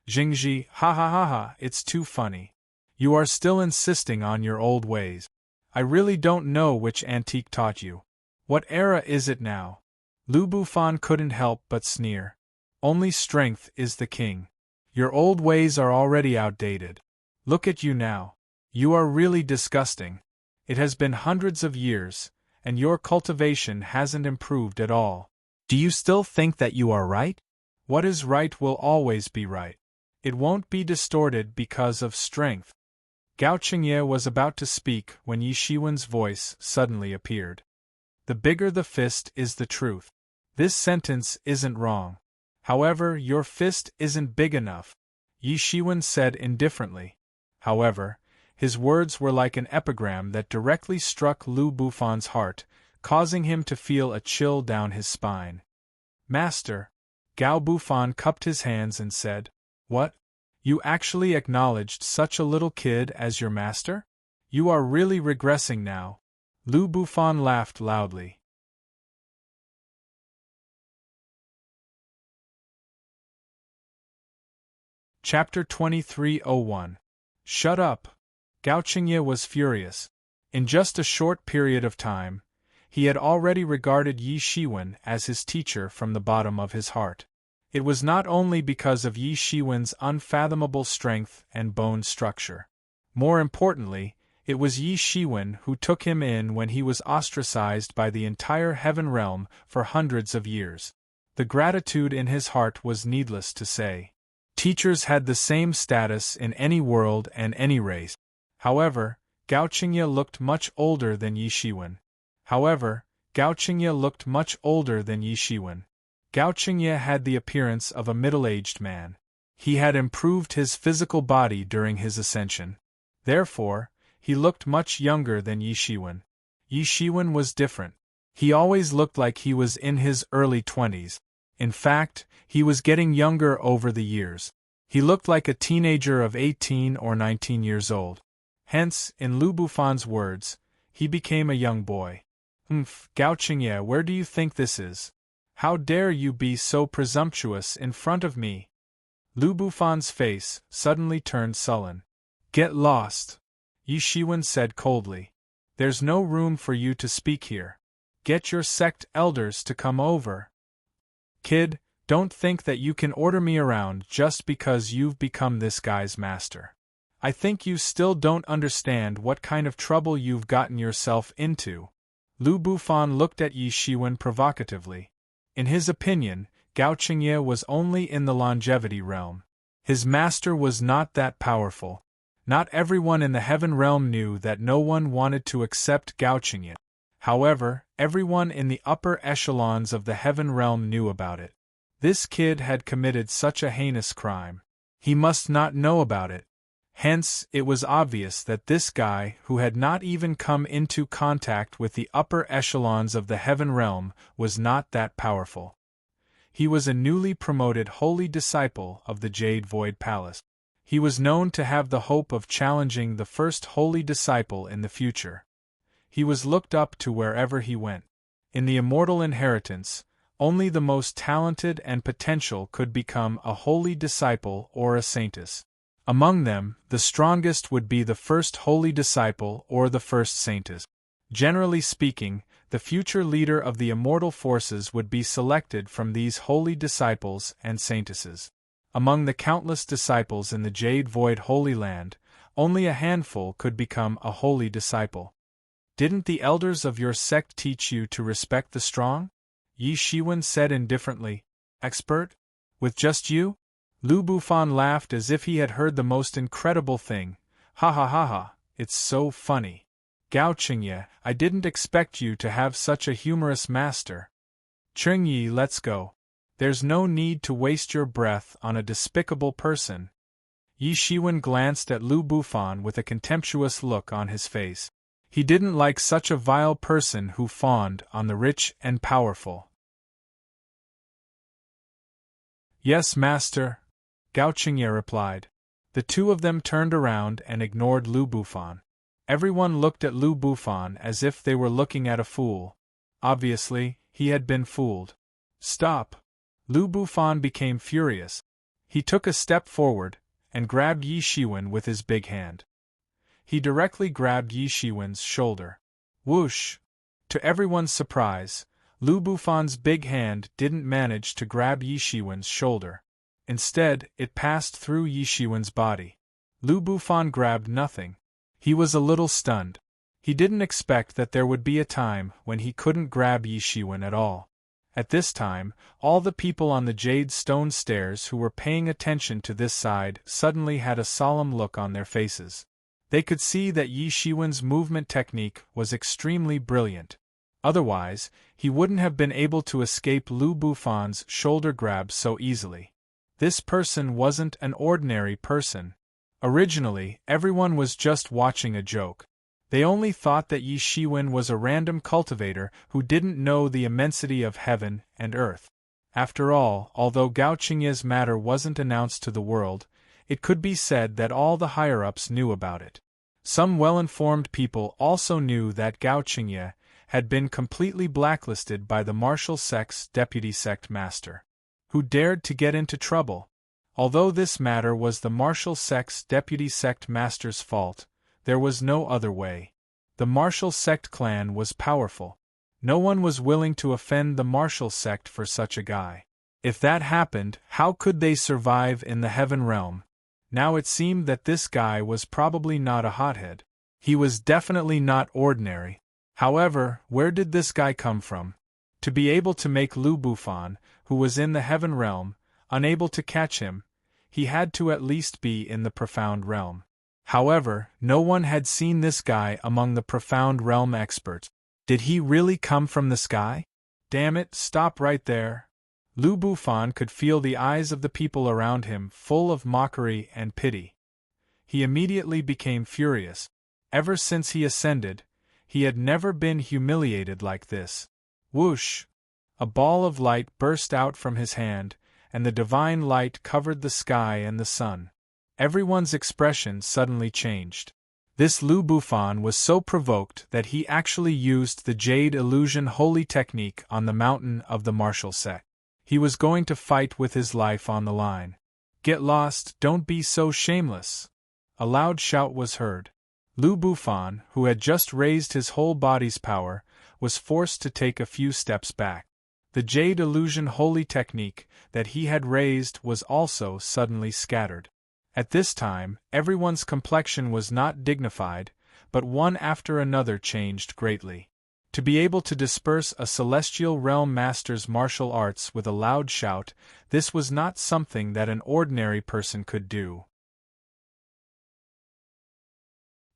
Jingji, ha, it's too funny. You are still insisting on your old ways. I really don't know which antique taught you. What era is it now? Lu Bufan couldn't help but sneer. Only strength is the king. Your old ways are already outdated. Look at you now. You are really disgusting. It has been hundreds of years, and your cultivation hasn't improved at all. Do you still think that you are right? What is right will always be right. It won't be distorted because of strength. Gao Qingye was about to speak when Yi Shiwen's voice suddenly appeared. The bigger the fist is the truth. This sentence isn't wrong. However, your fist isn't big enough, Yi Shiwen said indifferently. However, his words were like an epigram that directly struck Lu Bufan's heart, causing him to feel a chill down his spine. Master, Gao Bufan cupped his hands and said, What? You actually acknowledged such a little kid as your master? You are really regressing now. Lu Bufan laughed loudly. Chapter 2301. Shut up! Gao Qingye was furious. In just a short period of time, he had already regarded Yi Shiwen as his teacher from the bottom of his heart. It was not only because of Yi Shiwen's unfathomable strength and bone structure. More importantly, it was Yi Shiwen who took him in when he was ostracized by the entire heaven realm for hundreds of years. The gratitude in his heart was needless to say. Teachers had the same status in any world and any race. However, Gao Qingye looked much older than Yi Shiwen. Gao Qingye had the appearance of a middle-aged man. He had improved his physical body during his ascension. Therefore, he looked much younger than Yi Shiwen. Yi Shiwen was different. He always looked like he was in his early 20s. In fact, he was getting younger over the years. He looked like a teenager of 18 or 19 years old. Hence, in Lu Bufan's words, he became a young boy. Gao Qingye, where do you think this is? How dare you be so presumptuous in front of me? Lu Bufan's face suddenly turned sullen. Get lost, Yi Shiwen said coldly. There's no room for you to speak here. Get your sect elders to come over. Kid, don't think that you can order me around just because you've become this guy's master. I think you still don't understand what kind of trouble you've gotten yourself into. Lu Bufan looked at Yi Shiwen provocatively. In his opinion, Gao Qingye was only in the longevity realm. His master was not that powerful. Not everyone in the heaven realm knew that no one wanted to accept Gao Qingye. However, everyone in the upper echelons of the heaven realm knew about it. This kid had committed such a heinous crime. He must not know about it. Hence, it was obvious that this guy, who had not even come into contact with the upper echelons of the heaven realm, was not that powerful. He was a newly promoted holy disciple of the Jade Void Palace. He was known to have the hope of challenging the first holy disciple in the future. He was looked up to wherever he went. In the immortal inheritance, only the most talented and potential could become a holy disciple or a saintess. Among them, the strongest would be the first holy disciple or the first saintess. Generally speaking, the future leader of the immortal forces would be selected from these holy disciples and saintesses. Among the countless disciples in the Jade Void Holy Land, only a handful could become a holy disciple. Didn't the elders of your sect teach you to respect the strong? Yi Shiwen said indifferently. Expert? With just you? Lu Bufan laughed as if he had heard the most incredible thing. Ha ha ha ha, it's so funny. Gao Qingye, I didn't expect you to have such a humorous master. Qingye, let's go. There's no need to waste your breath on a despicable person. Yi Shiwen glanced at Lu Bufan with a contemptuous look on his face. He didn't like such a vile person who fawned on the rich and powerful. Yes, master, Gao Qingye replied. The two of them turned around and ignored Lu Bufan. Everyone looked at Lu Bufan as if they were looking at a fool. Obviously, he had been fooled. Stop! Lu Bufan became furious. He took a step forward and grabbed Yi Shiwen with his big hand. He directly grabbed Yi Shiwen's shoulder. Whoosh! To everyone's surprise, Lu Bufan's big hand didn't manage to grab Yi Shiwen's shoulder. Instead, it passed through Yi Shiwen's body. Lu Bufan grabbed nothing. He was a little stunned. He didn't expect that there would be a time when he couldn't grab Yi Shiwen at all. At this time, all the people on the jade stone stairs who were paying attention to this side suddenly had a solemn look on their faces. They could see that Yi Shiwen's movement technique was extremely brilliant. Otherwise, he wouldn't have been able to escape Lu Bufan's shoulder grab so easily. This person wasn't an ordinary person. Originally, everyone was just watching a joke. They only thought that Yi Shiwen was a random cultivator who didn't know the immensity of heaven and earth. After all, although Gao Qingye's matter wasn't announced to the world, it could be said that all the higher-ups knew about it. Some well-informed people also knew that Gao Qingye had been completely blacklisted by the martial sect's deputy sect master, who dared to get into trouble. Although this matter was the martial sect's deputy sect master's fault, there was no other way. The martial sect clan was powerful. No one was willing to offend the martial sect for such a guy. If that happened, how could they survive in the heaven realm? Now it seemed that this guy was probably not a hothead. He was definitely not ordinary. However, where did this guy come from? To be able to make Lu Bufan, who was in the heaven realm, unable to catch him, he had to at least be in the profound realm. However, no one had seen this guy among the profound realm experts. Did he really come from the sky? Damn it, stop right there. Lu Bufan could feel the eyes of the people around him full of mockery and pity. He immediately became furious. Ever since he ascended, he had never been humiliated like this. Whoosh! A ball of light burst out from his hand, and the divine light covered the sky and the sun. Everyone's expression suddenly changed. This Lu Bufan was so provoked that he actually used the Jade Illusion Holy Technique on the mountain of the martial sect. He was going to fight with his life on the line. Get lost, don't be so shameless. A loud shout was heard. Lu Bufan, who had just raised his whole body's power, was forced to take a few steps back. The Jade Illusion Holy Technique that he had raised was also suddenly scattered. At this time, everyone's complexion was not dignified, but one after another changed greatly. To be able to disperse a celestial realm master's martial arts with a loud shout, this was not something that an ordinary person could do.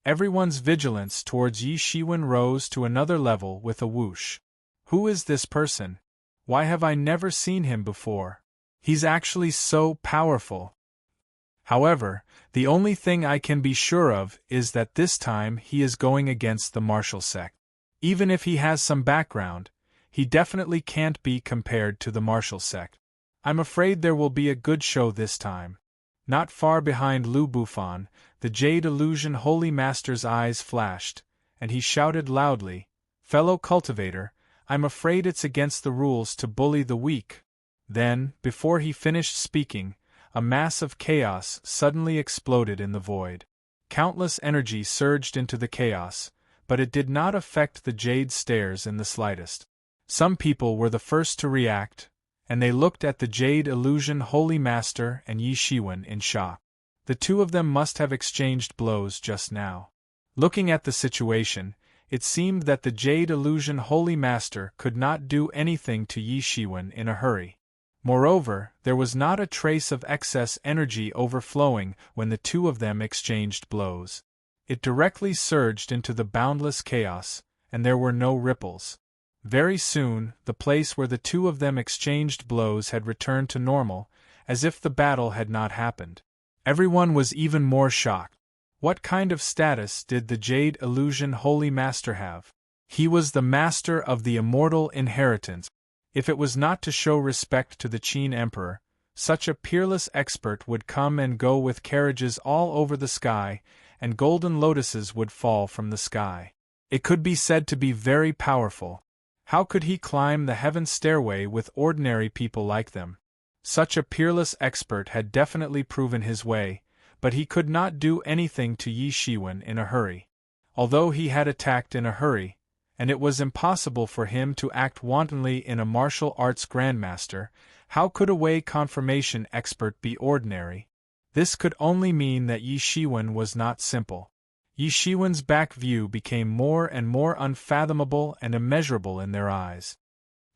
Everyone's vigilance towards Yi Shiwen rose to another level with a whoosh. Who is this person? Why have I never seen him before? He's actually so powerful. However, the only thing I can be sure of is that this time he is going against the martial sect. Even if he has some background, he definitely can't be compared to the martial sect. I'm afraid there will be a good show this time. Not far behind Lu Bufan, the Jade Illusion Holy Master's eyes flashed, and he shouted loudly, "Fellow cultivator, I'm afraid it's against the rules to bully the weak." Then, before he finished speaking, a mass of chaos suddenly exploded in the void. Countless energy surged into the chaos, but it did not affect the Jade Stairs in the slightest. Some people were the first to react, and they looked at the Jade Illusion Holy Master and Yi Shiwen in shock. The two of them must have exchanged blows just now. Looking at the situation, it seemed that the Jade Illusion Holy Master could not do anything to Yi Shiwen in a hurry. Moreover, there was not a trace of excess energy overflowing when the two of them exchanged blows. It directly surged into the boundless chaos, and there were no ripples. Very soon, the place where the two of them exchanged blows had returned to normal, as if the battle had not happened. Everyone was even more shocked. What kind of status did the Jade Illusion Holy Master have? He was the master of the immortal inheritance. If it was not to show respect to the Qin Emperor, such a peerless expert would come and go with carriages all over the sky, and golden lotuses would fall from the sky. It could be said to be very powerful. How could he climb the heaven stairway with ordinary people like them? Such a peerless expert had definitely proven his way, but he could not do anything to Yi Shiwen in a hurry. Although he had attacked in a hurry, and it was impossible for him to act wantonly in a martial arts grandmaster, how could a Wei confirmation expert be ordinary? This could only mean that Yi Shiwen was not simple. Yi Shiwen's back view became more and more unfathomable and immeasurable in their eyes.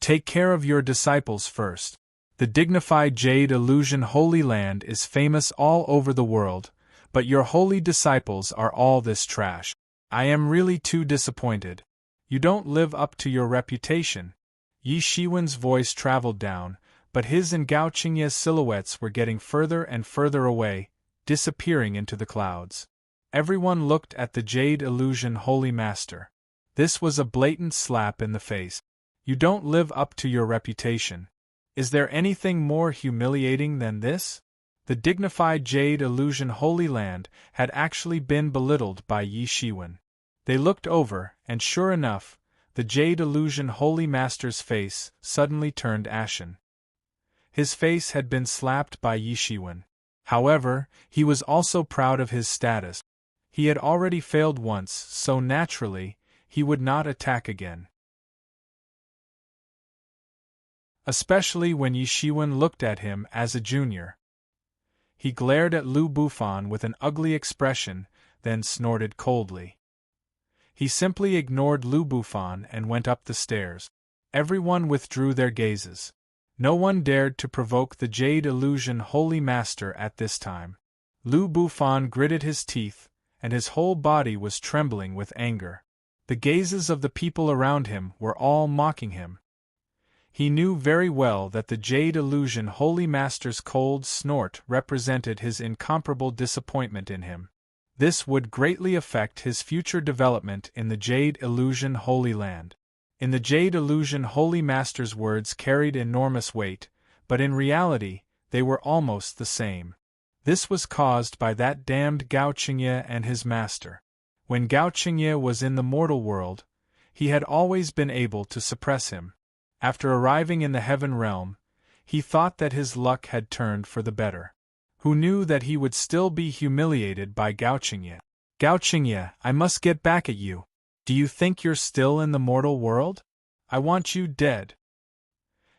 Take care of your disciples first. The dignified Jade Illusion Holy Land is famous all over the world, but your holy disciples are all this trash. I am really too disappointed. You don't live up to your reputation. Yi Shiwen's voice traveled down, but his and Gao Qingye's silhouettes were getting further and further away, disappearing into the clouds. Everyone looked at the Jade Illusion Holy Master. This was a blatant slap in the face. You don't live up to your reputation. Is there anything more humiliating than this? The dignified Jade Illusion Holy Land had actually been belittled by Yi Shiwen. They looked over, and sure enough, the Jade Illusion Holy Master's face suddenly turned ashen. His face had been slapped by Yi Shiwen. However, he was also proud of his status. He had already failed once, so naturally, he would not attack again. Especially when Yi Shiwen looked at him as a junior. He glared at Lu Bufan with an ugly expression, then snorted coldly. He simply ignored Lu Bufan and went up the stairs. Everyone withdrew their gazes. No one dared to provoke the Jade Illusion Holy Master at this time. Lu Bufan gritted his teeth, and his whole body was trembling with anger. The gazes of the people around him were all mocking him. He knew very well that the Jade Illusion Holy Master's cold snort represented his incomparable disappointment in him. This would greatly affect his future development in the Jade Illusion Holy Land. In the Jade Illusion Holy Master's words carried enormous weight, but in reality, they were almost the same. This was caused by that damned Gao Qingye and his master. When Gao Qingye was in the mortal world, he had always been able to suppress him. After arriving in the heaven realm, he thought that his luck had turned for the better. Who knew that he would still be humiliated by Gao Qingye? Gao Qingye, I must get back at you. Do you think you're still in the mortal world? I want you dead.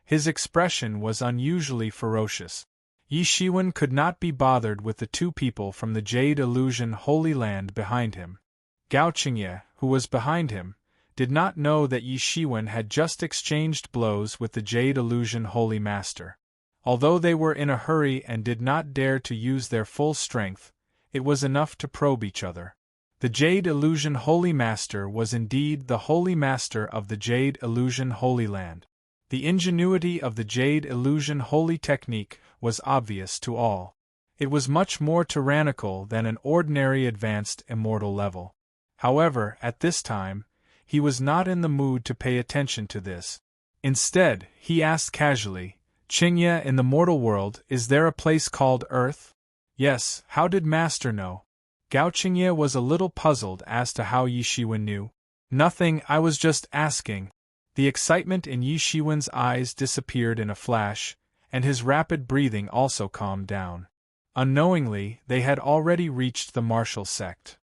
His expression was unusually ferocious. Yi Shiwen could not be bothered with the two people from the Jade Illusion Holy Land behind him. Gao Qingye, who was behind him, did not know that Yi Shiwen had just exchanged blows with the Jade Illusion Holy Master. Although they were in a hurry and did not dare to use their full strength, it was enough to probe each other. The Jade Illusion Holy Master was indeed the Holy Master of the Jade Illusion Holy Land. The ingenuity of the Jade Illusion Holy Technique was obvious to all. It was much more tyrannical than an ordinary advanced immortal level. However, at this time, he was not in the mood to pay attention to this. Instead, he asked casually, "Qingye, in the mortal world, is there a place called Earth?" "Yes, how did Master know?" Gao Qingye was a little puzzled as to how Yi Shiwen knew. "Nothing, I was just asking." The excitement in Yi Shiwen's eyes disappeared in a flash, and his rapid breathing also calmed down. Unknowingly, they had already reached the martial sect.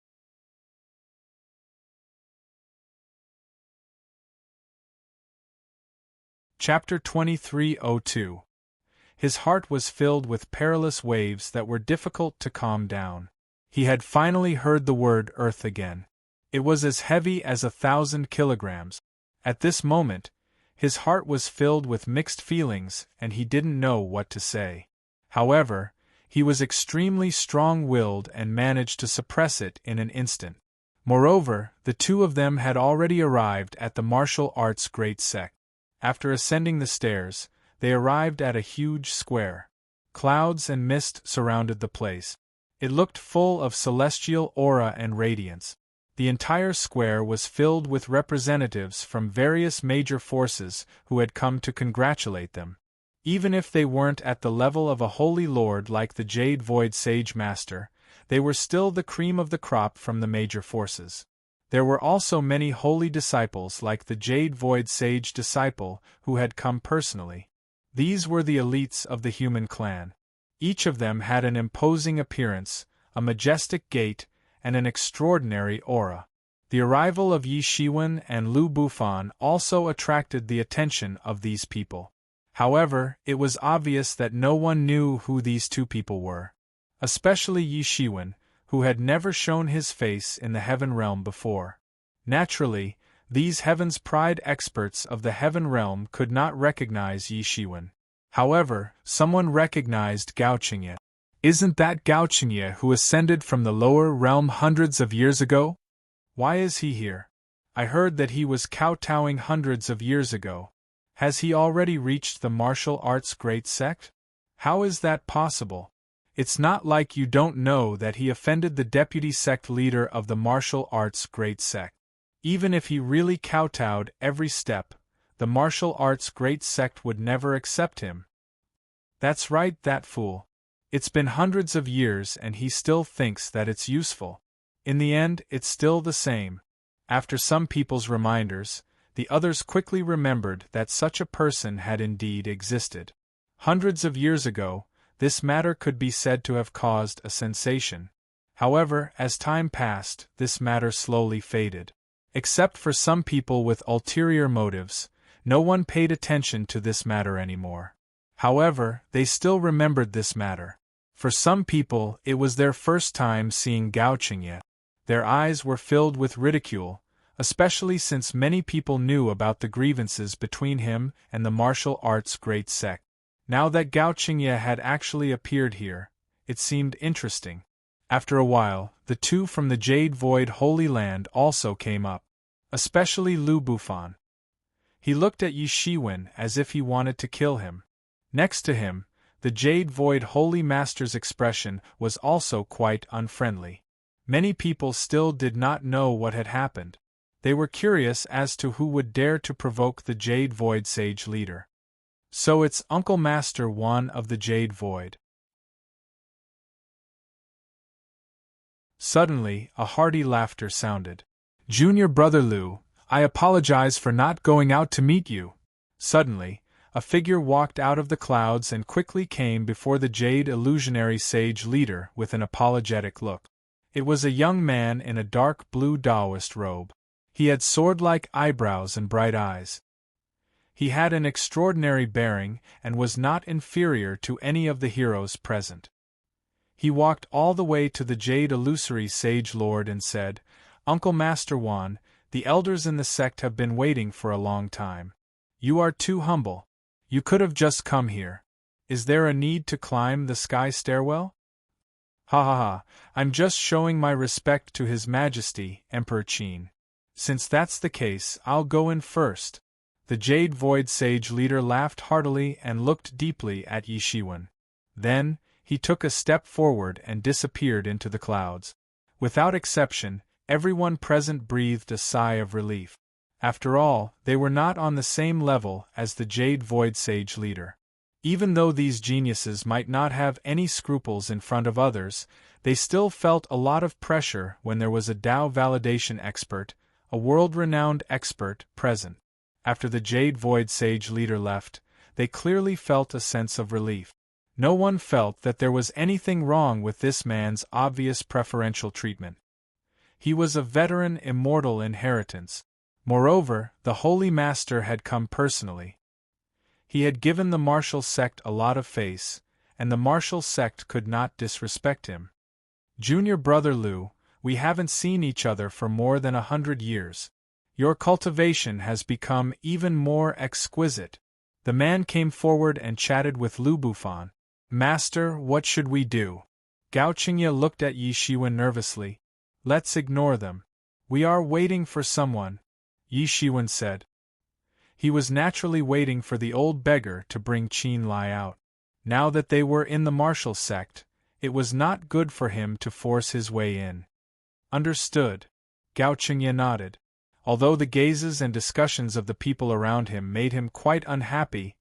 Chapter 2302. His heart was filled with perilous waves that were difficult to calm down. He had finally heard the word Earth again. It was as heavy as 1,000 kilograms. At this moment, his heart was filled with mixed feelings and he didn't know what to say. However, he was extremely strong-willed and managed to suppress it in an instant. Moreover, the two of them had already arrived at the martial arts great sect. After ascending the stairs, they arrived at a huge square. Clouds and mist surrounded the place. It looked full of celestial aura and radiance. The entire square was filled with representatives from various major forces who had come to congratulate them. Even if they weren't at the level of a holy lord like the Jade Void Sage Master, they were still the cream of the crop from the major forces. There were also many holy disciples like the Jade Void Sage disciple who had come personally. These were the elites of the human clan. Each of them had an imposing appearance, a majestic gait, and an extraordinary aura. The arrival of Yi Shiwen and Lu Bufan also attracted the attention of these people. However, it was obvious that no one knew who these two people were. Especially Yi Shiwen, who had never shown his face in the heaven realm before. Naturally, these heaven's pride experts of the heaven realm could not recognize Yi Shiwen. However, someone recognized Gao Qingye. "Isn't that Gao Qingye who ascended from the lower realm hundreds of years ago? Why is he here? I heard that he was kowtowing hundreds of years ago. Has he already reached the martial arts great sect? How is that possible? It's not like you don't know that he offended the deputy sect leader of the martial arts great sect. Even if he really kowtowed every step, the martial arts great sect would never accept him." "That's right, that fool. It's been hundreds of years and he still thinks that it's useful. In the end, it's still the same." After some people's reminders, the others quickly remembered that such a person had indeed existed. Hundreds of years ago, this matter could be said to have caused a sensation. However, as time passed, this matter slowly faded. Except for some people with ulterior motives, no one paid attention to this matter anymore. However, they still remembered this matter. For some people, it was their first time seeing Gao Qingye. Their eyes were filled with ridicule, especially since many people knew about the grievances between him and the martial arts great sect. Now that Gao Qingye had actually appeared here, it seemed interesting. After a while, the two from the Jade Void Holy Land also came up. Especially Lu Bufan. He looked at Yi Shiwen as if he wanted to kill him. Next to him, the Jade Void Holy Master's expression was also quite unfriendly. Many people still did not know what had happened. They were curious as to who would dare to provoke the Jade Void Sage leader. "So it's Uncle Master Wan of the Jade Void." Suddenly, a hearty laughter sounded. "Junior Brother Lu, I apologize for not going out to meet you." Suddenly, a figure walked out of the clouds and quickly came before the Jade Illusionary Sage leader with an apologetic look. It was a young man in a dark blue Taoist robe. He had sword-like eyebrows and bright eyes. He had an extraordinary bearing and was not inferior to any of the heroes present. He walked all the way to the Jade Illusory Sage Lord and said, "Uncle Master Wan, the elders in the sect have been waiting for a long time. You are too humble. You could have just come here. Is there a need to climb the sky stairwell?" "Ha ha ha, I'm just showing my respect to His Majesty, Emperor Qin. Since that's the case, I'll go in first." The Jade Void Sage leader laughed heartily and looked deeply at Yi Shiwen. Then, he took a step forward and disappeared into the clouds. Without exception, everyone present breathed a sigh of relief. After all, they were not on the same level as the Jade Void Sage leader. Even though these geniuses might not have any scruples in front of others, they still felt a lot of pressure when there was a Tao validation expert, a world-renowned expert, present. After the Jade Void Sage leader left, they clearly felt a sense of relief. No one felt that there was anything wrong with this man's obvious preferential treatment. He was a veteran immortal inheritance. Moreover, the Holy Master had come personally. He had given the martial sect a lot of face, and the martial sect could not disrespect him. "Junior brother Liu, we haven't seen each other for more than 100 years. Your cultivation has become even more exquisite." The man came forward and chatted with Lu Bufan. "Master, what should we do?" Gao Qingye looked at Yi Shiwen nervously. "Let's ignore them. We are waiting for someone," Yi Shiwen said. He was naturally waiting for the old beggar to bring Qin Lai out. Now that they were in the martial sect, it was not good for him to force his way in. "Understood." Gao Qingye nodded. Although the gazes and discussions of the people around him made him quite unhappy,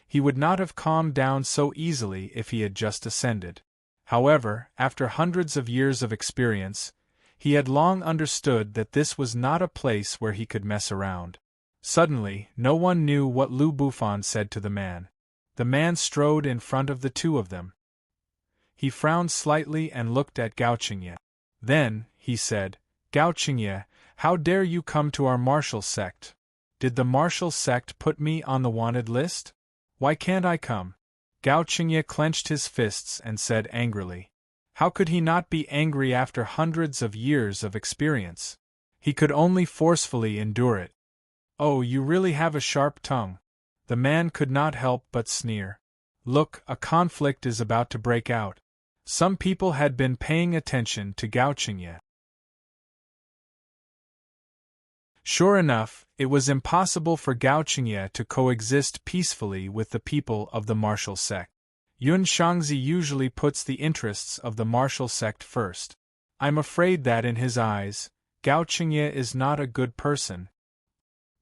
he would not have calmed down so easily if he had just ascended. However, after hundreds of years of experience, he had long understood that this was not a place where he could mess around. Suddenly, no one knew what Lu Bufan said to the man. The man strode in front of the two of them. He frowned slightly and looked at Gao Qingye. Then, he said, "Gao Qingye, how dare you come to our martial sect? Did the martial sect put me on the wanted list? Why can't I come?" Gao Qingye clenched his fists and said angrily. How could he not be angry after hundreds of years of experience? He could only forcefully endure it. "Oh, you really have a sharp tongue." The man could not help but sneer. "Look, a conflict is about to break out." Some people had been paying attention to Gao Qingye. Sure enough, it was impossible for Gao Qingye to coexist peacefully with the people of the martial sect. Yun Shangzi usually puts the interests of the martial sect first. I'm afraid that in his eyes, Gao Qingye is not a good person.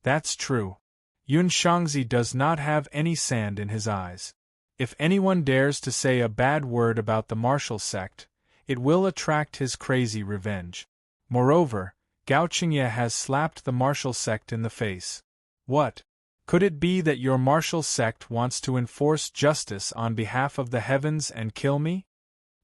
That's true. Yun Shangzi does not have any sand in his eyes. If anyone dares to say a bad word about the martial sect, it will attract his crazy revenge. Moreover, Gao Qingye has slapped the martial sect in the face. What? Could it be that your martial sect wants to enforce justice on behalf of the heavens and kill me?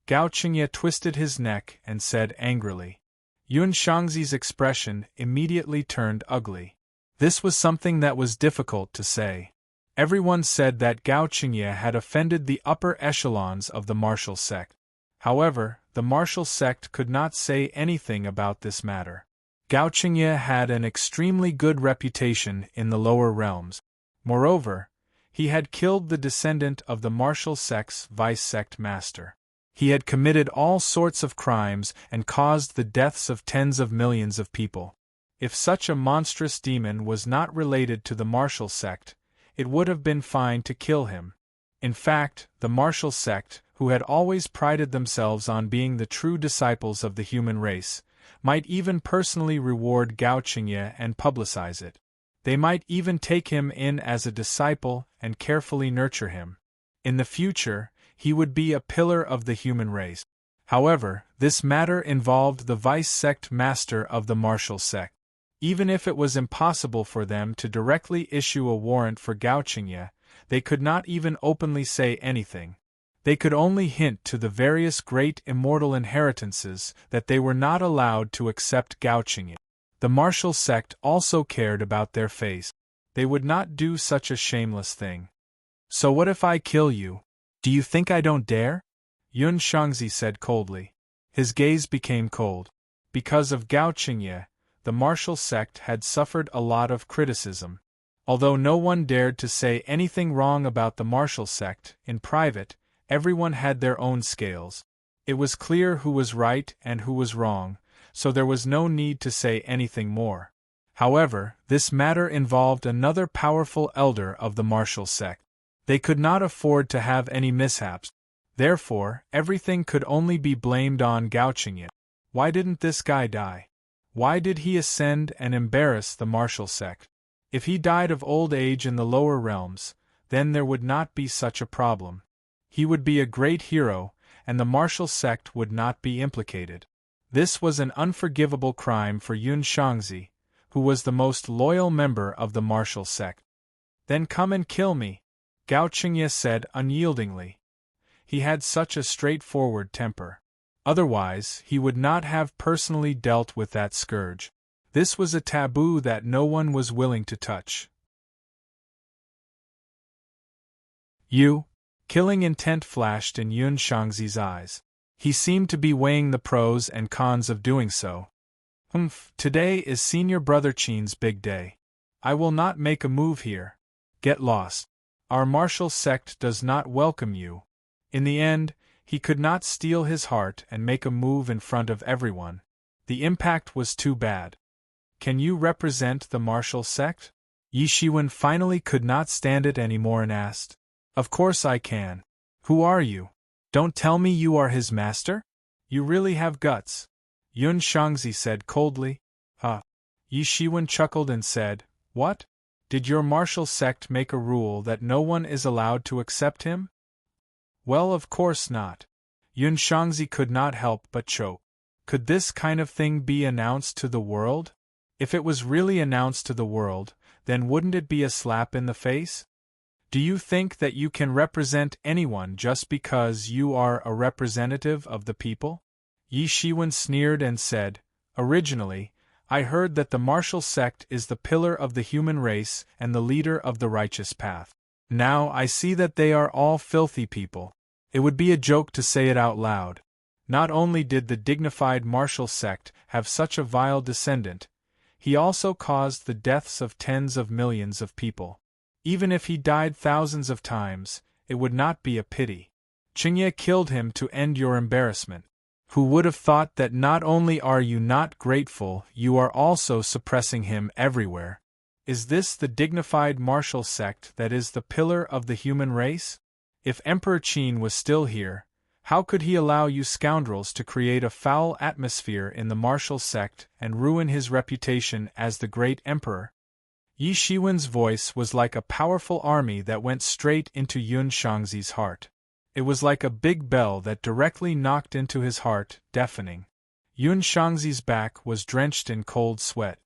Gao Qingye twisted his neck and said angrily. Yun Shangzi's expression immediately turned ugly. This was something that was difficult to say. Everyone said that Gao Qingye had offended the upper echelons of the martial sect. However, the martial sect could not say anything about this matter. Gao Qingye had an extremely good reputation in the lower realms. Moreover, he had killed the descendant of the martial sect's vice-sect master. He had committed all sorts of crimes and caused the deaths of tens of millions of people. If such a monstrous demon was not related to the martial sect, it would have been fine to kill him. In fact, the martial sect, who had always prided themselves on being the true disciples of the human race, might even personally reward Gao Qingye and publicize it. They might even take him in as a disciple and carefully nurture him. In the future, he would be a pillar of the human race. However, this matter involved the vice-sect master of the martial sect. Even if it was impossible for them to directly issue a warrant for Gao Qingye, they could not even openly say anything. They could only hint to the various great immortal inheritances that they were not allowed to accept Gao Qingye. The martial sect also cared about their face. They would not do such a shameless thing. So what if I kill you? Do you think I don't dare? Yun Shangzi said coldly. His gaze became cold. Because of Gao Qingye, the martial sect had suffered a lot of criticism. Although no one dared to say anything wrong about the martial sect, in private, everyone had their own scales. It was clear who was right and who was wrong, so there was no need to say anything more. However, this matter involved another powerful elder of the martial sect. They could not afford to have any mishaps. Therefore, everything could only be blamed on Gao Qingye. Why didn't this guy die? Why did he ascend and embarrass the martial sect? If he died of old age in the lower realms, then there would not be such a problem. He would be a great hero, and the martial sect would not be implicated. This was an unforgivable crime for Yun Shangzi, who was the most loyal member of the martial sect. Then come and kill me, Gao Qingye said unyieldingly. He had such a straightforward temper. Otherwise, he would not have personally dealt with that scourge. This was a taboo that no one was willing to touch. You? Killing intent flashed in Yun Shangzi's eyes. He seemed to be weighing the pros and cons of doing so. Today is Senior Brother Qin's big day. I will not make a move here. Get lost. Our martial sect does not welcome you. In the end, he could not steel his heart and make a move in front of everyone. The impact was too bad. Can you represent the martial sect? Yi Shiwen finally could not stand it anymore and asked. Of course I can. Who are you? Don't tell me you are his master? You really have guts. Yun Shangzi said coldly. Yi Shiwen chuckled and said, What? Did your martial sect make a rule that no one is allowed to accept him? Well, of course not. Yun Shangzi could not help but choke. Could this kind of thing be announced to the world? If it was really announced to the world, then wouldn't it be a slap in the face? Do you think that you can represent anyone just because you are a representative of the people? Yi Shiwen sneered and said, Originally, I heard that the martial sect is the pillar of the human race and the leader of the righteous path. Now I see that they are all filthy people. It would be a joke to say it out loud. Not only did the dignified martial sect have such a vile descendant, he also caused the deaths of tens of millions of people. Even if he died thousands of times, it would not be a pity. Qingye killed him to end your embarrassment. Who would have thought that not only are you not grateful, you are also suppressing him everywhere? Is this the dignified martial sect that is the pillar of the human race? If Emperor Qin was still here, how could he allow you scoundrels to create a foul atmosphere in the martial sect and ruin his reputation as the great emperor? Yi Shiwen's voice was like a powerful army that went straight into Yun Shangzi's heart. It was like a big bell that directly knocked into his heart, deafening. Yun Shangzi's back was drenched in cold sweat.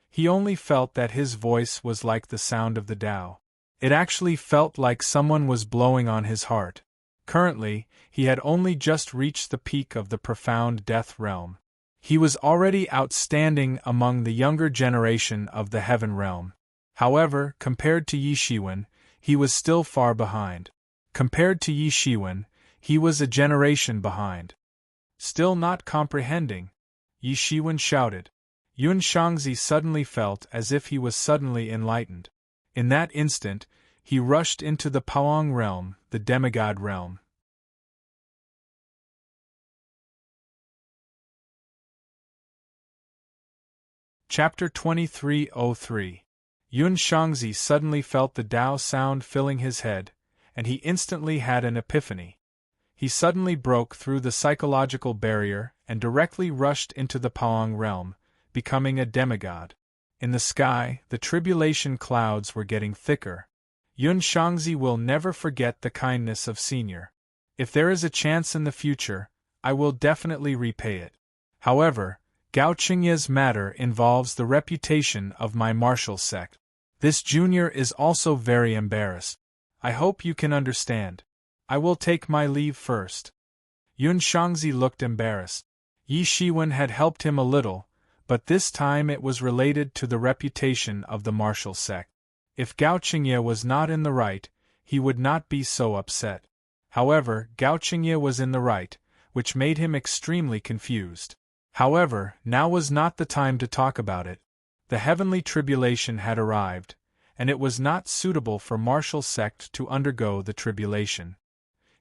He only felt that his voice was like the sound of the Tao. It actually felt like someone was blowing on his heart. Currently, he had only just reached the peak of the profound death realm. He was already outstanding among the younger generation of the heaven realm. However, compared to Yi Shiwen, he was still far behind. Compared to Yi Shiwen, he was a generation behind. Still not comprehending, Yi Shiwen shouted. Yun Shangzi suddenly felt as if he was suddenly enlightened. In that instant, he rushed into the Paoang realm, the demigod realm. Chapter 2303. Yun Shangzi suddenly felt the Tao sound filling his head, and he instantly had an epiphany. He suddenly broke through the psychological barrier and directly rushed into the Paoang realm, becoming a demigod. In the sky, the tribulation clouds were getting thicker. Yun Shangzi will never forget the kindness of Senior. If there is a chance in the future, I will definitely repay it. However, Gao Qingye's matter involves the reputation of my martial sect. This junior is also very embarrassed. I hope you can understand. I will take my leave first. Yun Shangzi looked embarrassed. Yi Shiwen had helped him a little, but this time it was related to the reputation of the martial sect. If Gao Qingye was not in the right, he would not be so upset. However, Gao Qingye was in the right, which made him extremely confused. However, now was not the time to talk about it. The heavenly tribulation had arrived, and it was not suitable for martial sect to undergo the tribulation.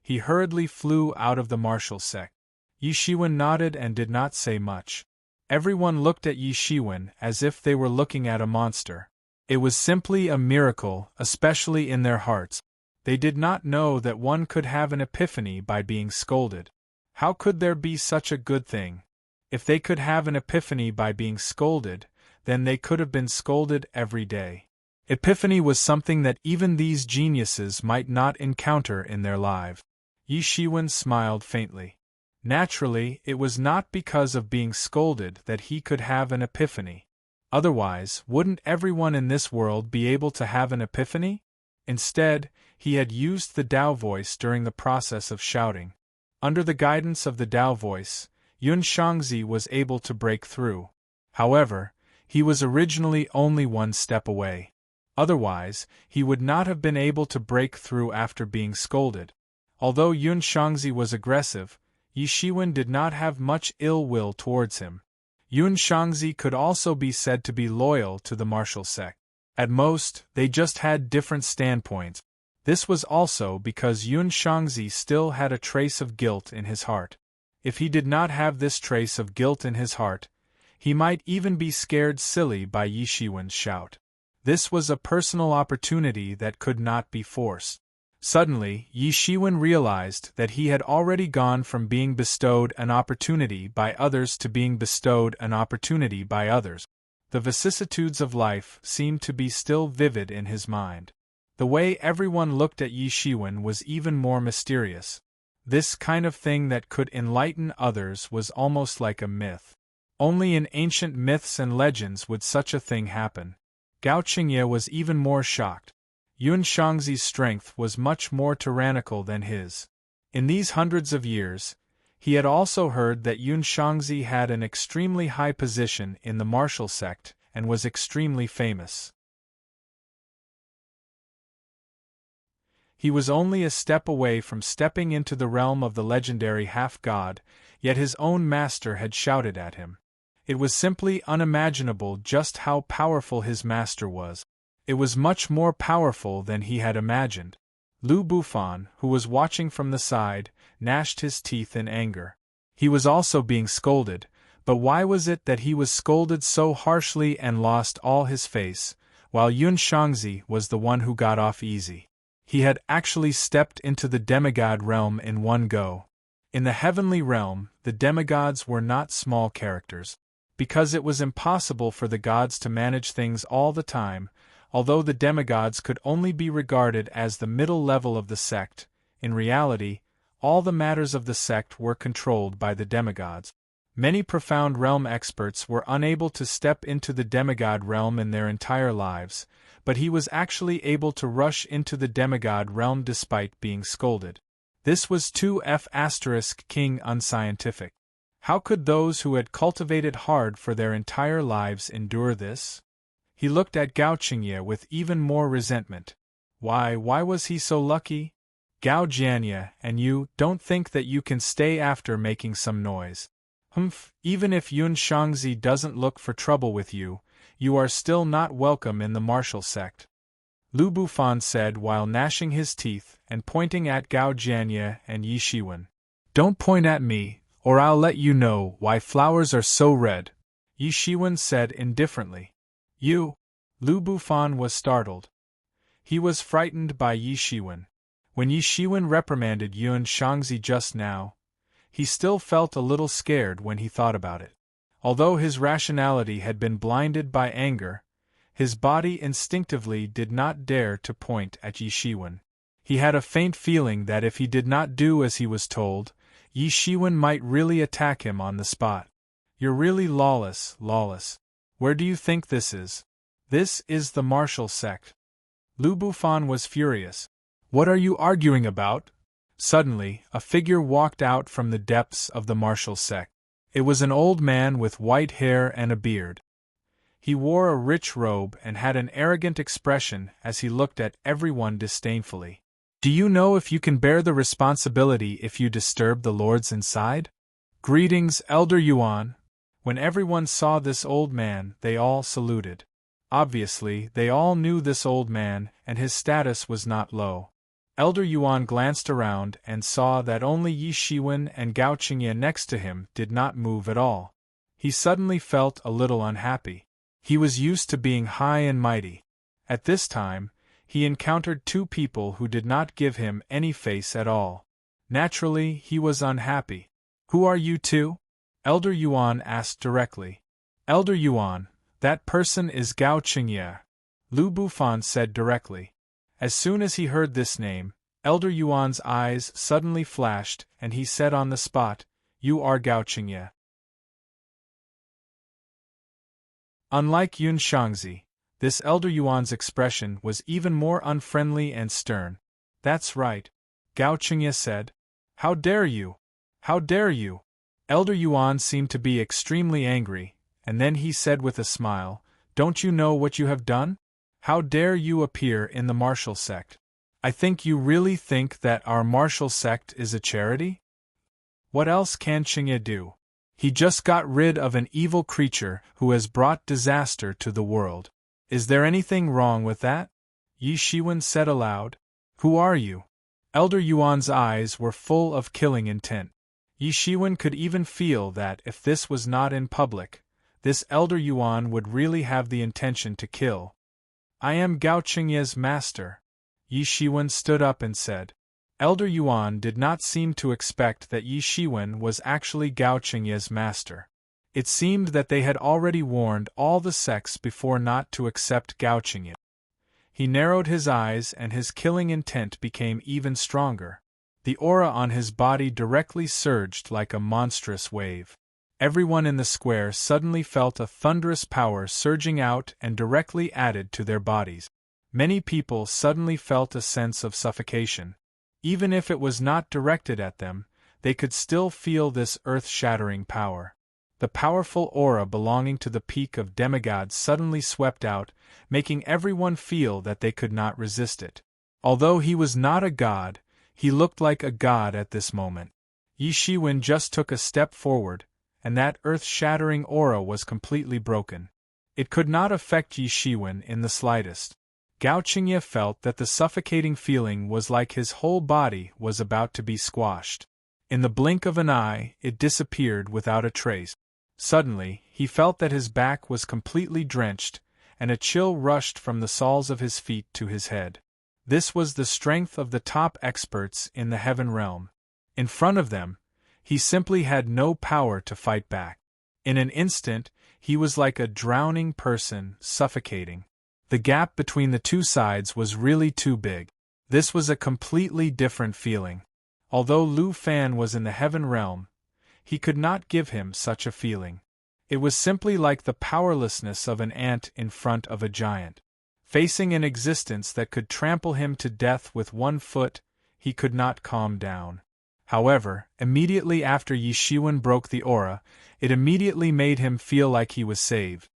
He hurriedly flew out of the martial sect. Yi Shiwen nodded and did not say much. Everyone looked at Yi Shiwen as if they were looking at a monster. It was simply a miracle, especially in their hearts. They did not know that one could have an epiphany by being scolded. How could there be such a good thing? If they could have an epiphany by being scolded, then they could have been scolded every day. Epiphany was something that even these geniuses might not encounter in their lives. Yi Shiwen smiled faintly. Naturally, it was not because of being scolded that he could have an epiphany. Otherwise, wouldn't everyone in this world be able to have an epiphany? Instead, he had used the Tao voice during the process of shouting. Under the guidance of the Tao voice, Yun Shangzi was able to break through. However, he was originally only one step away. Otherwise, he would not have been able to break through after being scolded. Although Yun Shangzi was aggressive, Yi Shiwen did not have much ill will towards him. Yun Shangzi could also be said to be loyal to the martial sect. At most, they just had different standpoints. This was also because Yun Shangzi still had a trace of guilt in his heart. If he did not have this trace of guilt in his heart, he might even be scared silly by Yi Shiwen's shout. This was a personal opportunity that could not be forced. Suddenly, Yi Shiwen realized that he had already gone from being bestowed an opportunity by others to being bestowed an opportunity by others. The vicissitudes of life seemed to be still vivid in his mind. The way everyone looked at Yi Shiwen was even more mysterious. This kind of thing that could enlighten others was almost like a myth. Only in ancient myths and legends would such a thing happen. Gao Qingye was even more shocked. Yun Shangzi's strength was much more tyrannical than his. In these hundreds of years, he had also heard that Yun Shangzi had an extremely high position in the martial sect and was extremely famous. He was only a step away from stepping into the realm of the legendary half-god, yet his own master had shouted at him. It was simply unimaginable just how powerful his master was. It was much more powerful than he had imagined. Lu Bufan, who was watching from the side, gnashed his teeth in anger. He was also being scolded, but why was it that he was scolded so harshly and lost all his face, while Yun Shangzi was the one who got off easy? He had actually stepped into the demigod realm in one go. In the heavenly realm, the demigods were not small characters. Because it was impossible for the gods to manage things all the time, although the demigods could only be regarded as the middle level of the sect, in reality, all the matters of the sect were controlled by the demigods. Many profound realm experts were unable to step into the demigod realm in their entire lives, but he was actually able to rush into the demigod realm despite being scolded. This was 2F** king unscientific. How could those who had cultivated hard for their entire lives endure this? He looked at Gao Qingye with even more resentment. Why was he so lucky? Gao Jianye, and you don't think that you can stay after making some noise. Even if Yun Shangzi doesn't look for trouble with you, you are still not welcome in the martial sect. Lu Bufan said while gnashing his teeth and pointing at Gao Jianye and Yi Shiwen. Don't point at me, or I'll let you know why flowers are so red, Yi Shiwen said indifferently. You? Lu Bufan was startled. He was frightened by Yi Shiwen. When Yi Shiwen reprimanded Yun Shangzi just now, he still felt a little scared when he thought about it. Although his rationality had been blinded by anger, his body instinctively did not dare to point at Yi Shiwen. He had a faint feeling that if he did not do as he was told, Yi Shiwen might really attack him on the spot. You're really lawless. Where do you think this is? This is the martial sect. Lu Bufan was furious. What are you arguing about? Suddenly, a figure walked out from the depths of the martial sect. It was an old man with white hair and a beard. He wore a rich robe and had an arrogant expression as he looked at everyone disdainfully. Do you know if you can bear the responsibility if you disturb the lords inside? Greetings, Elder Yuan. When everyone saw this old man, they all saluted. Obviously, they all knew this old man, and his status was not low. Elder Yuan glanced around and saw that only Yi Shiwen and Gao Qingye next to him did not move at all. He suddenly felt a little unhappy. He was used to being high and mighty. At this time, he encountered two people who did not give him any face at all. Naturally, he was unhappy. Who are you two? Elder Yuan asked directly. Elder Yuan, that person is Gao Qingye, Lu Bufan said directly. As soon as he heard this name, Elder Yuan's eyes suddenly flashed and he said on the spot, "You are Gao Qingye." Unlike Yun Shangzi, this Elder Yuan's expression was even more unfriendly and stern. That's right, Gao Qingye said. How dare you? How dare you? Elder Yuan seemed to be extremely angry, and then he said with a smile, Don't you know what you have done? How dare you appear in the martial sect? I think you really think that our martial sect is a charity? What else can Qingye do? He just got rid of an evil creature who has brought disaster to the world. Is there anything wrong with that? Yi Shiwen said aloud. Who are you? Elder Yuan's eyes were full of killing intent. Yi Shiwen could even feel that if this was not in public, this Elder Yuan would really have the intention to kill. I am Gao Qingye's master. Yi Shiwen stood up and said. Elder Yuan did not seem to expect that Yi Shiwen was actually Gao Qingye's master. It seemed that they had already warned all the sects before not to accept Gao Qingye. He narrowed his eyes and his killing intent became even stronger. The aura on his body directly surged like a monstrous wave. Everyone in the square suddenly felt a thunderous power surging out and directly added to their bodies. Many people suddenly felt a sense of suffocation. Even if it was not directed at them, they could still feel this earth-shattering power. The powerful aura belonging to the peak of demigods suddenly swept out, making everyone feel that they could not resist it. Although he was not a god, he looked like a god at this moment. Yi Shiwen just took a step forward, and that earth-shattering aura was completely broken. It could not affect Yi Shiwen in the slightest. Gao Qingye felt that the suffocating feeling was like his whole body was about to be squashed. In the blink of an eye, it disappeared without a trace. Suddenly, he felt that his back was completely drenched, and a chill rushed from the soles of his feet to his head. This was the strength of the top experts in the heaven realm. In front of them, he simply had no power to fight back. In an instant, he was like a drowning person, suffocating. The gap between the two sides was really too big. This was a completely different feeling. Although Lu Fan was in the heaven realm, he could not give him such a feeling. It was simply like the powerlessness of an ant in front of a giant. Facing an existence that could trample him to death with one foot, he could not calm down. However, immediately after Yi Shiwen broke the aura, it immediately made him feel like he was saved.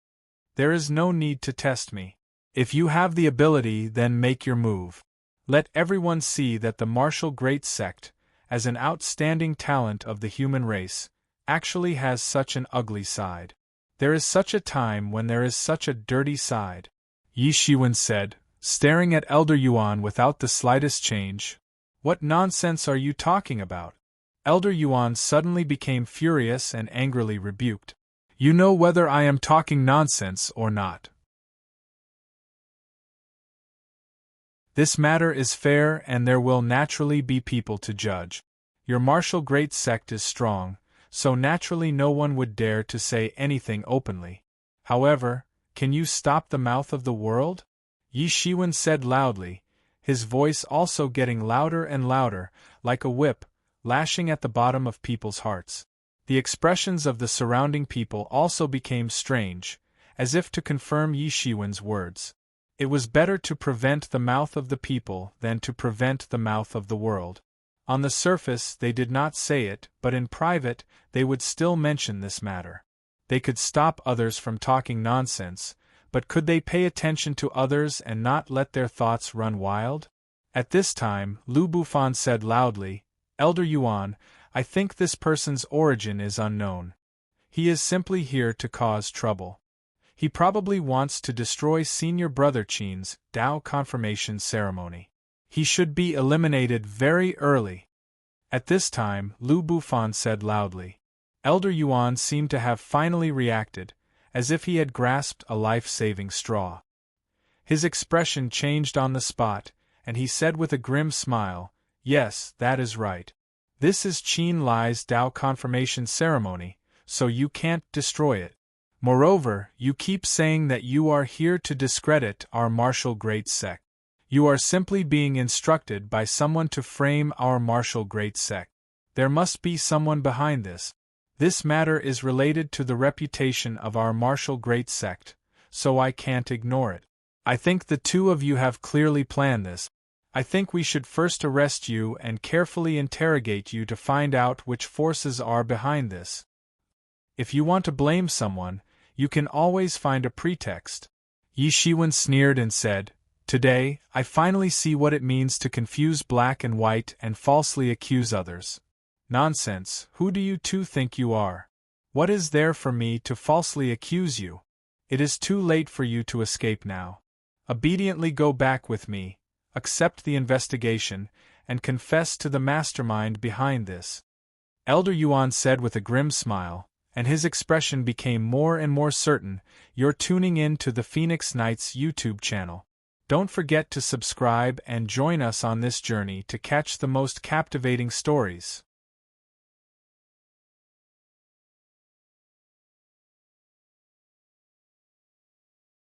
There is no need to test me. If you have the ability, then make your move. Let everyone see that the martial great sect, as an outstanding talent of the human race, actually has such an ugly side. There is such a time when there is such a dirty side. Yi Shiwen said, staring at Elder Yuan without the slightest change. What nonsense are you talking about? Elder Yuan suddenly became furious and angrily rebuked. You know whether I am talking nonsense or not. This matter is fair and there will naturally be people to judge. Your martial great sect is strong, so naturally no one would dare to say anything openly. However, can you stop the mouth of the world? Yi Shiwen said loudly, his voice also getting louder and louder, like a whip, lashing at the bottom of people's hearts. The expressions of the surrounding people also became strange, as if to confirm Yi Shiwen's words. It was better to prevent the mouth of the people than to prevent the mouth of the world. On the surface they did not say it, but in private they would still mention this matter. They could stop others from talking nonsense, but could they pay attention to others and not let their thoughts run wild? At this time, Lu Bufan said loudly, "Elder Yuan, I think this person's origin is unknown. He is simply here to cause trouble. He probably wants to destroy Senior Brother Qin's Dao confirmation ceremony. He should be eliminated very early." At this time, Lu Bufan said loudly. Elder Yuan seemed to have finally reacted, as if he had grasped a life-saving straw. His expression changed on the spot, and he said with a grim smile, "Yes, that is right. This is Qin Li's Dao confirmation ceremony, so you can't destroy it. Moreover, you keep saying that you are here to discredit our martial great sect. You are simply being instructed by someone to frame our martial great sect. There must be someone behind this. This matter is related to the reputation of our martial great sect, so I can't ignore it. I think the two of you have clearly planned this. I think we should first arrest you and carefully interrogate you to find out which forces are behind this. If you want to blame someone, you can always find a pretext." Yi Shiwen sneered and said, "Today, I finally see what it means to confuse black and white and falsely accuse others. Nonsense, who do you two think you are? What is there for me to falsely accuse you? It is too late for you to escape now. Obediently go back with me, accept the investigation, and confess to the mastermind behind this." Elder Yuan said with a grim smile, and his expression became more and more certain, "You're tuning in to the Phoenix Knights YouTube channel. Don't forget to subscribe and join us on this journey to catch the most captivating stories."